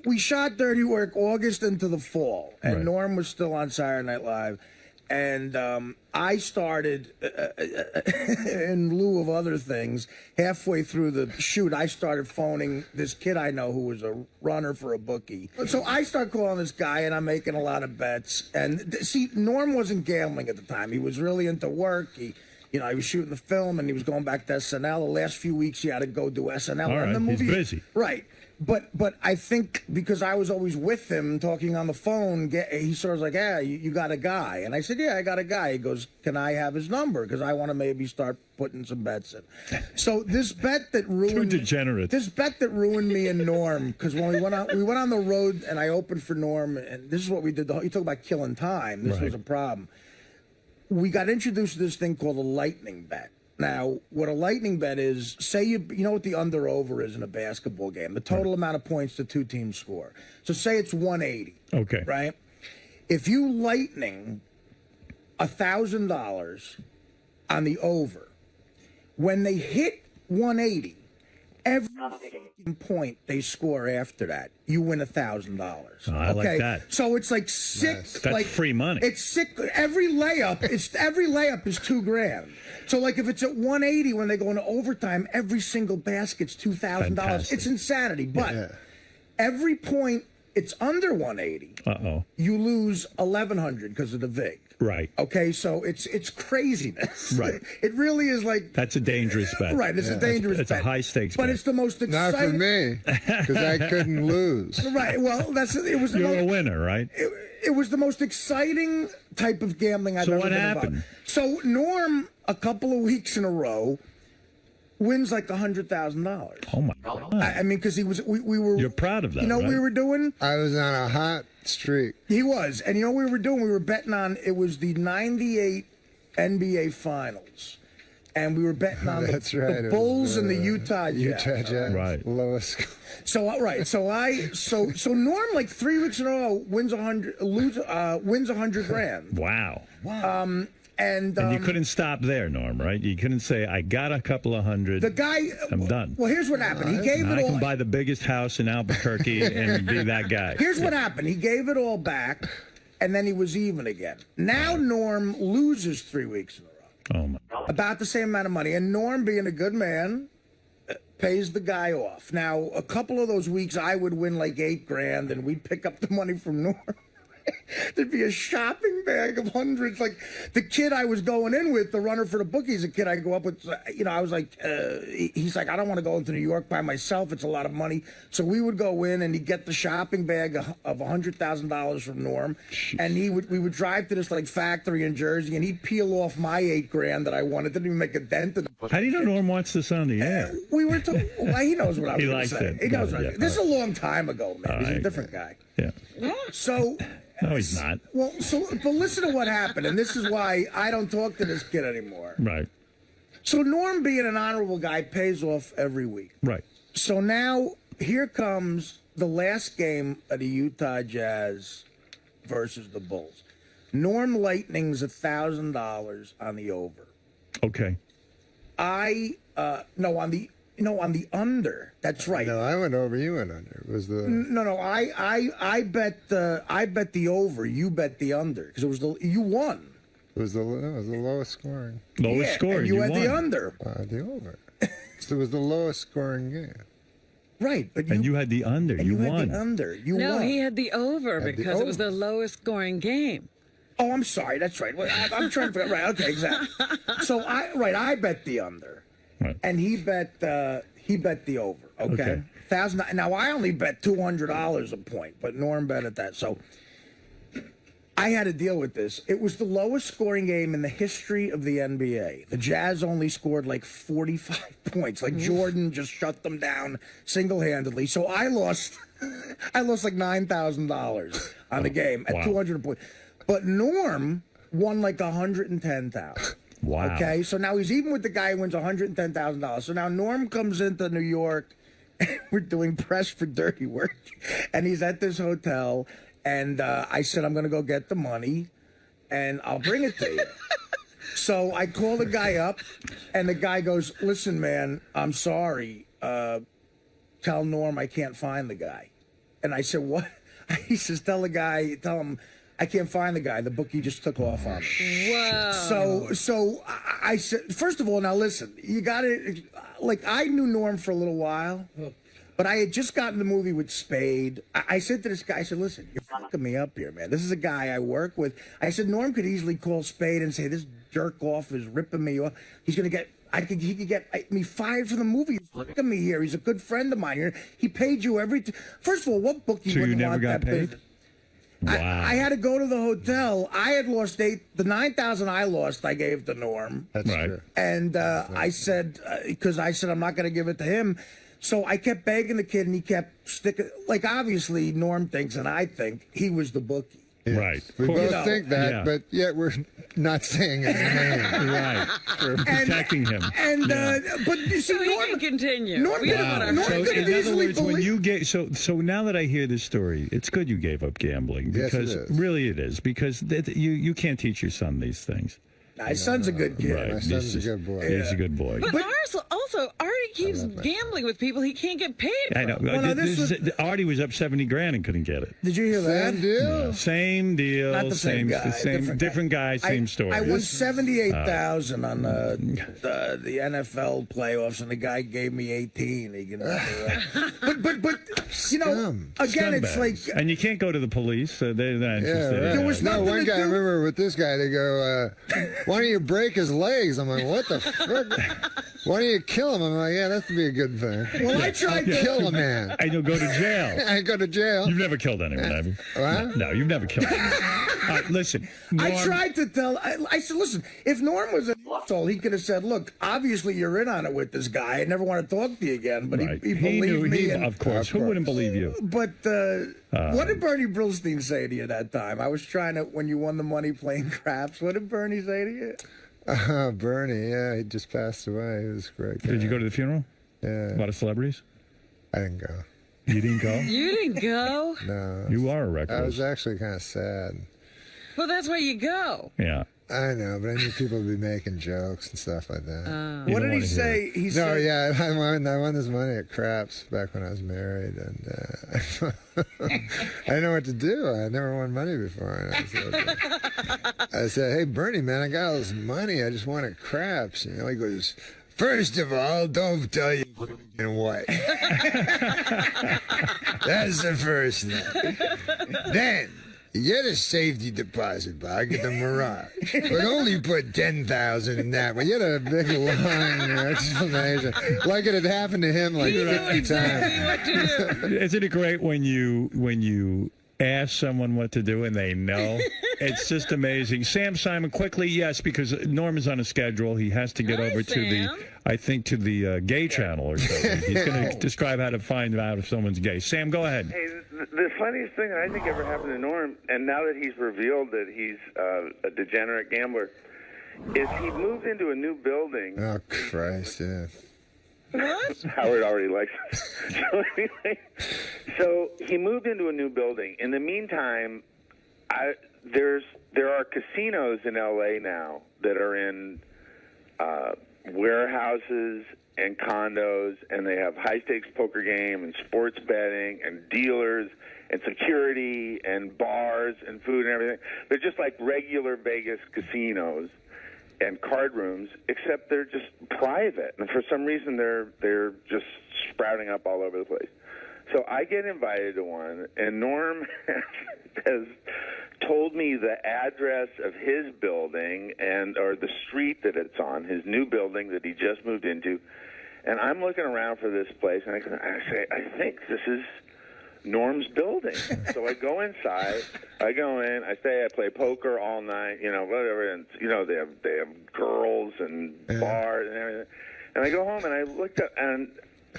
we shot Dirty Work August into the fall, and Norm was still on Saturday Night Live. And I started, in lieu of other things, halfway through the shoot, I started phoning this kid I know who was a runner for a bookie. So I start calling this guy, and I'm making a lot of bets. And see, Norm wasn't gambling at the time. He was really into work. He was shooting the film, and he was going back to SNL. The last few weeks, he had to go do SNL. All right, and the movie, he's busy. Right. But I think because I was always with him talking on the phone, he sort of was like, yeah, you got a guy. And I said, yeah, I got a guy. He goes, can I have his number? Because I want to maybe start putting some bets in. So this bet that ruined... Too degenerate. This bet that ruined me and Norm, because when we went on the road and I opened for Norm, and this is what we did. You talk about killing time. This was a problem. We got introduced to this thing called a lightning bet. Now, what a lightning bet is, say you know what the under-over is in a basketball game, the total amount of points the two teams score. So say it's 180. Okay. Right? If you lightning $1,000 on the over, when they hit 180, every point they score after that, you win $1,000. Oh, I like that. So it's like sick. Nice. That's free money. It's sick. Every layup is $2,000. So like if it's at 180 when they go into overtime, every single basket's $2,000. It's insanity. But every point it's under 180, you lose 1,100 because of the vig. Right. Okay, so it's craziness. Right. It really is like... That's a dangerous bet. Right, it's a dangerous bet. It's a high-stakes bet. But it's the most exciting... Not for me, because I couldn't lose. Right, well, it was... You're a winner, right? It was the most exciting type of gambling I've ever been involved. So what happened? So Norm, a couple of weeks in a row, wins like $100,000. Oh my God! I mean, because we were. You're proud of that, You know right? what we were doing? I was on a hot streak. He was, and you know what we were doing? We were betting on. It was the '98 NBA Finals, and we were betting on the Bulls and the Utah Jazz. Right. Lowest. So so Norm like 3 weeks in a row wins $100 grand. Wow. And you couldn't stop there, Norm, right? You couldn't say, I got a couple of hundred. The guy. I'm done. Well, here's what happened. He gave it all. I can buy the biggest house in Albuquerque and be that guy. Here's what happened. He gave it all back, and then he was even again. Now Norm loses 3 weeks in a row. Oh, my. About the same amount of money. And Norm, being a good man, pays the guy off. Now, a couple of those weeks, I would win like $8,000, and we'd pick up the money from Norm. There'd be a shopping bag of hundreds. Like the kid I was going in with, the runner for the bookies, a kid I go up with, I was like, he's like, I don't want to go into New York by myself. It's a lot of money. So we would go in and he'd get the shopping bag of $100,000 from Norm. And we would drive to this like factory in Jersey and he'd peel off my $8,000 that I wanted. Didn't even make a dent in the How do you know Norm wants this on the air? We were told, well, he knows what I was He going likes to say. it. He knows Yeah, what yeah. This is a long time ago, man. He's a different guy. Yeah. So... No, he's not. Well, but listen to what happened, and this is why I don't talk to this kid anymore. Right. So Norm, being an honorable guy, pays off every week. Right. So now here comes the last game of the Utah Jazz versus the Bulls. Norm Lightning's $1,000 on the over. Okay. On the under. That's right. No, I went over. You went under. It was the No. I bet the over. You bet the under because it was you won. It was the lowest scoring. Lowest scoring. And you had won. the under. The over. So it was the lowest scoring game. Right, but you had the under. You won. Had the under. You no, won. he had the over because it was the lowest scoring game. Oh, I'm sorry. That's right. Well, I'm trying to figure. Right. Okay. Exactly. So I bet the under. Right. And he bet the over. Okay. $1,000. Now I only bet $200 a point, but Norm bet at that. So I had to deal with this. It was the lowest scoring game in the history of the NBA. The Jazz only scored like 45 points. Like Jordan just shut them down single-handedly. So I lost like $9,000 on the game at 200 points. But Norm won like 110,000. Wow. Okay, so now he's even with the guy who wins $110,000. So now Norm comes into New York, and we're doing press for Dirty Work, and he's at this hotel, and I said, I'm going to go get the money, and I'll bring it to you. So I call the guy up, and the guy goes, listen, man, I'm sorry. Tell Norm I can't find the guy. And I said, what? He says, tell him, I can't find the guy. The bookie just took off on me. Whoa. So I said, first of all, now listen, you got to, like, I knew Norm for a little while, but I had just gotten the movie with Spade. I said to this guy, I said, listen, you're fucking me up here, man. This is a guy I work with. I said, Norm could easily call Spade and say, this jerk off is ripping me off. He's going to get, he could get me fired from the movie. Look at me here. He's a good friend of mine. He paid you First of all, what bookie So wouldn't you never want got that paid? business? Wow. I had to go to the hotel. I had lost the 9,000 I lost, I gave to Norm. That's true. And I said, because I said I'm not going to give it to him. So I kept begging the kid, and he kept sticking. Like, obviously, Norm thinks, and I think, he was the bookie. Yeah. Right. We both know, think that, but yet we're not saying his name. Right. We're protecting him. And but you see, So he can continue. Norm We don't Wow. want our Norm So could in have other easily words, when believed- you get so now that I hear this story, it's good you gave up gambling Yes, it because is. really it is because you can't teach your son these things. My son's a good kid. Right. My son's a good boy. He's a good boy. But also, Artie keeps gambling with people he can't get paid for. I know. Well, now Artie was up $70,000 and couldn't get it. Did you hear that? Same deal. Yeah, same deal. Not the same guy, different guy, same story. I won 78,000 on the NFL playoffs, and the guy gave me 18. He can, but you know, again, it's like, and you can't go to the police. They're not interested. Right. There was no, nothing one to guy, I do. remember with this guy, they go, why don't you break his legs? I'm like, what the fuck? Why don't you kill him? I'm like, yeah, that would be a good thing. Well, I tried to kill a man. And you'll go to jail. I go to jail. You've never killed anyone, have you? What? No, you've never killed anyone. Listen, Norm, I tried to tell. I said, listen, if Norm was an asshole, he could have said, look, obviously you're in on it with this guy. I never want to talk to you again. But right. he believed me. And, of course. Who wouldn't believe you? But what did Bernie Brillstein say to you that time? I was trying to, when you won the money playing craps, what did Bernie say to you? Bernie, yeah, he just passed away. He was great. Did you go to the funeral? Yeah. A lot of celebrities? I didn't go. You didn't go? You didn't go? No. You are a recluse. I was actually kind of sad. Well, that's why you go. Yeah. I know, but I knew people would be making jokes and stuff like that. What did he say? He said, yeah, I won this money at craps back when I was married, and I didn't know what to do. I had never won money before. And I said, hey, Bernie, man, I got all this money. I just won at craps. You know, he goes, first of all, don't tell you fucking wife. That's the first thing. Then, you get a safety deposit box at the Mirage, but only put $10,000 in that. But you had a big long explanation, like it had happened to him like 50 times. Isn't it great when you ask someone what to do and they know? It's just amazing. Sam Simon, quickly, yes, because Norm is on a schedule. He has to get over to the, I think, to the gay channel or something. He's going to describe how to find out if someone's gay. Sam, go ahead. Hey, the funniest thing that I think ever happened to Norm, and now that he's revealed that he's a degenerate gambler, is he moved into a new building. Oh, Christ, yeah. What? Howard already likes it. So anyway, so he moved into a new building. In the meantime, there are casinos in L.A. now that are in warehouses and condos, and they have high-stakes poker game and sports betting and dealers and security and bars and food and everything. They're just like regular Vegas casinos and card rooms, except they're just private, and for some reason they're just sprouting up all over the place. So I get invited to one, and Norm has told me the address of his building or the street that it's on, his new building that he just moved into, and I'm looking around for this place, and I say, I think this is Norm's building. So I go inside, I go in, I play poker all night, whatever, and they have girls and bars and everything. And I go home and I looked up and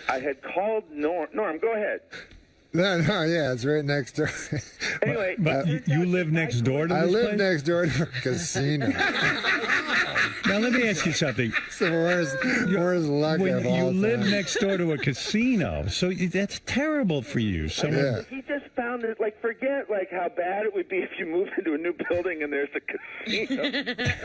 I had called Norm, go ahead. No, yeah, it's right next door. Anyway, but you live next door to this I live place? next door to a casino. Now let me ask you something. It's the worst luck when of all you live time. next door to a casino, so that's terrible for you. He just found it, forget how bad it would be if you moved into a new building and there's a casino.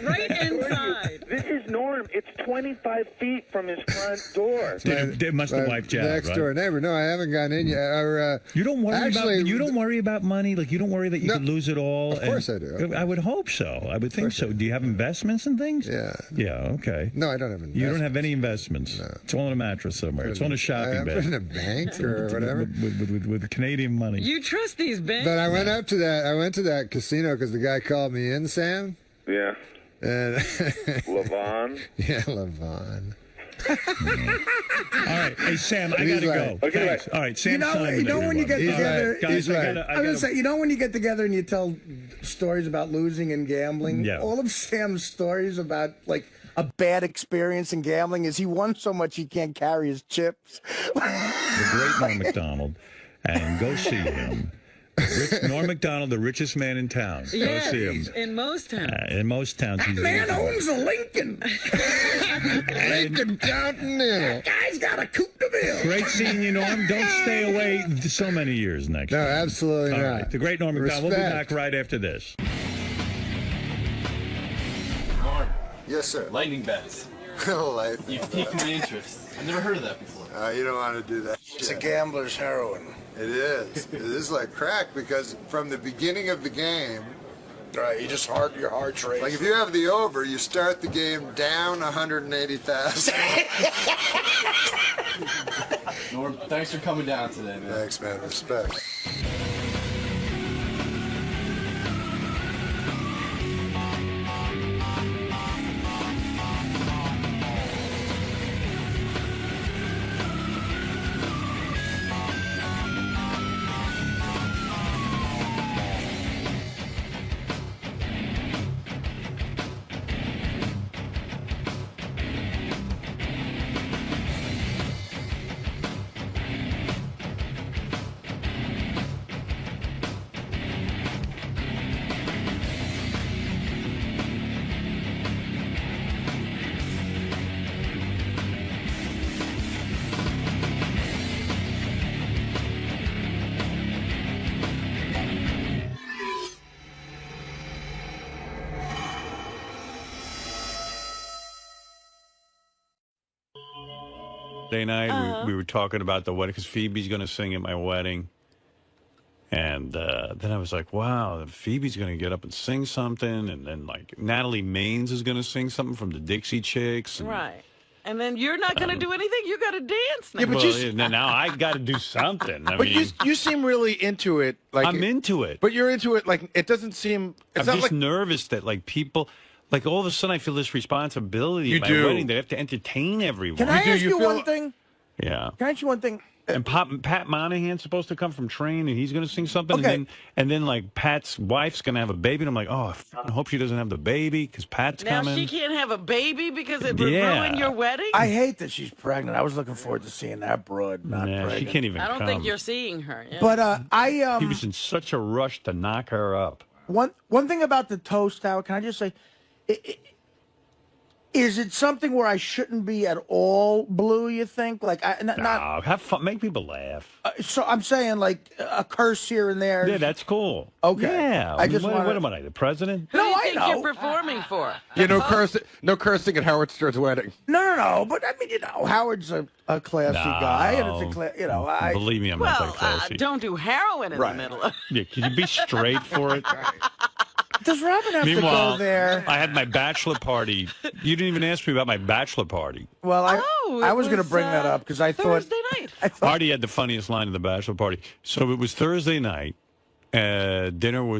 Right inside. This is Norm. It's 25 feet from his front door. They must have wiped you out, Next right? door neighbor. No, I haven't gone in yet. You don't worry about money. Like you don't worry that you could lose it all. Of course I do. I would hope so. I would think so. Do you have investments and things? Yeah. Yeah. Okay. No, I don't have investments. You don't have any investments. No. It's all in a mattress somewhere. It's on a shopping bag. I put in a bank or whatever. With Canadian money. You trust these banks? But I went up to that. I went to that casino because the guy called me in, Sam. Yeah. And Levon. Yeah, Levon. All right, hey Sam, I gotta go. Okay, thanks. All right, Sam. You know when you get together. Guys, I was gonna say, you know when you get together and you tell stories about losing and gambling. Yeah. All of Sam's stories about a bad experience in gambling is he won so much he can't carry his chips. The great Norm Macdonald, and go see him. Norm Macdonald, the richest man in town. Yes, go see him. in most towns. In most towns, he's Man owns a Lincoln. Lincoln Continental. Guy's got a Coupe de Ville. Great seeing you, Norm. Don't stay away so many years next No, time. absolutely All not. right, the great Norm Macdonald. We'll be Respect. back right after this. Norm. Yes, sir. Lightning bets. You've piqued my interest. I've never heard of that before. You don't want to do that. It's a gambler's heroin. It is. It is like crack because from the beginning of the game, right? Your heart's racing. Like if you have the over, you start the game down 180,000. Norm, thanks for coming down today, man. Thanks, man. Respect. Thursday night. We were talking about the wedding because Phoebe's going to sing at my wedding. And then I was like, wow, Phoebe's going to get up and sing something. And then, like, Natalie Maines is going to sing something from the 𝗦𝗻cie Chicks. And, right. And then you're not going to do anything. You got to dance now. Yeah, but well, now I got to do something. I But mean, you seem really into it. Like I'm into it. But you're into it. Like it doesn't seem. It's I'm not just like nervous that like people, like all of a sudden I feel this responsibility You at my do. wedding. They have to entertain everyone. Can I ask you one thing? Yeah. Can I ask you one thing? And Pat Monahan's supposed to come from Train, and he's going to sing something. Okay. And then like Pat's wife's going to have a baby, and I'm like, oh, I hope she doesn't have the baby because Pat's Now coming. she can't have a baby because it would Yeah. ruin your wedding? I hate that she's pregnant. I was looking forward to seeing that broad not pregnant. she can't even I don't come. think you're seeing her. Yeah. But he was in such a rush to knock her up. one thing about the toast out, can I just say, is it something where I shouldn't be at all blue, you think? Like, No, have fun, make people laugh. So I'm saying, like, a curse here and there. Yeah, that's cool. Okay. Yeah. I just what wanna- am I, the president? Who do you think you're performing for? Yeah, no cursing at Howard Stern's wedding. No. But I mean, Howard's a classy guy, and it's a Believe me, I'm not that Well, classy. don't do heroin in Right. the middle of Yeah, can you be straight for it? Does Robin have Meanwhile, to go there? I had my bachelor party. You didn't even ask me about my bachelor party. Well, I was going to bring that up because I thought Thursday night. Artie had the funniest line of the bachelor party. So it was Thursday night. Dinner was